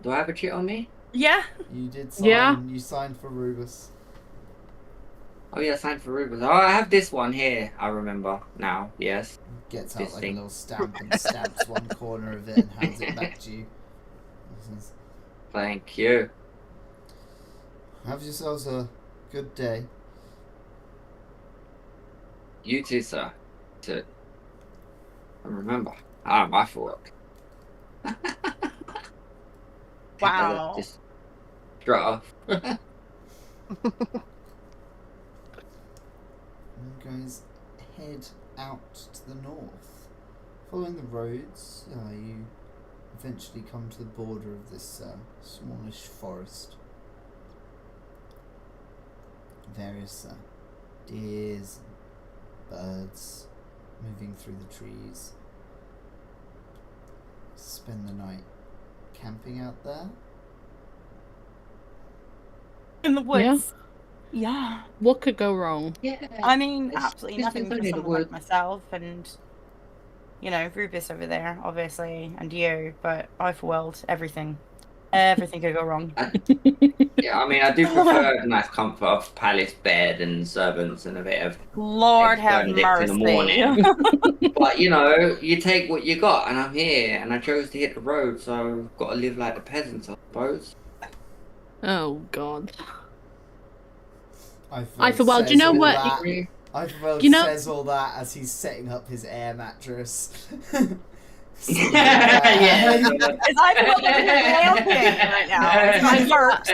Do I have a chit on me? Yeah. You did sign. Yeah. You signed for Rubus. Oh yeah, signed for Rubus. Oh, I have this one here. I remember now. Yes. Gets out This like thing. a little stamp and stamps one corner of it and hands it back to you. Says, Thank you. have yourselves a good day. You too, sir. And remember, I'm work. Wow. Just straight off. You guys head out to the north. Following the roads, you eventually come to the border of this smallish forest. Various deers and birds moving through the trees. Spend the night camping out there. In the woods. Yeah. What could go wrong? Yeah. I mean, It's- absolutely it's nothing for only the someone like woods. myself and, you know, Rubus over there, obviously, and you, but I for world, everything. Everything could go wrong. Yeah, I mean, I do prefer a nice comfort of palace bed and servants and a bit of Lord have Benedict in the morning. mercy. But, you know, you take what you got, and I'm here, and I chose to hit the road, so I've got to live like the peasants, I suppose. Oh God. Eiffel do you know says all what? that- Eiffel You know- says all that as he's setting up his air mattress. Yeah. Is I right now? It's my first.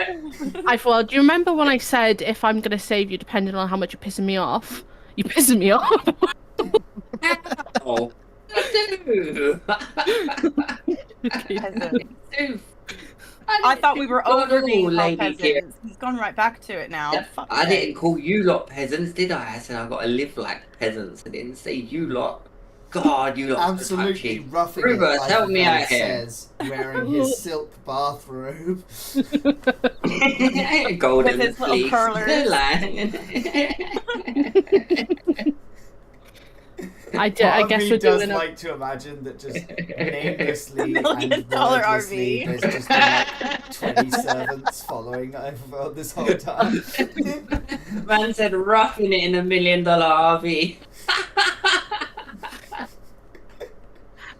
I thought, do you remember when I said if I'm gonna save you, depending on how much you're pissing me off? You're pissing me off. Oh. I do. I thought we were over being called lady peasants. here. He's gone right back to it now. Yeah, Fuck's I sake. didn't call you lot peasants, did I? I said I got to live like peasants. I didn't say you lot. God, you lot. Absolutely roughing Rubus, it. help me Eiffel out here. says, wearing his silk bathrobe. Golden With his little fleece. curlers. I Part of guess me we're does doing a like to imagine that just namelessly $1 million and wordlessly RV. there's just been like 20 servants following Eiffel this whole time. Man said roughing it in $1 million RV.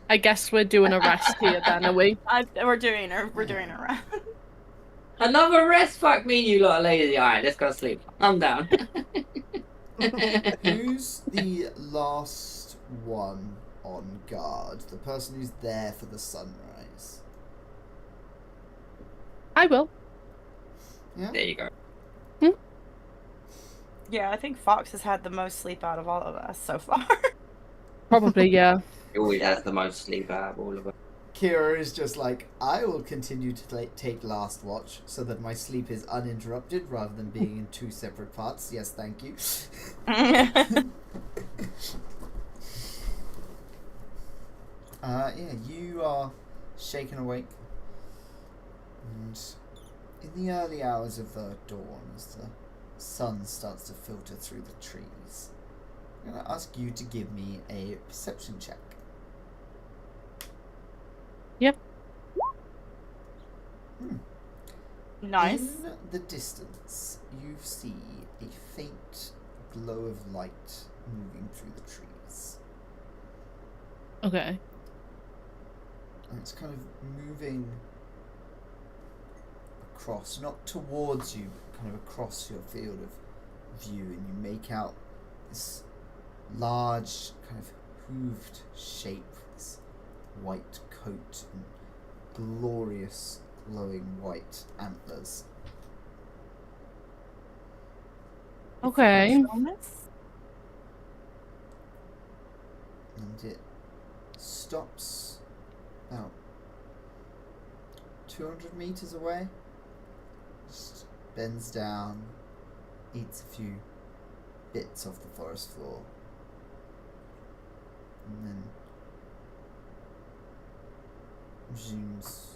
I guess we're doing a rest here then, are we? We're doing a round. Another rest? Fuck me, you lot are lazy. Alright, let's go sleep. I'm down. Who's the last one on guard? The person who's there for the sunrise? I will. Yeah? There you go. Yeah, I think Fox has had the most sleep out of all of us so far. Probably, yeah. He always has the most sleep out of all of us. Kira is just like, I will continue to take last watch so that my sleep is uninterrupted rather than being in two separate parts. Yes, thank you. Yeah, you are shaken awake. And in the early hours of the dawn, as the sun starts to filter through the trees, I'm going to ask you to give me a perception check. Yep. Nice. In the distance, you see a faint glow of light moving through the trees. Okay. And it's kind of moving across, not towards you, but kind of across your field of view, and you make out this large, kind of hooved shape, this white coat and glorious glowing white antlers. Okay. And it stops about 200 meters away. Just bends down, eats a few bits off the forest floor, and then resumes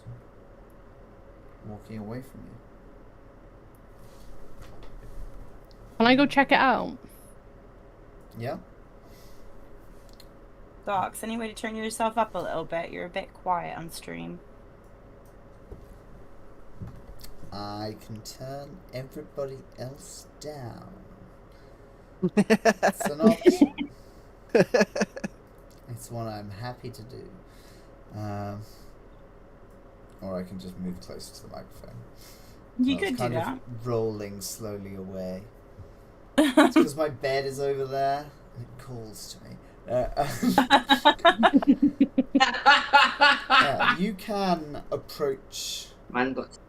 walking away from you. Can I go check it out? Yeah. Docs, any way to turn yourself up a little bit? You're a bit quiet on stream. I can turn everybody else down. It's an option. It's one I'm happy to do. Or I can just move closer to the microphone. You I was could do kind that. of rolling slowly away. It's because my bed is over there and it calls to me. You can approach. Man got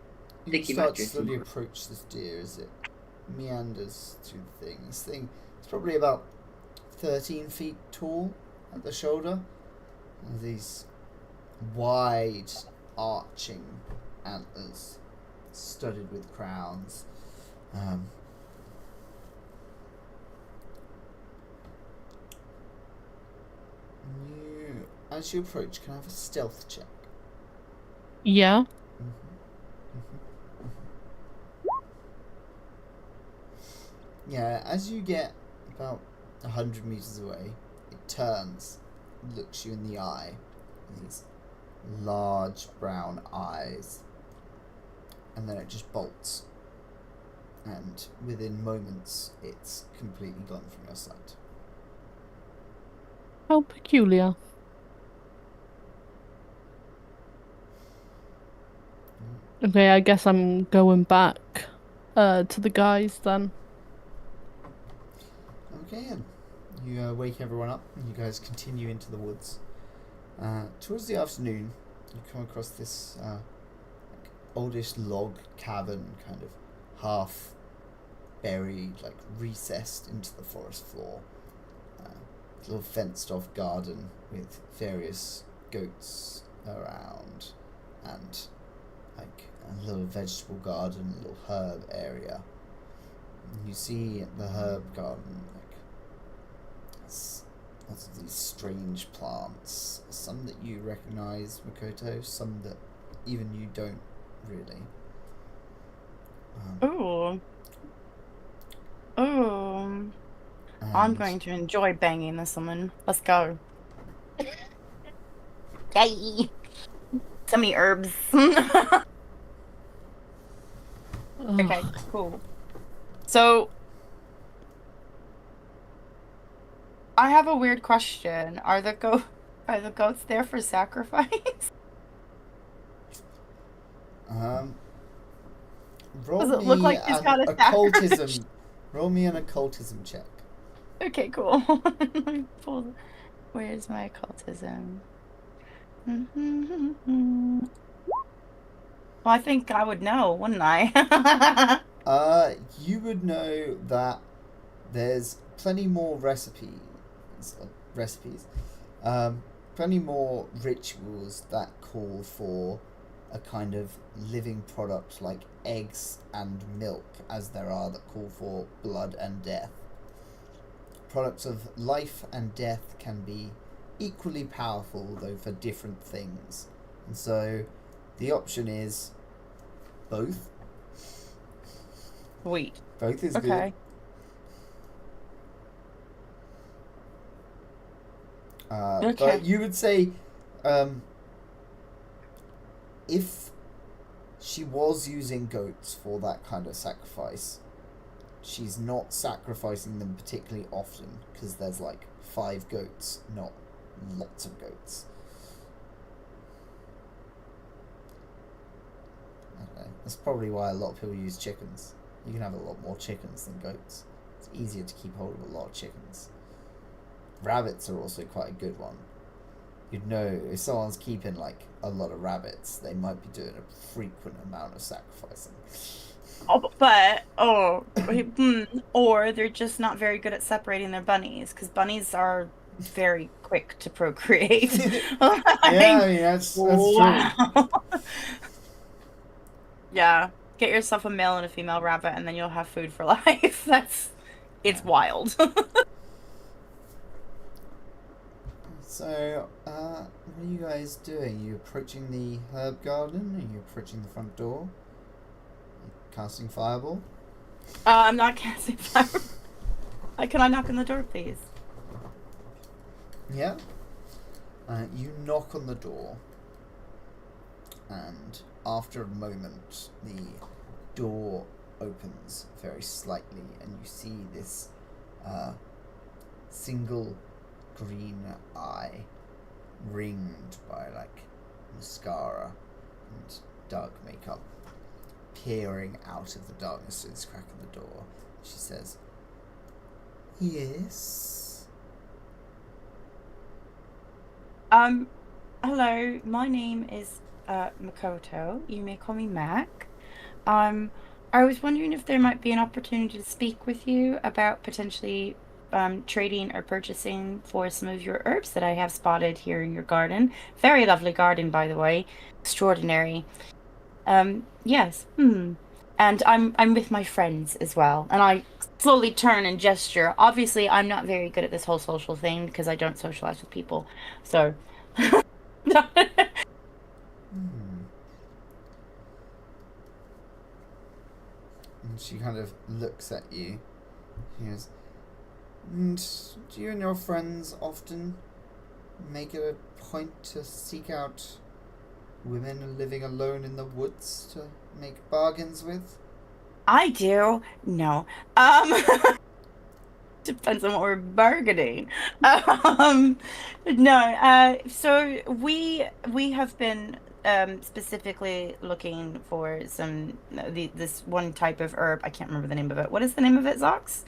You sticky start to mattress. slowly approach this deer as it meanders through the thing. This thing is probably about 13 feet tall at the shoulder. And these wide, arching antlers, studded with crowns. As you approach, can I have a stealth check? Yeah. Yeah, as you get about 100 meters away, it turns, looks you in the eye, these large brown eyes, and then it just bolts. And within moments, it's completely gone from your sight. How peculiar. Okay, I guess I'm going back to the guys then. Okay, and you wake everyone up, and you guys continue into the woods. Towards the afternoon, you come across this like oldish log cabin, kind of half buried, like recessed into the forest floor. A little fenced-off garden with various goats around, and like a little vegetable garden, a little herb area. And you see the herb garden, like lots of these strange plants. Some that you recognize, Makoto, some that even you don't really. Ooh. Ooh. I'm going to enjoy banging this woman. Let's go. Yay! So many herbs. Okay, cool. So, I have a weird question. Are the goats there for sacrifice? Roll Does it me look like he's an got a occultism. Roll me an occultism check. Okay, cool. Let me pull. Where's my occultism? Well, I think I would know, wouldn't I? You would know that there's plenty more recipes, plenty more rituals that call for a kind of living product like eggs and milk, as there are that call for blood and death. Products of life and death can be equally powerful, though for different things. And so the option is both. Wait. Both is Okay. good. Okay. But you would say, if she was using goats for that kind of sacrifice, she's not sacrificing them particularly often, because there's like 5 goats, not lots of goats. Okay. That's probably why a lot of people use chickens. You can have a lot more chickens than goats. It's easier to keep hold of a lot of chickens. Rabbits are also quite a good one. You'd know if someone's keeping like a lot of rabbits, they might be doing a frequent amount of sacrificing. Or they're just not very good at separating their bunnies, because bunnies are very quick to procreate. Yeah, I mean, that's true. Yeah, get yourself a male and a female rabbit, and then you'll have food for life. It's wild. So, what are you guys doing? Are you approaching the herb garden? Are you approaching the front door? Are you casting fireball? I'm not casting fire. Can I knock on the door, please? Yeah. You knock on the door, and after a moment, the door opens very slightly, and you see this single green eye ringed by like mascara and dark makeup peering out of the darkness through this crack in the door. She says, "Yes." Hello, my name is Makoto. You may call me Mac. I was wondering if there might be an opportunity to speak with you about potentially trading or purchasing for some of your herbs that I have spotted here in your garden. Very lovely garden, by the way. Extraordinary. Yes. And I'm with my friends as well. And I slowly turn and gesture. Obviously, I'm not very good at this whole social thing because I don't socialize with people. So. And she kind of looks at you. She goes, "And do you and your friends often make it a point to seek out women living alone in the woods to make bargains with?" I do. No. Depends on what we're bargaining. No. So we have been specifically looking for this one type of herb. I can't remember the name of it. What is the name of it, Zox?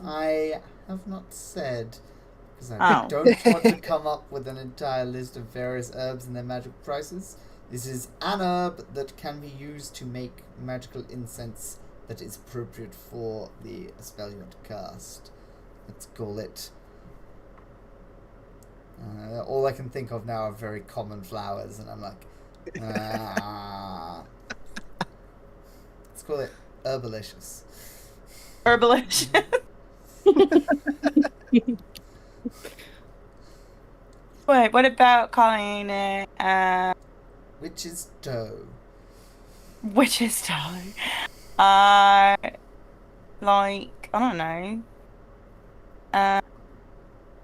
I have not said, because I don't want to come up with an entire list of various herbs and their magic prices. This is an herb that can be used to make magical incense that is appropriate for the spell you want to cast. Let's call it... all I can think of now are very common flowers, and I'm like... Let's call it Herbalicious. Herbalicious. Wait, what about calling it Witch's Dough. Witch's Dough? Like, I don't know.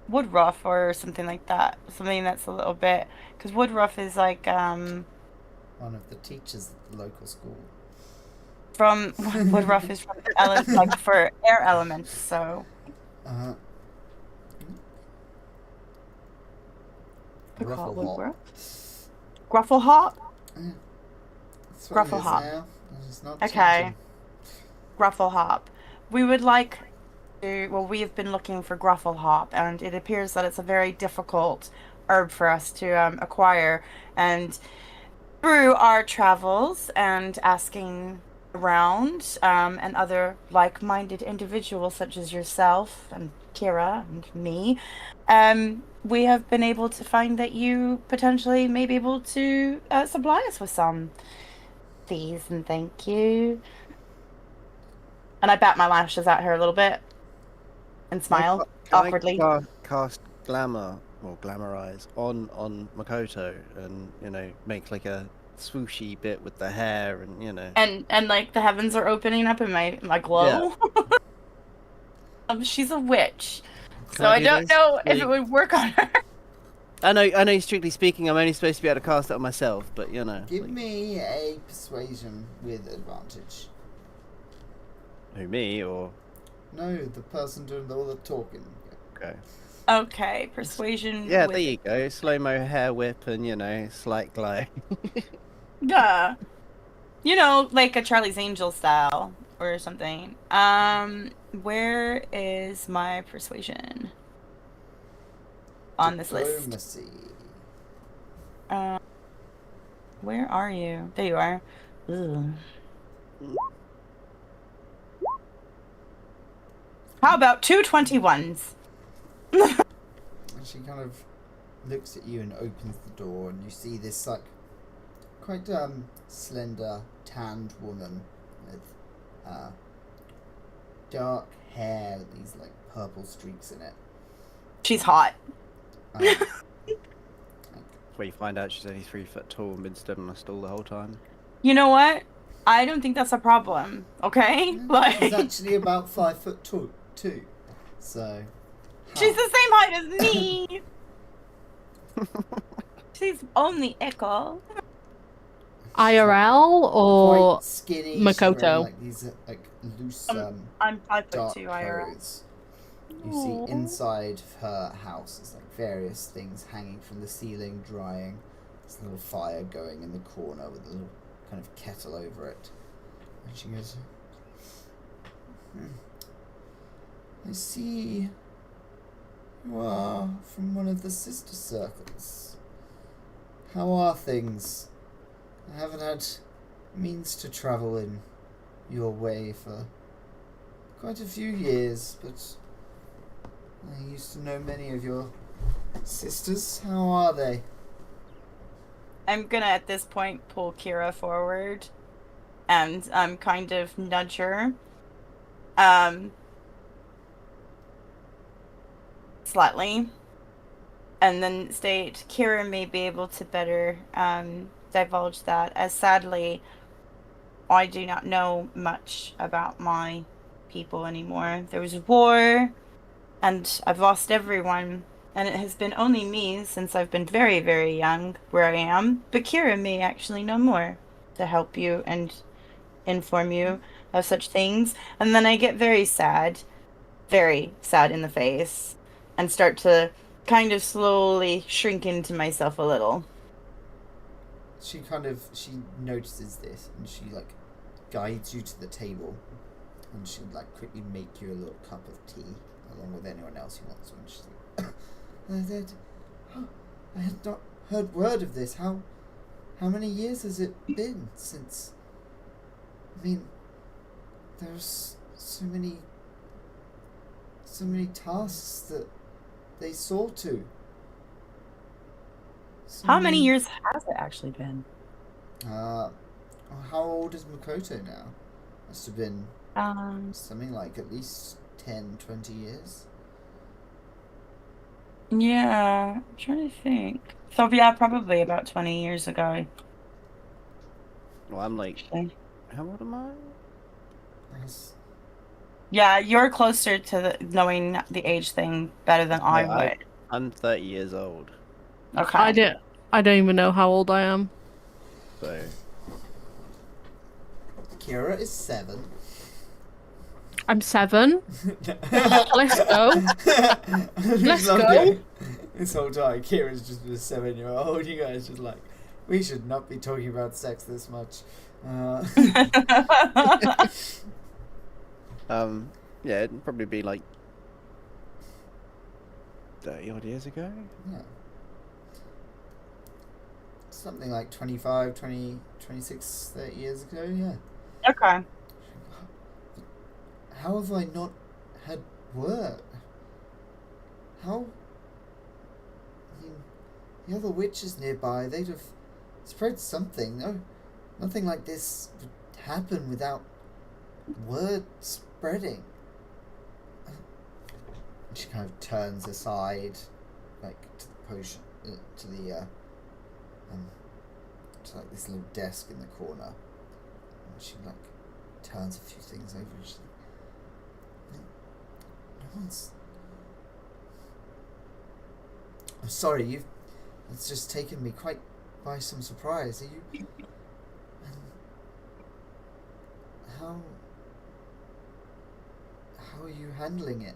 Woodruff or something like that. Something that's a little bit... Because Woodruff is like, One of the teachers at the local school. From... Woodruff is from the like for air elements, so... Grufflehop. Grufflehop? Yeah. That's what it is Grufflehop. now. It's not Okay. changing. Grufflehop. We would like to... Well, we have been looking for Grufflehop, and it appears that it's a very difficult herb for us to acquire. And through our travels and asking around, and other like-minded individuals such as yourself and Kira and me, we have been able to find that you potentially may be able to supply us with some. Please and thank you. And I bat my lashes at her a little bit and smile awkwardly. Can I cast glamour or glamorize on Makoto and, you know, make like a swooshy bit with the hair and, you know. And like the heavens are opening up in my glow. Yeah. She's a witch. So I don't know if it would work on her. I know. Strictly speaking, I'm only supposed to be able to cast it on myself, but you know. Give me a persuasion with advantage. Who, me or? No, the person doing all the talking. Okay. Okay, persuasion. Yeah, there you go. Slow-mo hair whip and, you know, slight glow. Duh. You know, like a Charlie's Angel style or something. Where is my persuasion on this list? Diplomacy. Where are you? There you are. Ugh. How about 2 21s? And she kind of looks at you and opens the door, and you see this like quite slender, tanned woman with dark hair with these like purple streaks in it. She's hot. Where you find out she's only 3 foot tall and been stood on a stool the whole time. You know what? I don't think that's a problem. Okay, She's like actually about 5'2", so. she's the same height as me. She's only equal. IRL or quite skinny. She's wearing, Makoto? like these like loose I'm 5'2" dark IRL. clothes. You see inside of her house is like various things hanging from the ceiling, drying. There's a little fire going in the corner with a little kind of kettle over it. And she goes, I see you are from one of the sister circles. How are things? I haven't had means to travel in your way for quite a few years, but I used to know many of your sisters. How are they? I'm gonna at this point pull Kira forward and kind of nudge her. Slightly. And then state Kira may be able to better divulge that, as sadly I do not know much about my people anymore. There was a war and I've lost everyone. And it has been only me since I've been very, very young where I am. But Kira may actually know more to help you and inform you of such things. And then I get very sad in the face, and start to kind of slowly shrink into myself a little. She notices this and she like guides you to the table, and she'd like quickly make you a little cup of tea along with anyone else who wants one. She's like, I had not heard word of this. How many years has it been since? I mean, there's so many tasks that they saw to. How many years has it actually been? How old is Makoto now? Must have been something like at least 10, 20 years. Yeah, I'm trying to think. So yeah, probably about 20 years ago. Well, I'm like, Actually. how old am I? Yeah, you're closer to knowing the age thing better than I would. I'm 30 years old. Okay. I don't even know how old I am. So Kira is 7. I'm 7. Let's go. Let's go. This whole time, Kira's just a 7-year-old. You guys just like, we should not be talking about sex this much. yeah, it'd probably be like 30 odd years ago. Yeah. Something like 25, 20, 26, 30 years ago, yeah. Okay. How have I not had word? How? I mean, the other witches nearby, they'd have spread something. No, nothing like this would happen without word spreading. She kind of turns aside, like to the potion, to like this little desk in the corner, and she like turns a few things over. And she's like, no one's. I'm sorry, it's just taken me quite by some surprise. Are you? How are you handling it?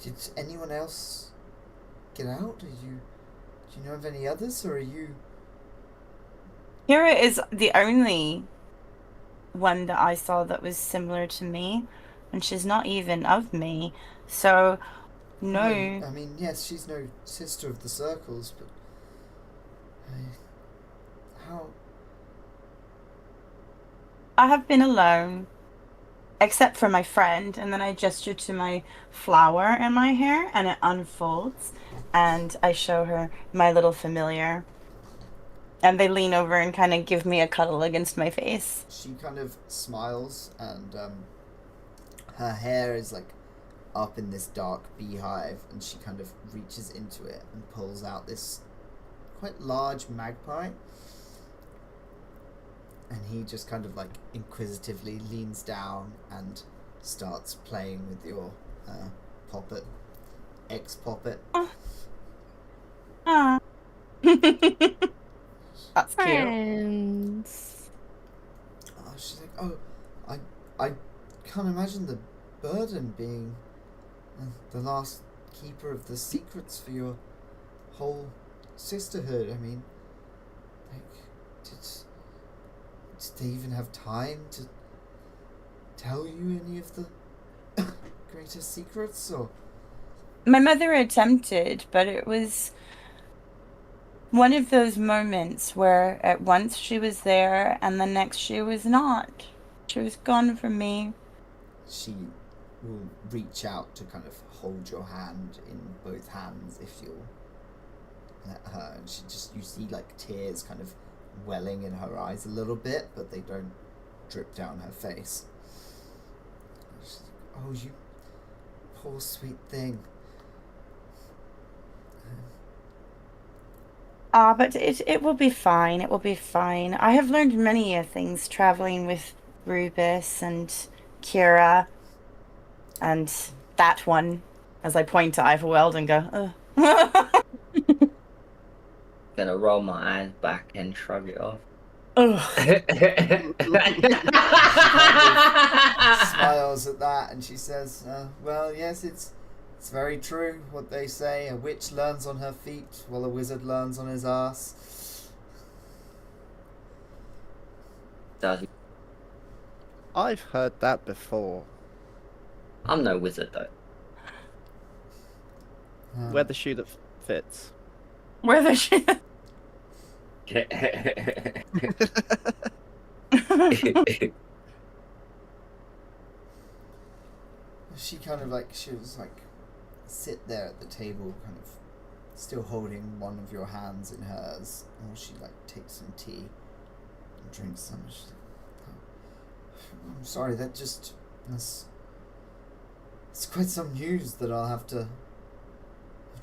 Did anyone else get out? Do you know of any others, or are you? Kira is the only one that I saw that was similar to me, and she's not even of me. So, no. I mean, yes, she's no sister of the circles, but how? I have been alone, except for my friend, and then I gesture to my flower in my hair, and it unfolds, and I show her my little familiar. And they lean over and kind of give me a cuddle against my face. She kind of smiles, and her hair is like up in this dark beehive, and she kind of reaches into it and pulls out this quite large magpie. and he just kind of like inquisitively leans down and starts playing with your poppet, ex-poppet. Ah. That's cute. Friends. Oh, she's like, oh, I can't imagine the burden being the last keeper of the secrets for your whole sisterhood. I mean, like, did they even have time to tell you any of the greater secrets, or? My mother attempted, but it was one of those moments where at once she was there and the next she was not. She was gone from me. She will reach out to kind of hold your hand in both hands if you'll let her, and you see like tears kind of welling in her eyes a little bit, but they don't drip down her face. She's like, oh, you poor sweet thing. But it will be fine. It will be fine. I have learned many things traveling with Rubus and Kira and that one, as I point to Iverweld and go, ugh. Gonna roll my eyes back and shrug it off. Smiles at that, and she says, well, yes, it's very true what they say. A witch learns on her feet while a wizard learns on his ass. Does he? I've heard that before. I'm no wizard though. Wear the shoe that fits. Where the shit. She kind of like, she was like, sit there at the table, kind of still holding one of your hands in hers, while she like takes some tea and drinks some. She's like, oh, I'm sorry, that's it's quite some news that I'll have to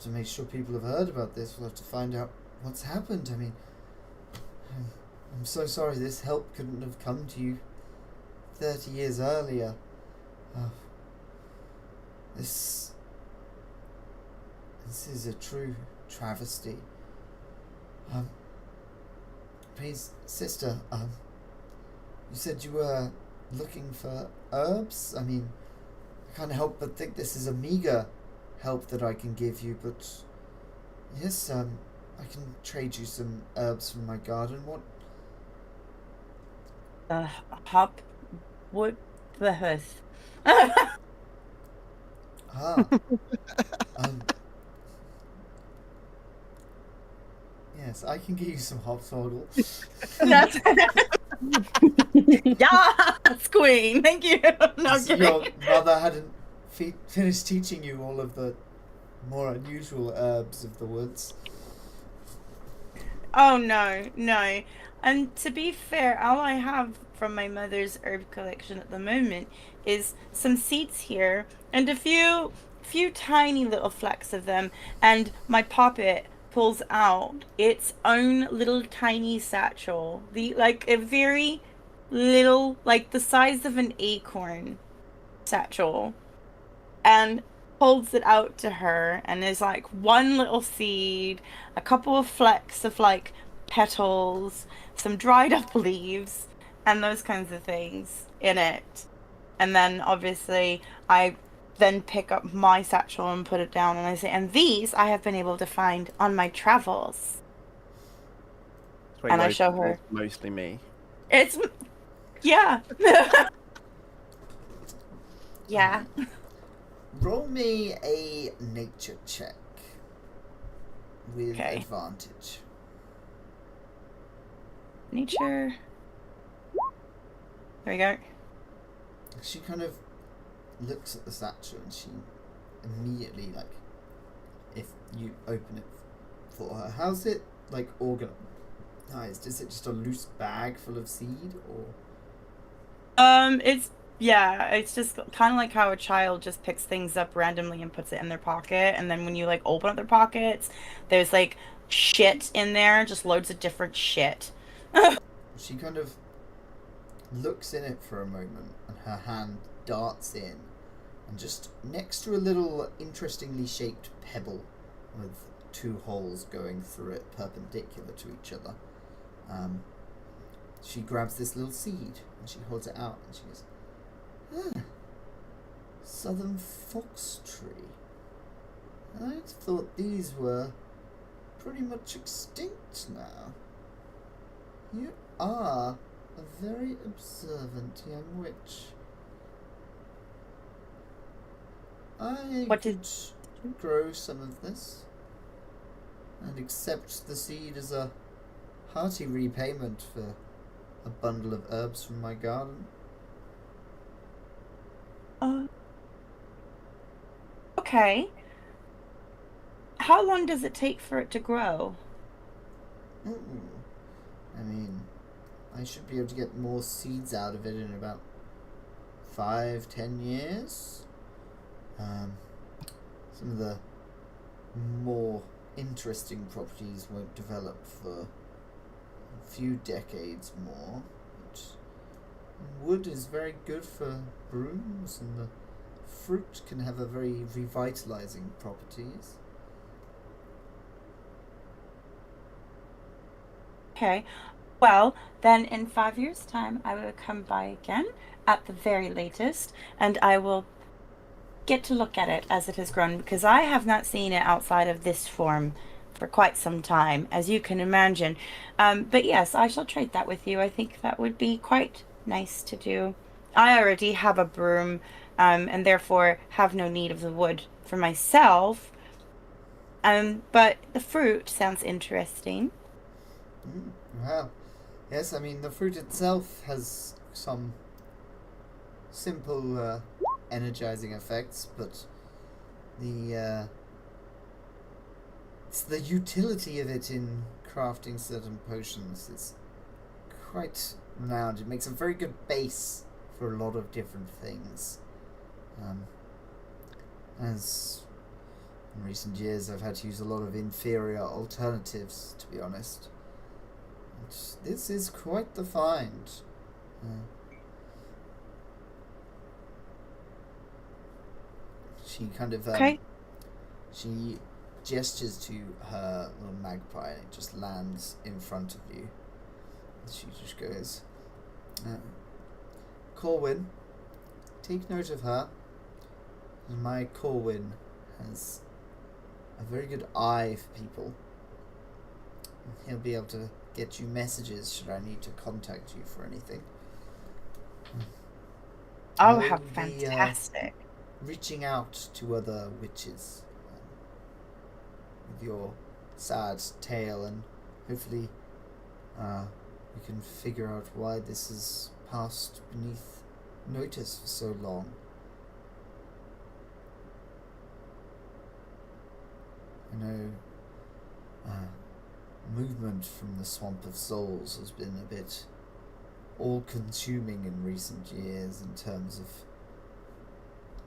make sure people have heard about this. We'll have to find out what's happened. I mean, I'm so sorry this help couldn't have come to you 30 years earlier. This is a true travesty. Please, sister, you said you were looking for herbs? I mean, I can't help but think this is a meager help that I can give you, but yes, I can trade you some herbs from my garden. What? Hop wood the hearth. Yes, I can give you some hopsodal. Yes, queen. Thank you. No, I'm kidding. Your mother hadn't finished teaching you all of the more unusual herbs of the woods. Oh no. And to be fair, all I have from my mother's herb collection at the moment is some seeds here and a few tiny little flecks of them, and my poppet pulls out its own little tiny satchel, a very little, like the size of an acorn satchel, and holds it out to her, and there's like one little seed, a couple of flecks of like petals, some dried up leaves, and those kinds of things in it. And then obviously I then pick up my satchel and put it down, and I say, and these I have been able to find on my travels. And I show her. Mostly me. It's, yeah. Yeah. Roll me a nature check with Okay. advantage. Nature. There we go. She kind of looks at the satchel and she immediately, like, if you open it for her, how's it, like, organized? Is it just a loose bag full of seed, or? It's just kind of like how a child just picks things up randomly and puts it in their pocket, and then when you, like, open up their pockets, there's, like, shit in there, just loads of different shit. She kind of looks in it for a moment, and her hand darts in, and just next to a little interestingly shaped pebble with 2 holes going through it perpendicular to each other, she grabs this little seed and she holds it out and she goes, southern fox tree. I thought these were pretty much extinct now. You are a very observant young witch. I could grow some of this and accept the seed as a hearty repayment for a bundle of herbs from my garden. Okay. How long does it take for it to grow? I mean, I should be able to get more seeds out of it in about 5-10 years. Some of the more interesting properties won't develop for a few decades more. But wood is very good for brooms, and the fruit can have a very revitalizing properties. Okay. Well, then in 5 years' time, I will come by again at the very latest, and I will get to look at it as it has grown, because I have not seen it outside of this form for quite some time, as you can imagine. But yes, I shall trade that with you. I think that would be quite nice to do. I already have a broom, and therefore have no need of the wood for myself. But the fruit sounds interesting. Well, yes, I mean, the fruit itself has some simple energizing effects, but it's the utility of it in crafting certain potions is quite renowned. It makes a very good base for a lot of different things. As in recent years I've had to use a lot of inferior alternatives, to be honest. This is quite the find. She kind of she gestures to her little magpie and it just lands in front of you. She just goes, Corwin, take note of her. My Corwin has a very good eye for people. He'll be able to get you messages should I need to contact you for anything. Oh, how fantastic. Reaching out to other witches with your sad tale, and hopefully we can figure out why this has passed beneath notice for so long. I know movement from the Swamp of Souls has been a bit all-consuming in recent years in terms of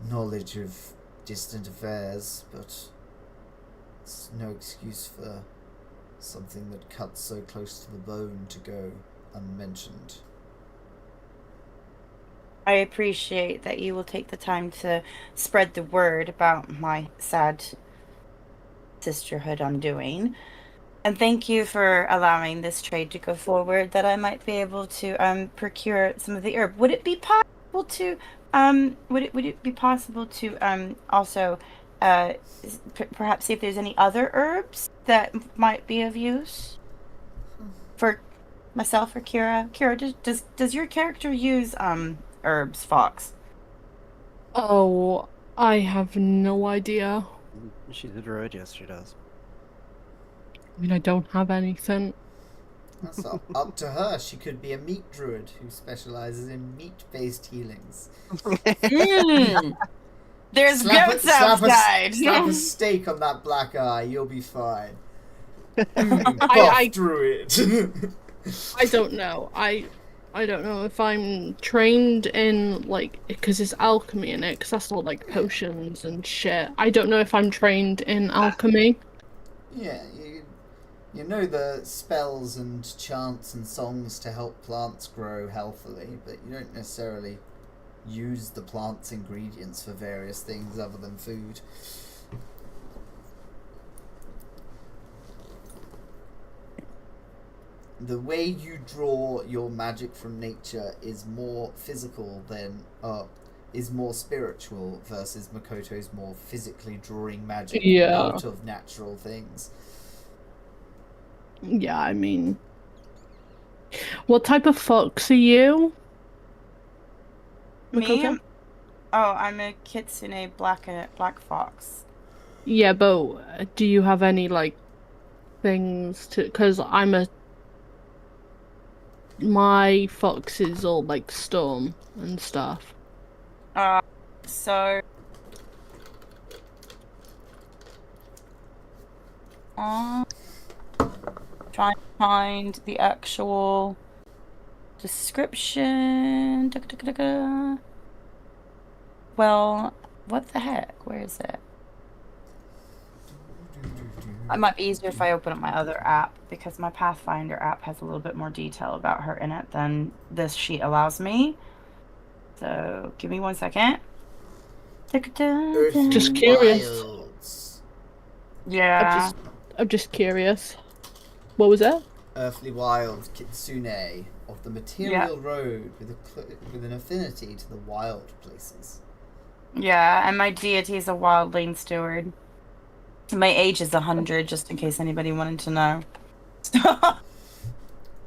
knowledge of distant affairs, but it's no excuse for something that cuts so close to the bone to go unmentioned. I appreciate that you will take the time to spread the word about my sad sisterhood undoing. And thank you for allowing this trade to go forward, that I might be able to procure some of the herb. Would it be possible to would it be possible to also perhaps see if there's any other herbs that might be of use for myself or Kira? Kira, does your character use herbs, Fox? Oh, I have no idea. She's a druid, yes, she does. I mean, I don't have anything. That's up to her. She could be a meat druid who specializes in meat-based healings. There's goats outside. Slap a steak on that black eye, you'll be fine. I druid. I don't know. I don't know if I'm trained in, like, because it's alchemy in it, because that's all, like, potions and shit. I don't know if I'm trained in alchemy. Yeah, You know the spells and chants and songs to help plants grow healthily, but you don't necessarily use the plant's ingredients for various things other than food. The way you draw your magic from nature is more physical than is more spiritual versus Makoto's more physically drawing magic out of natural things. Yeah, I mean, what type of fox are you? Me? Makoto? Oh, I'm a kitsune black fox. Yeah, but do you have any like things to? Because my fox is all like storm and stuff. So trying to find the actual description. Well, what the heck? Where is it? It might be easier if I open up my other app, because my Pathfinder app has a little bit more detail about her in it than this sheet allows me. So give me 1 second. Just curious. Wilds. Yeah. I'm just curious. What was that? Earthly Wild Kitsune of the Material Road with an affinity to the wild places. Yeah, and my deity is a wildling steward. My age is 100, just in case anybody wanted to know.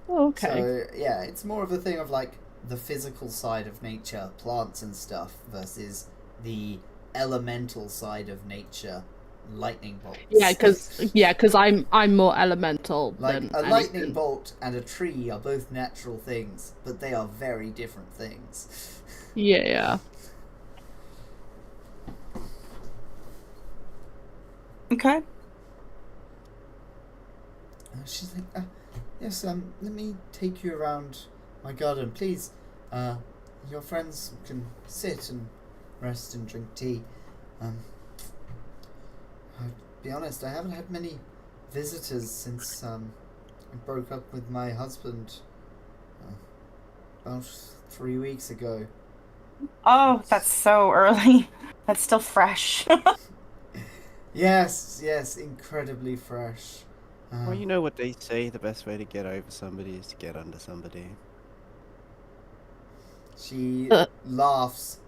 Oh, okay. So, yeah, it's more of a thing of, like, the physical side of nature, plants and stuff, versus the elemental side of nature, lightning bolts. Yeah, because I'm more elemental Like, than a lightning anything. bolt and a tree are both natural things, but they are very different things. Yeah. Okay. She's like, yes, let me take you around my garden, please. Your friends can sit and rest and drink tea. I'll be honest, I haven't had many visitors since I broke up with my husband about 3 weeks ago. Oh, that's so early. That's still fresh. Yes, incredibly fresh. Well, you know what they say, the best way to get over somebody is to get under somebody. She laughs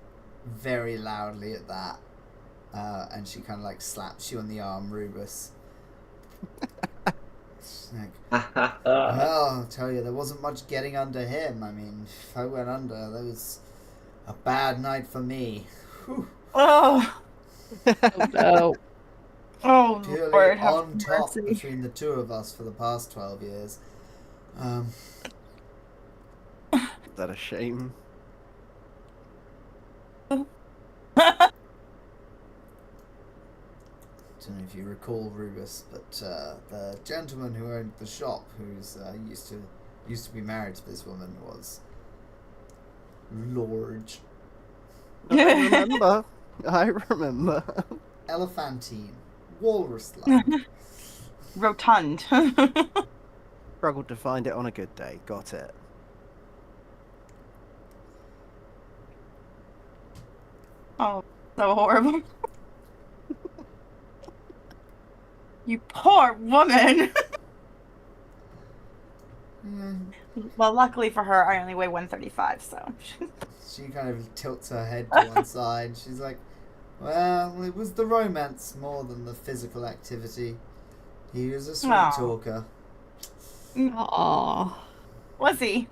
very loudly at that, and she kind of like slaps you on the arm, Rubus. She's like, well, I'll tell you, there wasn't much getting under him. I mean, if I went under, that was a bad night for me. Whew. Oh. No. Oh, Purely Lord, have on top mercy. between the two of us for the past 12 years. Is that a shame? Don't know if you recall Rubus, but the gentleman who owned the shop, who's used to be married to this woman, was Lord I remember. Elephantine, walrus-like. Rotund. Struggled to find it on a good day. Got it. Oh, so horrible. You poor woman. Well, luckily for her, I only weigh 135, so. She kind of tilts her head to one side. She's like, well, it was the romance more than the physical activity. He was a sweet talker. Aww. Was he?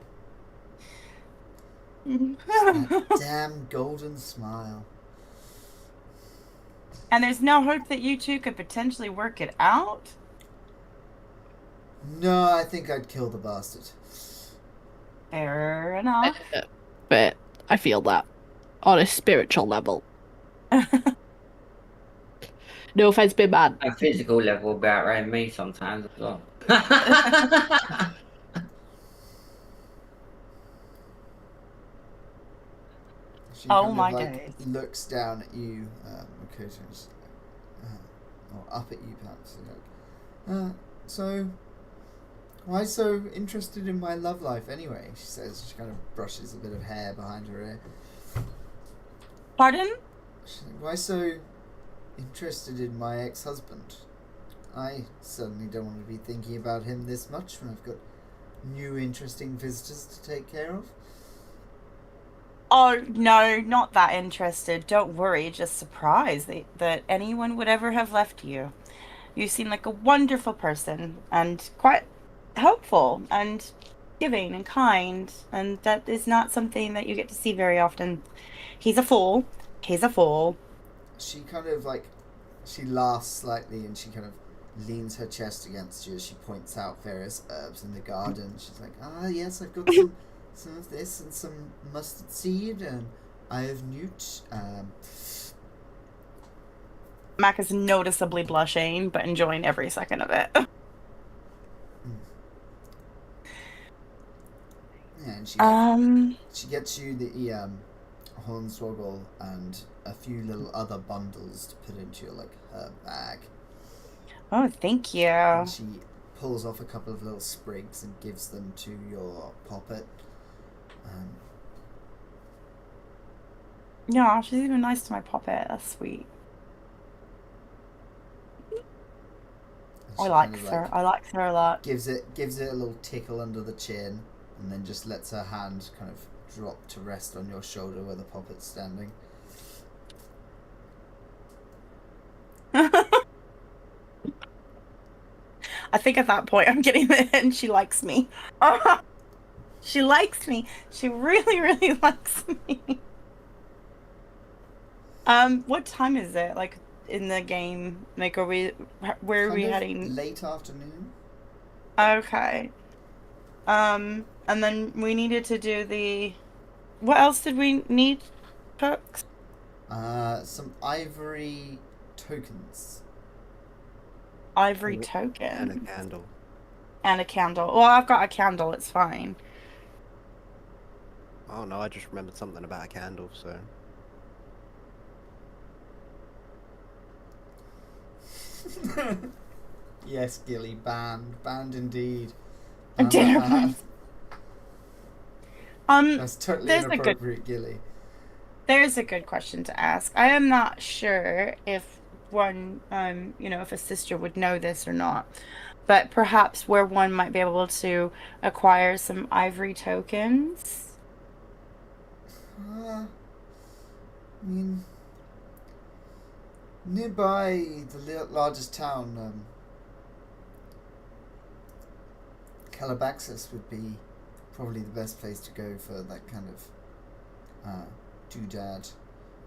That damn golden smile. And there's no hope that you two could potentially work it out? No, I think I'd kill the bastard. Fair enough. But I feel that on a spiritual level. No offense, big man. A physical level be outrunning me sometimes as well. She Oh kind my of, days. looks down at you, Makoto, or up at you perhaps. So Why so interested in my love life anyway? She says. She kind of brushes a bit of hair behind her ear. Pardon? She's like, why so interested in my ex-husband? I certainly don't want to be thinking about him this much when I've got new interesting visitors to take care of. Oh, no, not that interested. Don't worry, just surprised that anyone would ever have left you. You seem like a wonderful person and quite helpful and giving and kind, and that is not something that you get to see very often. He's a fool. He's a fool. She kind of like, she laughs slightly and she kind of leans her chest against you as she points out various herbs in the garden. She's like, ah, yes, I've got some of this and some mustard seed and eye of newt. Mac is noticeably blushing, but enjoying every second of it. Yeah, and she gets you the hornswoggle and a few little other bundles to put into your her bag. Oh, thank you. And she pulls off a couple of little sprigs and gives them to your poppet. Yeah, she's even nice to my poppet. That's sweet. I like her. I like her a lot. Gives it a little tickle under the chin, and then just lets her hand kind of drop to rest on your shoulder where the poppet's standing. I think at that point I'm getting the hint she likes me. She likes me. She really, really likes me. What time is it? Like in the game? Like, where are we heading? Late afternoon. Okay. And then we needed to do the. What else did we need, Cooks? Some ivory tokens. Ivory token. And a candle. And a candle. Well, I've got a candle. It's fine. Oh no, I just remembered something about a candle, so. Yes, Gilly, banned indeed. A dinner party. That's totally there's inappropriate, Gilly. There's a good question to ask. I am not sure if one, if a sister would know this or not, but perhaps where one might be able to acquire some ivory tokens. I mean, nearby the largest town, Kalabaxas would be probably the best place to go for that kind of doodad.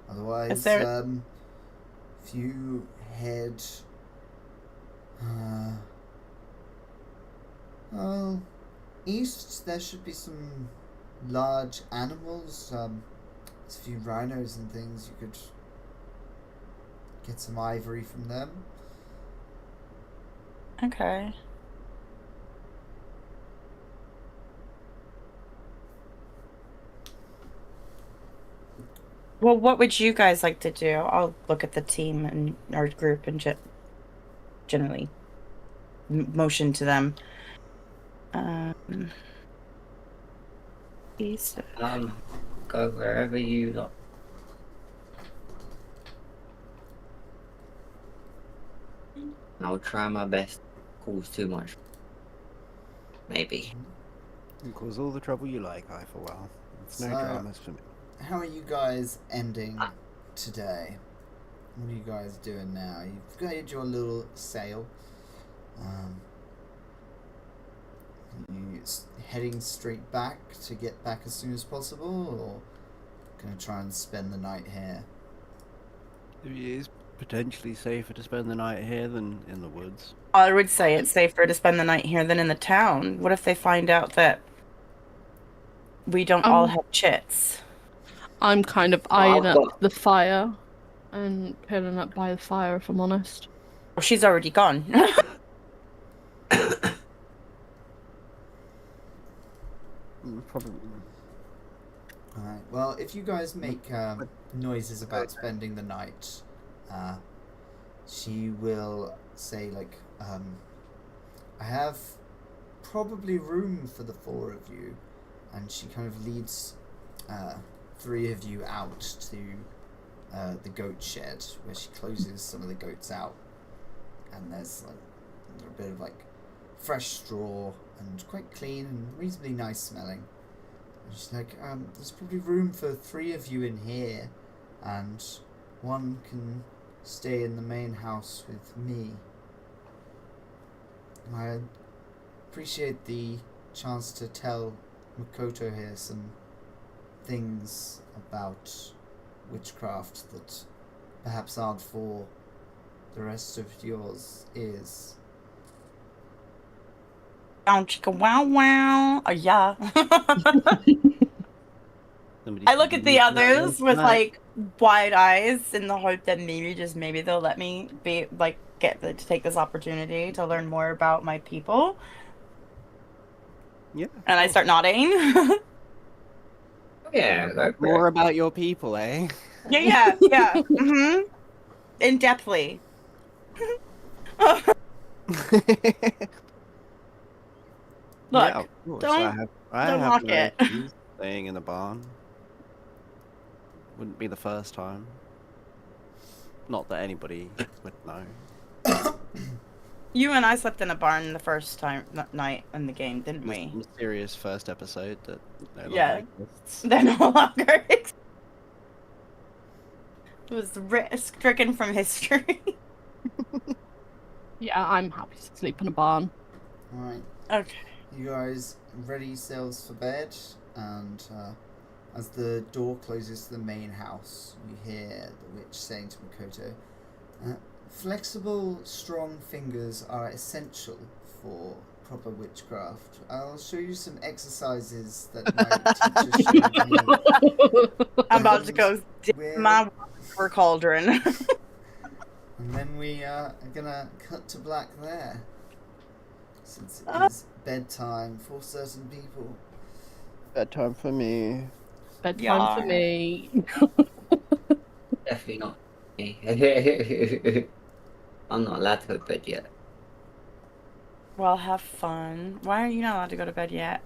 Otherwise, if you head east, there should be some large animals. There's a few rhinos and things. You could get some ivory from them. Okay. Well, what would you guys like to do? I'll look at the team and our group and generally motion to them. East. Go wherever you like. I'll try my best. Cause too much. Maybe. You cause all the trouble you like, I for well. It's no dramas for me. How are you guys ending today? What are you guys doing now? You've got your little sail. You heading straight back to get back as soon as possible, or gonna try and spend the night here? It is potentially safer to spend the night here than in the woods. I would say it's safer to spend the night here than in the town. What if they find out that we don't all have chits? I'm kind of eyeing up the fire and curling up by the fire, if I'm honest. Well, she's already gone. Probably. Alright, well, if you guys make noises about spending the night, she will say, I have probably room for the 4 of you. And she kind of leads 3 of you out to the goat shed, where she closes some of the goats out. And there's like a little bit of like fresh straw and quite clean and reasonably nice smelling. And she's like, there's probably room for 3 of you in here, and 1 can stay in the main house with me. I appreciate the chance to tell Makoto here some things about witchcraft that perhaps aren't for the rest of yours ears. Chicka wow wow. Yeah. I look at the others with like wide eyes in the hope that maybe they'll let me be like to take this opportunity to learn more about my people. Yeah. And I start nodding. Yeah. More about your people, eh? Yeah. Mm-hmm. In depthly. Look, yeah, of course. don't I don't have knock no it. issues staying in the barn. Wouldn't be the first time. Not that anybody would know. You and I slept in a barn the first night in the game, didn't we? Mysterious first episode that no longer Yeah. exists. They're no longer exist. It was stricken from history. Yeah, I'm happy to sleep in a barn. Alright, Okay. you guys ready yourselves for bed, and as the door closes to the main house, you hear the witch saying to Makoto, flexible, strong fingers are essential for proper witchcraft. I'll show you some exercises that my teacher showed me. I'm about to go dip We're- my water cauldron. And then we are gonna cut to black there, since it Ah. is bedtime for certain people. Bedtime for me. Bedtime for me. Definitely not me. I'm not allowed to go to bed yet. Well, have fun. Why are you not allowed to go to bed yet?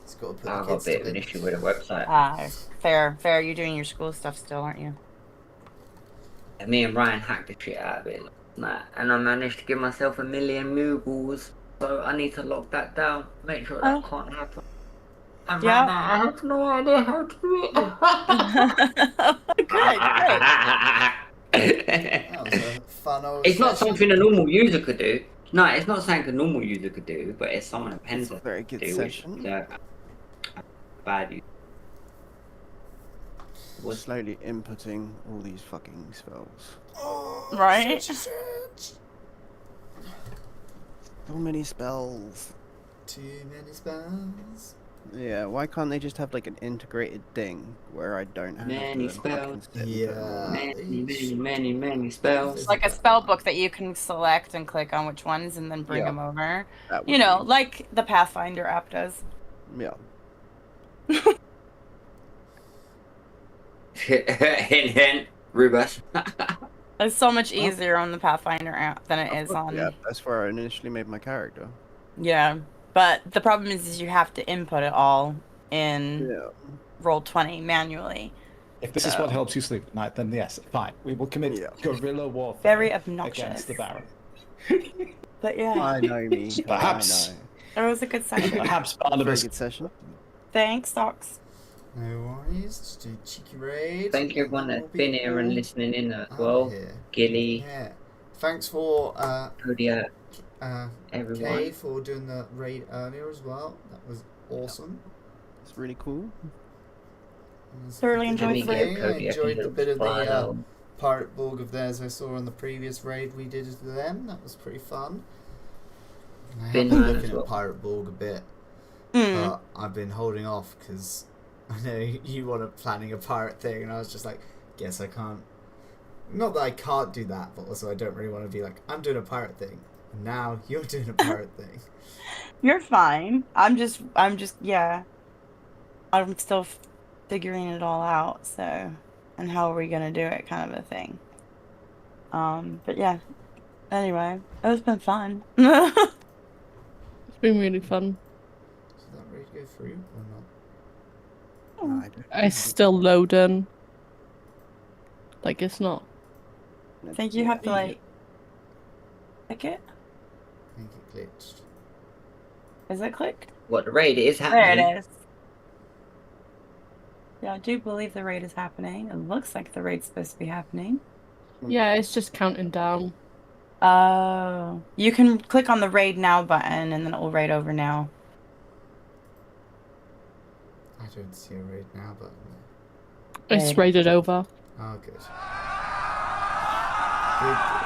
It's got to put I've the got a kids bit to of an bed. issue with the website. Ah, fair. You're doing your school stuff still, aren't you? Me and Ryan hacked the shit out of it last night, and I managed to give myself 1 million Moogles, so I need to lock that down, make sure that can't happen. And Yeah. right now, I have no idea how to do it. That was a fun old It's not session. something a normal user could do. No, it's not something a normal user could do, but it's something a pen It's a very good do, session. which bad use. We're slowly inputting all these fucking spells. Oh, Right? such. So many spells. Too many spells. Yeah, why can't they just have like an integrated thing where I don't have Many to spells. fucking sit and Yeah. do Many spells. It's like a spell book that you can select and click on which ones and then bring Yeah. them over. it? That would You know, be- like the Pathfinder app does. Yeah. Hint, Rubus. It's so much easier on the Pathfinder app than it is on. Yeah, that's where I initially made my character. Yeah, but the problem is you have to input it all in Yeah. Roll20 manually. If this is what helps you sleep at night, then yes, fine. We will commit Yeah. guerrilla warfare Very obnoxious. against the Baron. But yeah, I know me. Perhaps. I know. it was a good session. Perhaps Very Barnabas. good session. Thanks, Docs. No worries. Just do a cheeky raid. Thank you everyone that's been here and listening in as Out well. here. Gilly, Yeah. Thanks for Kodia, Kay everyone. for doing the raid earlier as well. That was awesome. It's really cool. It was Thoroughly a enjoyed good the Let me game. give I Cody a enjoyed the little bit of the follow. pirate borg of theirs I saw on the previous raid we did to them. That was pretty fun. I have Been been mad looking as well. at pirate borg a bit, Mm. but I've been holding off because I know you wanted planning a pirate thing, and I was just like, guess I can't. Not that I can't do that, but also I don't really want to be like, I'm doing a pirate thing, and now you're doing a pirate thing. You're fine. I'm just, yeah. I'm still figuring it all out, so. And how are we gonna do it, kind of a thing. But yeah. Anyway, it's been fun. It's been really fun. Did that raid go through or not? No, I don't It's still loading. Like, it's not. I think you have to like click it. I think it glitched. Is it clicked? What, the raid is There happening? it is. Yeah, I do believe the raid is happening. It looks like the raid's supposed to be happening. Yeah, it's just counting down. Oh, you can click on the raid now button and then it will raid over now. I don't see a raid now button. It's raided over. Oh, good. Good.